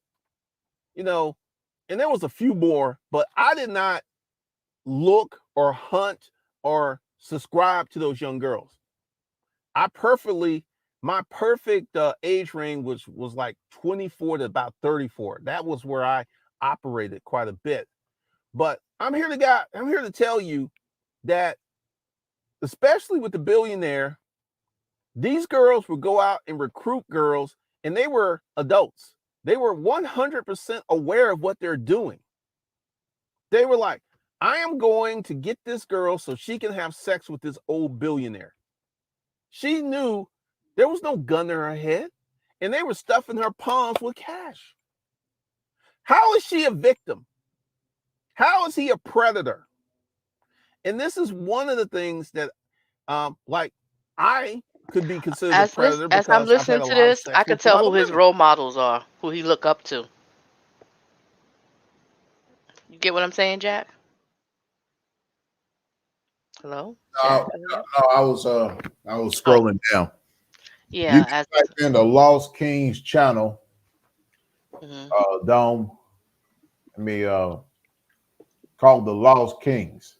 [SPEAKER 3] and there was a few more, but I did not look or hunt or subscribe to those young girls. My perfect age range was like 24 to about 34. That was where I operated quite a bit. But I'm here to tell you that, especially with the billionaire, these girls would go out and recruit girls, and they were adults. They were 100% aware of what they're doing. They were like, I am going to get this girl so she can have sex with this old billionaire. She knew there was no gun in her head, and they were stuffing her palms with cash. How is she a victim? How is he a predator? And this is one of the things that, I could be considered a predator
[SPEAKER 2] As I'm
[SPEAKER 3] because I've had
[SPEAKER 2] listening
[SPEAKER 3] a
[SPEAKER 2] to
[SPEAKER 3] lot of
[SPEAKER 2] this,
[SPEAKER 3] sex
[SPEAKER 2] I could
[SPEAKER 3] with a lot
[SPEAKER 2] tell
[SPEAKER 3] of
[SPEAKER 2] who his
[SPEAKER 3] women.
[SPEAKER 2] role models are, who he look up to. You get what I'm saying, Jack? Hello, Jack?
[SPEAKER 1] I was scrolling down.
[SPEAKER 2] Yeah,
[SPEAKER 1] You can type in the Lost Kings channel. Dome. Called the Lost Kings.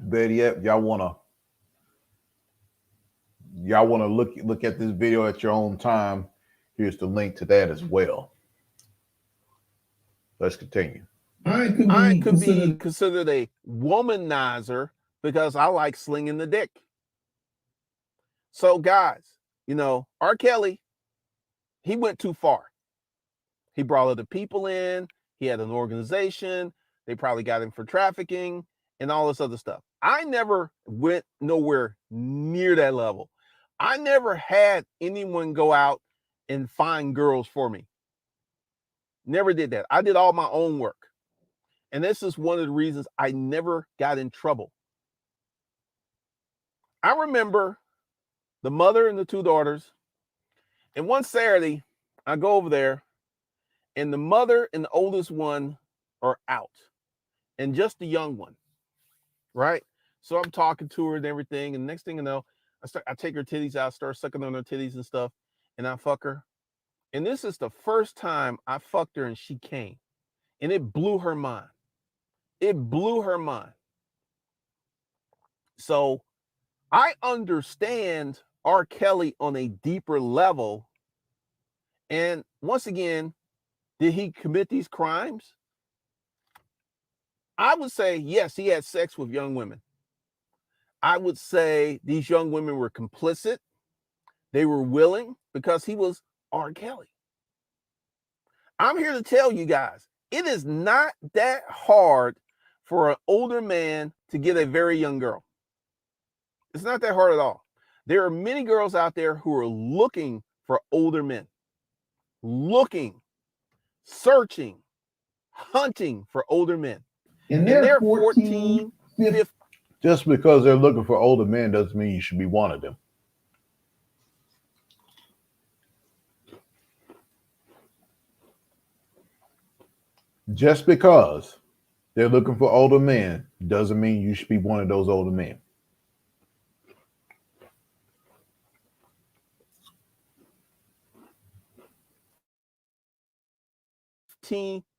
[SPEAKER 1] Better yet, y'all wanna look at this video at your own time. Here's the link to that as well. Let's continue.
[SPEAKER 3] I could be considered a womanizer because I like slinging the dick. So, guys, R. Kelly, he went too far. He brought other people in. He had an organization. They probably got him for trafficking and all this other stuff. I never went nowhere near that level. I never had anyone go out and find girls for me. Never did that. I did all my own work. And this is one of the reasons I never got in trouble. I remember the mother and the two daughters. And one Saturday, I go over there, and the mother and the oldest one are out, and just the young one, right? So I'm talking to her and everything, and next thing you know, I take her titties out, start sucking on her titties and stuff, and I fuck her. And this is the first time I fucked her and she came, and it blew her mind. It blew her mind. So I understand R. Kelly on a deeper level. And once again, did he commit these crimes? I would say, yes, he had sex with young women. I would say these young women were complicit. They were willing because he was R. Kelly. I'm here to tell you guys, it is not that hard for an older man to get a very young girl. It's not that hard at all. There are many girls out there who are looking for older men, looking, searching, hunting for older men. And they're 14, 15.
[SPEAKER 1] Just because they're looking for older men doesn't mean you should be one of them. Just because They're looking for older men. Doesn't mean you should be one of those older men.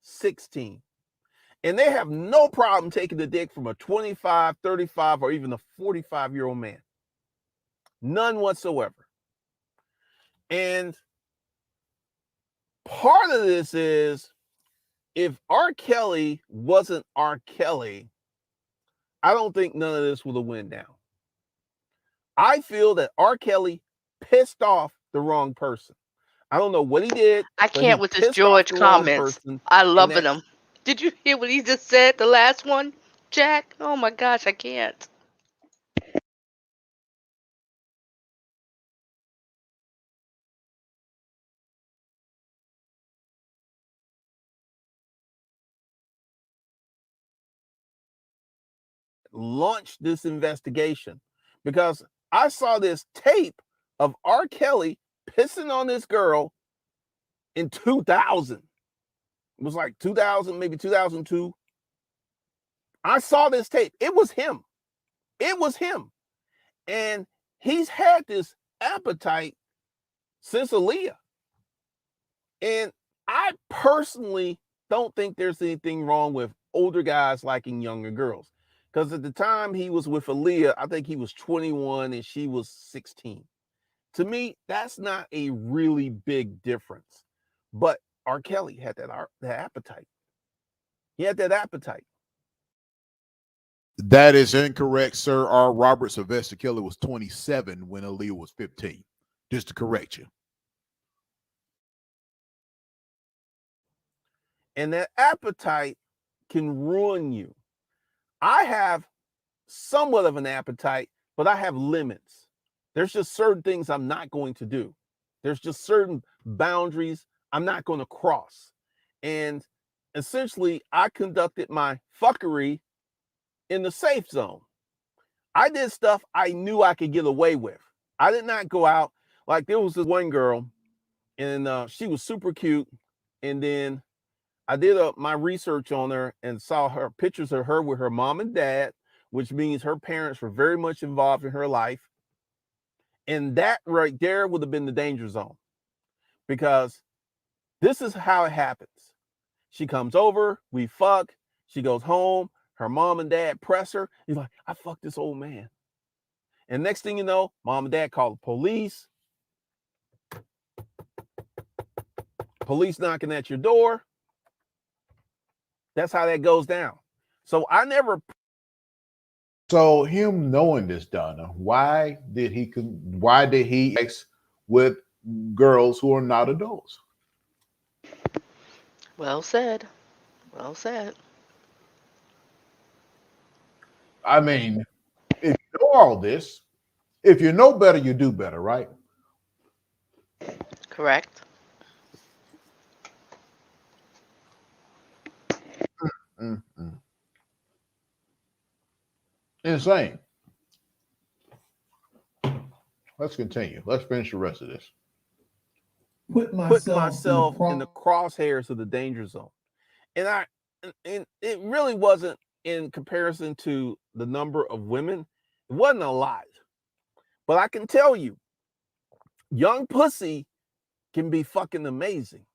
[SPEAKER 3] 16, and they have no problem taking the dick from a 25, 35, or even a 45-year-old man. None whatsoever. And part of this is, if R. Kelly wasn't R. Kelly, I don't think none of this would have went down. I feel that R. Kelly pissed off the wrong person. I don't know what he did.
[SPEAKER 2] I
[SPEAKER 3] but
[SPEAKER 2] can't
[SPEAKER 3] he
[SPEAKER 2] with his
[SPEAKER 3] pissed off
[SPEAKER 2] George
[SPEAKER 3] the wrong
[SPEAKER 2] comments.
[SPEAKER 3] person,
[SPEAKER 2] I
[SPEAKER 3] and
[SPEAKER 2] loving
[SPEAKER 3] that
[SPEAKER 2] him. Did you hear what he just said? The last one, Jack? Oh my gosh, I can't.
[SPEAKER 3] launched this investigation, because I saw this tape of R. Kelly pissing on this girl in 2000. It was like 2000, maybe 2002. I saw this tape. It was him. It was him. And he's had this appetite since Aaliyah. And I personally don't think there's anything wrong with older guys liking younger girls. Because at the time he was with Aaliyah, I think he was 21 and she was 16. To me, that's not a really big difference. But R. Kelly had that appetite. He had that appetite.
[SPEAKER 1] That is incorrect, sir. R. Robert Sylvester Kelly was 27 when Aaliyah was 15. Just to correct you.
[SPEAKER 3] And that appetite can ruin you. I have somewhat of an appetite, but I have limits. There's just certain things I'm not going to do. There's just certain boundaries I'm not going to cross. And essentially, I conducted my fuckery in the safe zone. I did stuff I knew I could get away with. I did not go out. Like, there was this one girl, and she was super cute. And then I did my research on her and saw her pictures of her with her mom and dad, which means her parents were very much involved in her life. And that right there would have been the danger zone, because this is how it happens. She comes over, we fuck, she goes home, her mom and dad press her. He's like, I fucked this old man. And next thing you know, mom and dad call the police. Police knocking at your door. That's how that goes down. So I never.
[SPEAKER 1] So him knowing this, Donna, why did he sex with girls who are not adults?
[SPEAKER 2] Well said. Well said.
[SPEAKER 1] I mean, if you know all this, if you know better, you do better, right?
[SPEAKER 2] Correct.
[SPEAKER 1] Mm-mm. Insane. Let's continue. Let's finish the rest of this.
[SPEAKER 3] Put myself in the crosshairs of the danger zone. And it really wasn't in comparison to the number of women. It wasn't a lot. But I can tell you, young pussy can be fucking amazing.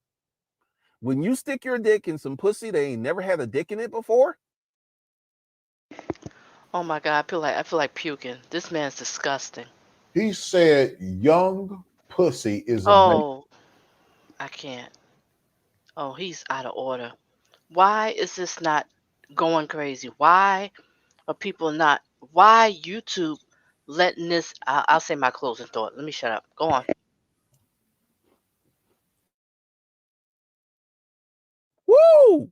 [SPEAKER 3] When you stick your dick in some pussy they ain't never had a dick in it before.
[SPEAKER 2] Oh my God, I feel like puking. This man's disgusting.
[SPEAKER 1] He said young pussy is amazing.
[SPEAKER 2] Oh, I can't. Oh, he's out of order. Why is this not going crazy? Why are people not? Why YouTube letting this? I'll say my closing thought. Let me shut up. Go on.
[SPEAKER 3] Woo!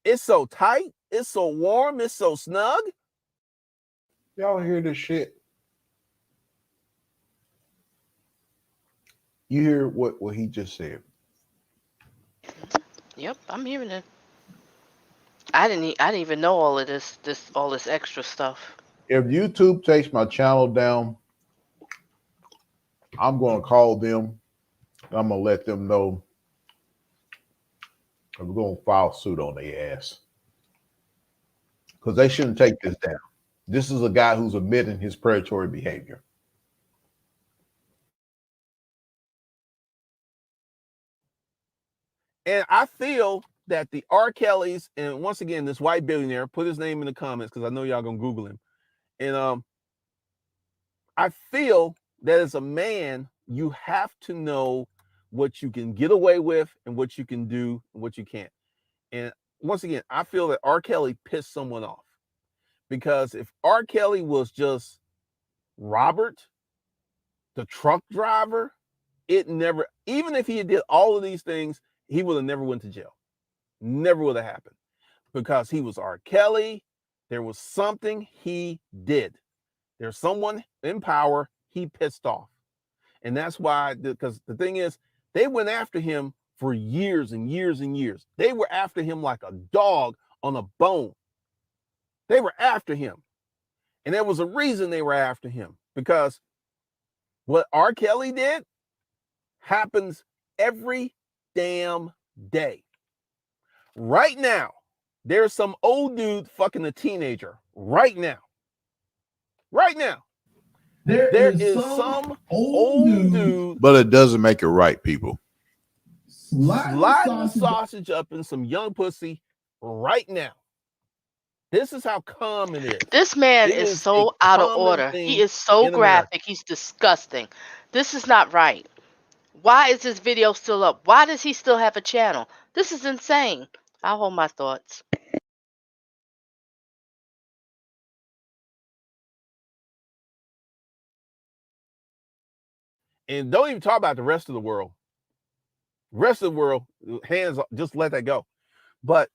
[SPEAKER 3] It's so tight. It's so warm. It's so snug.
[SPEAKER 1] Y'all hear this shit? You hear what he just said?
[SPEAKER 2] Yep, I'm hearing it. I didn't even know all of all this extra stuff.
[SPEAKER 1] If YouTube takes my channel down, I'm going to call them. I'm going to let them know I'm going to file suit on their ass. because they shouldn't take this down. This is a guy who's admitting his predatory behavior.
[SPEAKER 3] And I feel that the R. Kellys, and once again, this white billionaire, put his name in the comments because I know y'all gonna Google him. And I feel that as a man, you have to know what you can get away with and what you can do and what you can't. And once again, I feel that R. Kelly pissed someone off, because if R. Kelly was just Robert, the truck driver, it never, even if he did all of these things, he would have never went to jail. Never would have happened, because he was R. Kelly. There was something he did. There's someone in power he pissed off. And that's why, because the thing is, they went after him for years and years and years. They were after him like a dog on a bone. They were after him. And there was a reason they were after him, because what R. Kelly did happens every damn day. Right now, there's some old dude fucking a teenager right now. Right now. There is some old dude.
[SPEAKER 1] But it doesn't make it right, people.
[SPEAKER 3] Sliding the sausage up in some young pussy right now. This is how common it is.
[SPEAKER 2] This man is so out of order. He is so graphic. He's disgusting. This is not right. Why is this video still up? Why does he still have a channel? This is insane. I'll hold my thoughts.
[SPEAKER 3] And don't even talk about the rest of the world. Rest of the world, hands, just let that go. But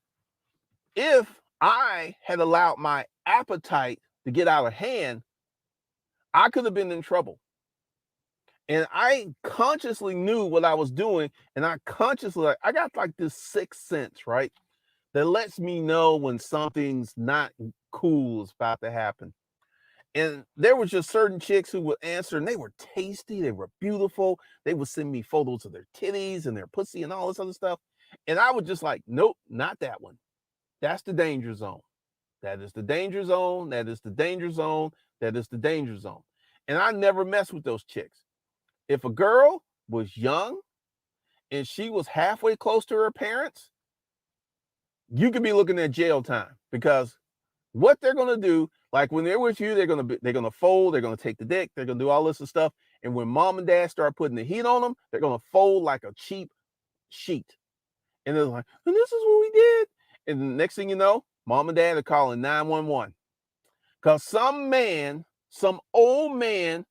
[SPEAKER 3] if I had allowed my appetite to get out of hand, I could have been in trouble. And I consciously knew what I was doing. And I consciously, I got like this sixth sense, right? That lets me know when something's not cool is about to happen. And there was just certain chicks who would answer, and they were tasty, they were beautiful. They would send me photos of their titties and their pussy and all this other stuff. And I would just like, nope, not that one. That's the danger zone. That is the danger zone. That is the danger zone. That is the danger zone. And I never messed with those chicks. If a girl was young and she was halfway close to her parents, you could be looking at jail time, because what they're going to do, like when they're with you, they're going to fold, they're going to take the dick, they're going to do all this and stuff. And when mom and dad start putting the heat on them, they're going to fold like a cheap sheet. And they're like, and this is what we did. And the next thing you know, mom and dad are calling 911. Because some old man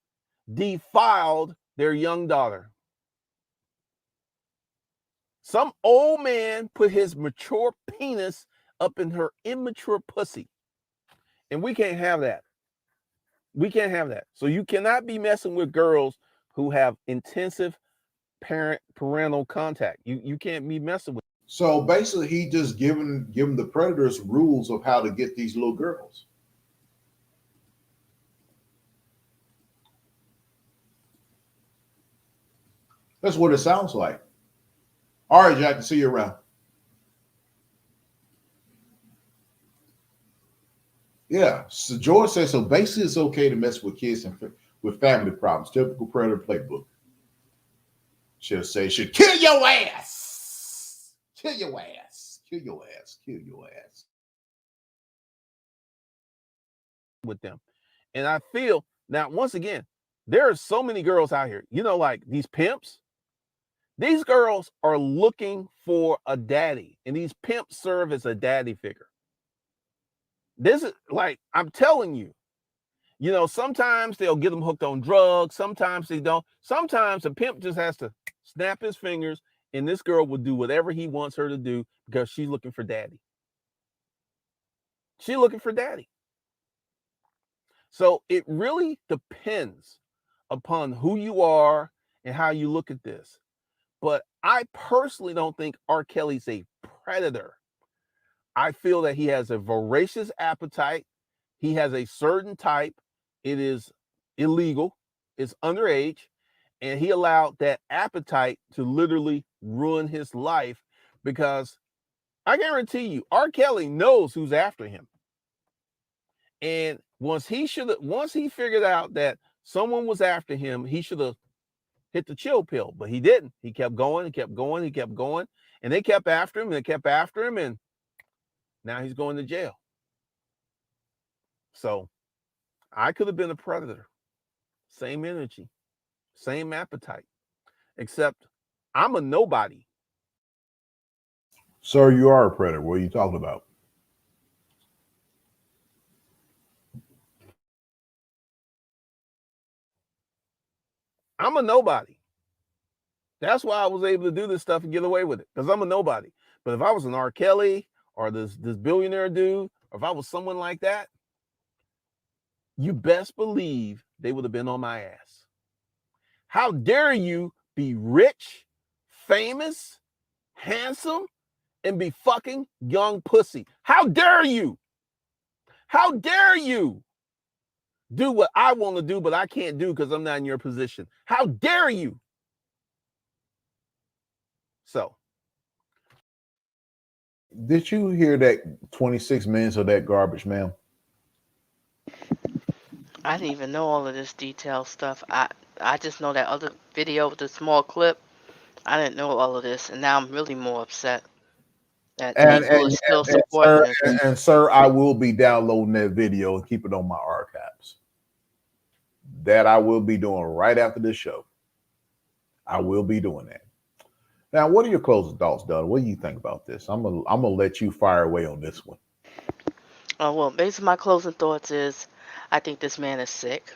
[SPEAKER 3] defiled their young daughter. Some old man put his mature penis up in her immature pussy. And we can't have that. We can't have that. So you cannot be messing with girls who have intensive parental contact. You can't be messing with.
[SPEAKER 1] So basically, he just given the predators rules of how to get these little girls. That's what it sounds like. All right, Jack, see you around. Yeah, so George says, so basically it's okay to mess with kids and with family problems. Typical predator playbook. She'll say, should kill your ass. Kill your ass. Kill your ass. Kill your ass.
[SPEAKER 3] With them. And I feel, now, once again, there are so many girls out here, like these pimps. These girls are looking for a daddy, and these pimps serve as a daddy figure. This is like, I'm telling you, sometimes they'll get them hooked on drugs. Sometimes they don't. Sometimes a pimp just has to snap his fingers, and this girl will do whatever he wants her to do because she's looking for daddy. She's looking for daddy. So it really depends upon who you are and how you look at this. But I personally don't think R. Kelly's a predator. I feel that he has a voracious appetite. He has a certain type. It is illegal. It's underage. And he allowed that appetite to literally ruin his life, because I guarantee you, R. Kelly knows who's after him. And once he figured out that someone was after him, he should have hit the chill pill, but he didn't. He kept going, he kept going, he kept going, and they kept after him, and they kept after him, and now he's going to jail. So I could have been a predator. Same energy, same appetite, except I'm a nobody.
[SPEAKER 1] Sir, you are a predator. What are you talking about?
[SPEAKER 3] I'm a nobody. That's why I was able to do this stuff and get away with it, because I'm a nobody. But if I was an R. Kelly or this billionaire dude, or if I was someone like that, you best believe they would have been on my ass. How dare you be rich, famous, handsome, and be fucking young pussy? How dare you? How dare you do what I want to do, but I can't do because I'm not in your position? How dare you? So,
[SPEAKER 1] Did you hear that 26 minutes of that garbage, ma'am?
[SPEAKER 2] I didn't even know all of this detailed stuff. I just know that other video with the small clip. I didn't know all of this, and now I'm really more upset that
[SPEAKER 1] And
[SPEAKER 2] people are
[SPEAKER 1] and,
[SPEAKER 2] still
[SPEAKER 1] and
[SPEAKER 2] supporting
[SPEAKER 1] sir,
[SPEAKER 2] this.
[SPEAKER 1] and sir, I will be downloading that video and keep it on my archives. That I will be doing right after this show. I will be doing that. Now, what are your closing thoughts, Doug? What do you think about this? I'm gonna let you fire away on this one.
[SPEAKER 2] Well, basically my closing thoughts is, I think this man is sick.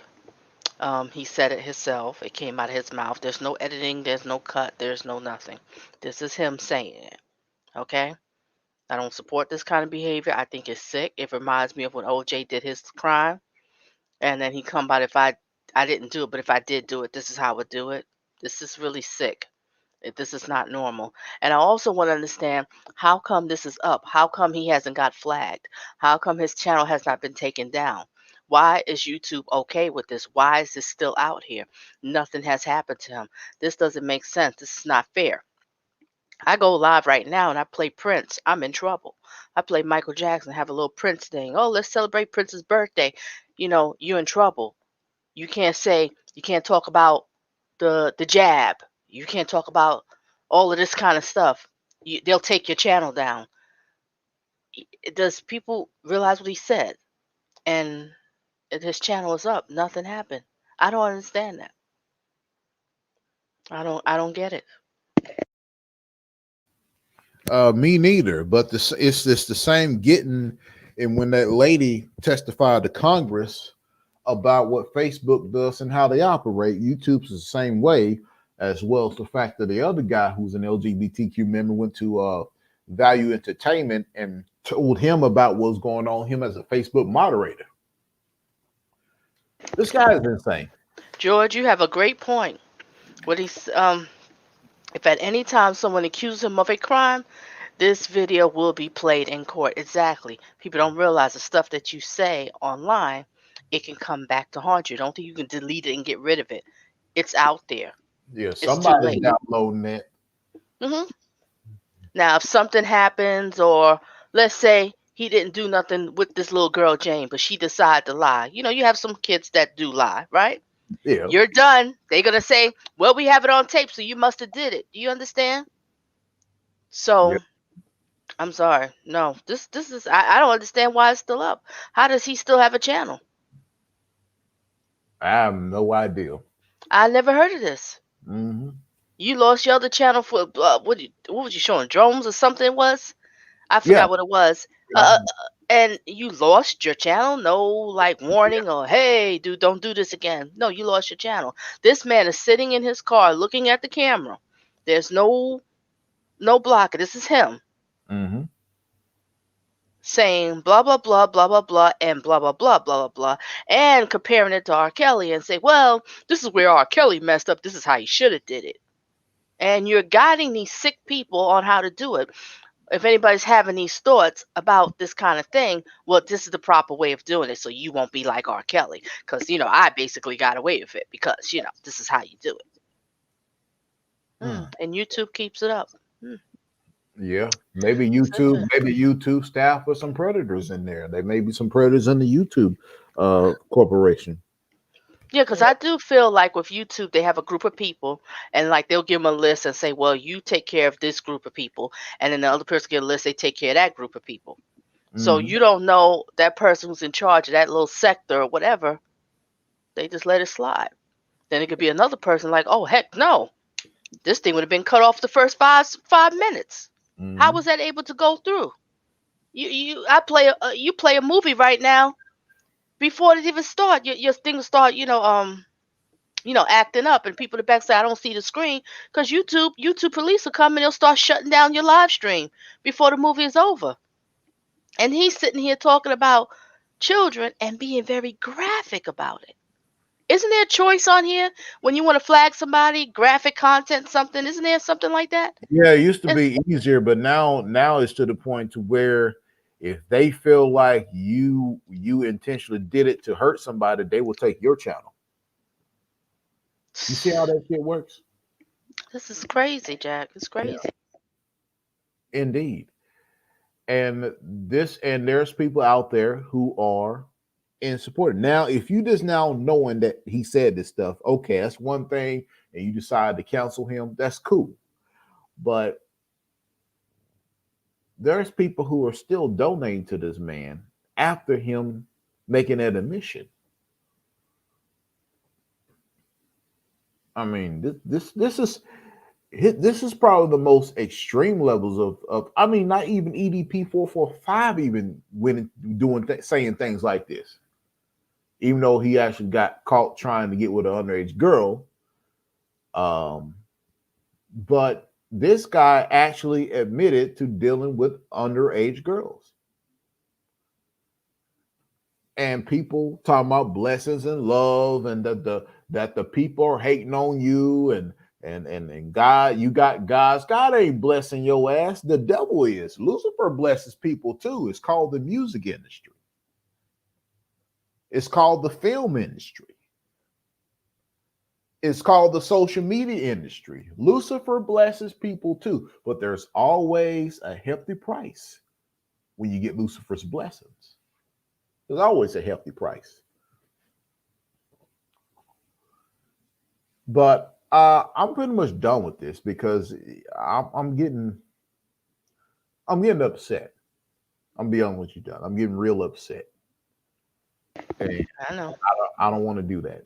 [SPEAKER 2] He said it himself. It came out of his mouth. There's no editing. There's no cut. There's no nothing. This is him saying it. Okay? I don't support this kind of behavior. I think it's sick. It reminds me of when OJ did his crime, and then he come out, if I didn't do it, but if I did do it, this is how I would do it. This is really sick. This is not normal. And I also want to understand, how come this is up? How come he hasn't got flagged? How come his channel has not been taken down? Why is YouTube okay with this? Why is this still out here? Nothing has happened to him. This doesn't make sense. This is not fair. I go live right now and I play Prince, I'm in trouble. I play Michael Jackson, have a little Prince thing. Oh, let's celebrate Prince's birthday. You're in trouble. You can't talk about the jab. You can't talk about all of this kind of stuff. They'll take your channel down. Does people realize what he said? And if his channel is up, nothing happened. I don't understand that. I don't get it.
[SPEAKER 1] Me neither. But it's just the same getting. And when that lady testified to Congress about what Facebook does and how they operate, YouTube's the same way, as well as the fact that the other guy who's an LGBTQ member went to Value Entertainment and told him about what's going on, him as a Facebook moderator. This guy is insane.
[SPEAKER 2] George, you have a great point. If at any time someone accuses him of a crime, this video will be played in court. Exactly. People don't realize the stuff that you say online, it can come back to haunt you. Don't think you can delete it and get rid of it. It's out there.
[SPEAKER 1] Yeah,
[SPEAKER 2] It's too
[SPEAKER 1] somebody's
[SPEAKER 2] late.
[SPEAKER 1] downloading that.
[SPEAKER 2] Now, if something happens, or let's say he didn't do nothing with this little girl, Jane, but she decided to lie. You have some kids that do lie, right?
[SPEAKER 1] Yeah.
[SPEAKER 2] You're done. They're going to say, well, we have it on tape, so you must have did it. Do you understand? So,
[SPEAKER 1] Yeah.
[SPEAKER 2] I'm sorry. No, this is, I don't understand why it's still up. How does he still have a channel?
[SPEAKER 1] I have no idea.
[SPEAKER 2] I never heard of this.
[SPEAKER 1] Mm-hmm.
[SPEAKER 2] You lost your other channel for, what was you showing? Drones or something it was? I forgot what it was. And you lost your channel? No, like, warning or, hey, dude, don't do this again. No, you lost your channel. This man is sitting in his car looking at the camera. There's no blocker. This is him.
[SPEAKER 1] Mm-hmm.
[SPEAKER 2] Saying blah, blah, blah, blah, blah, blah, and blah, blah, blah, blah, blah, blah, and comparing it to R. Kelly and say, well, this is where R. Kelly messed up. This is how he should have did it. And you're guiding these sick people on how to do it. If anybody's having these thoughts about this kind of thing, well, this is the proper way of doing it, so you won't be like R. Kelly. Because, I basically got away with it because, this is how you do it. And YouTube keeps it up.
[SPEAKER 1] Yeah, maybe
[SPEAKER 2] Such
[SPEAKER 1] YouTube,
[SPEAKER 2] a
[SPEAKER 1] maybe YouTube staff with some predators in there. There may be some predators in the YouTube corporation.
[SPEAKER 2] Yeah, because I do feel like with YouTube, they have a group of people, and like they'll give them a list and say, "Well, you take care of this group of people," and then the other person get a list, they take care of that group of people. So
[SPEAKER 1] Mhm.
[SPEAKER 2] you don't know that person who's in charge of that little sector or whatever. They just let it slide. Then it could be another person like, "Oh heck no, this thing would have been cut off the first five minutes. How
[SPEAKER 1] Mhm.
[SPEAKER 2] was that able to go through? You play a movie right now before it even start. Your thing will start, acting up, and people in the back say, I don't see the screen, because YouTube police will come and they'll start shutting down your live stream before the movie is over. And he's sitting here talking about children and being very graphic about it. Isn't there a choice on here when you want to flag somebody, graphic content, something? Isn't there something like that?
[SPEAKER 1] Yeah, it used to
[SPEAKER 2] And
[SPEAKER 1] be easier, but now it's to the point to where if they feel like you intentionally did it to hurt somebody, they will take your channel. You see how that shit works?
[SPEAKER 2] this is crazy, Jack. It's
[SPEAKER 1] Yeah,
[SPEAKER 2] crazy.
[SPEAKER 1] indeed. And there's people out there who are in support. Now, if you just now knowing that he said this stuff, okay, that's one thing, and you decide to cancel him, that's cool. But there's people who are still donating to this man after him making that admission. I mean, this is probably the most extreme levels of I mean, not even EDP 445 even went doing saying things like this, even though he actually got caught trying to get with an underage girl. Um, but this guy actually admitted to dealing with underage girls. And people talking about blessings and love, and that the people are hating on you, and God, you got God ain't blessing your ass. The devil is. Lucifer blesses people too. It's called the music industry. It's called the film industry. It's called the social media industry. Lucifer blesses people too, but there's always a hefty price when you get Lucifer's blessings. There's always a hefty price. But I'm pretty much done with this because I'm getting upset. I'm beyond what you've done. I'm getting real upset, and
[SPEAKER 2] I know.
[SPEAKER 1] I don't want to do that.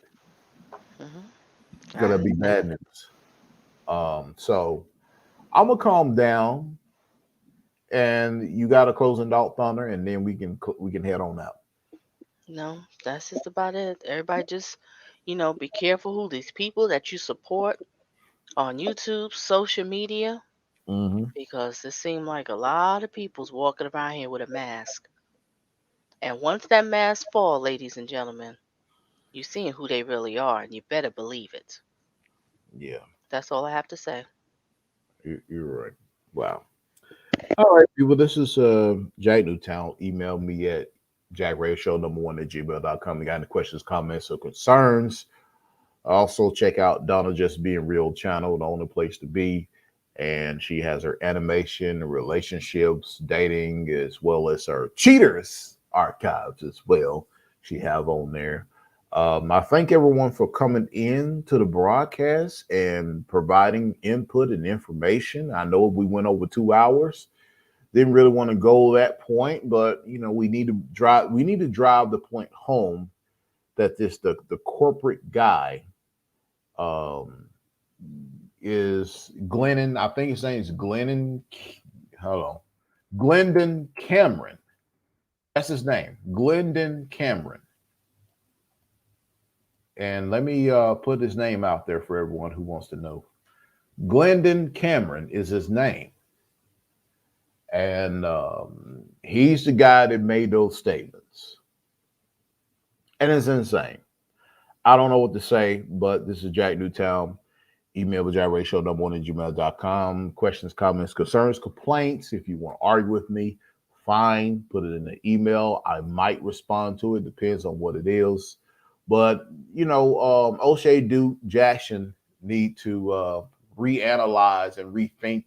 [SPEAKER 2] Hmm.
[SPEAKER 1] It's
[SPEAKER 2] I
[SPEAKER 1] gonna be bad
[SPEAKER 2] understand.
[SPEAKER 1] news. So I'm gonna calm down, and you got a closing thought, Thunder, and then we can head on out.
[SPEAKER 2] No, that's just about it. Everybody just, be careful who these people that you support on YouTube, social media,
[SPEAKER 1] Mm-hmm.
[SPEAKER 2] because it seems like a lot of people's walking around here with a mask. And once that mask fall, ladies and gentlemen, you seeing who they really are, and you better believe it.
[SPEAKER 1] Yeah,
[SPEAKER 2] That's all I have to say.
[SPEAKER 1] you're right. Wow. All right, people. This is Jack Newtown. Email me at jackradioshow1@gmail.com. You got any questions, comments, or concerns? Also, check out Donna Just Being Real channel, the only place to be. And she has her animation, relationships, dating, as well as her cheaters archives as well. She have on there. I thank everyone for coming in to the broadcast and providing input and information. I know we went over 2 hours. Didn't really want to go that point, but we need to drive. We need to drive the point home that the corporate guy um, is Glennon. I think his name is Glennon. Hold on, Glendon Cameron. That's his name, Glendon Cameron. And let me put his name out there for everyone who wants to know. Glendon Cameron is his name, and he's the guy that made those statements. And it's insane. I don't know what to say, but this is Jack Newtown. Email the gyration number1@gmail.com. Questions, comments, concerns, complaints. If you want to argue with me, fine. Put it in the email. I might respond to it. Depends on what it is. But, O'Shea Duke Jackson need to reanalyze and rethink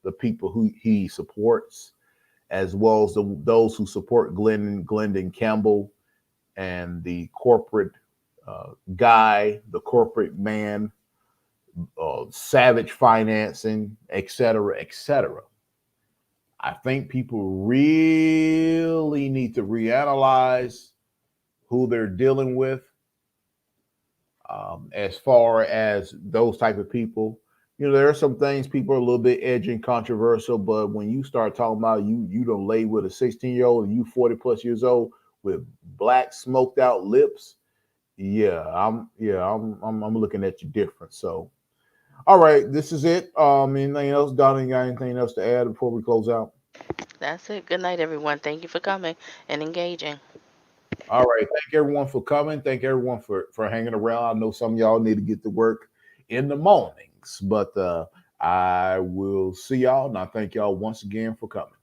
[SPEAKER 1] the people who he supports, as well as those who support Glendon Campbell and the corporate guy, the corporate man, savage financing, et cetera, et cetera. I think people really need to reanalyze who they're dealing with as far as those type of people. You know, there are some things people are a little bit edgy and controversial, but when you start talking about you don't lay with a 16-year-old and you 40 plus years old with black smoked out lips, I'm looking at you different. So, all right, this is it. Anything else, Donnie? Got anything else to add before we close out?
[SPEAKER 2] That's it. Good night, everyone. Thank you for coming and engaging.
[SPEAKER 1] All right, thank everyone for coming. Thank everyone for hanging around. I know some of y'all need to get to work in the mornings, but I will see y'all, and I thank y'all once again for coming.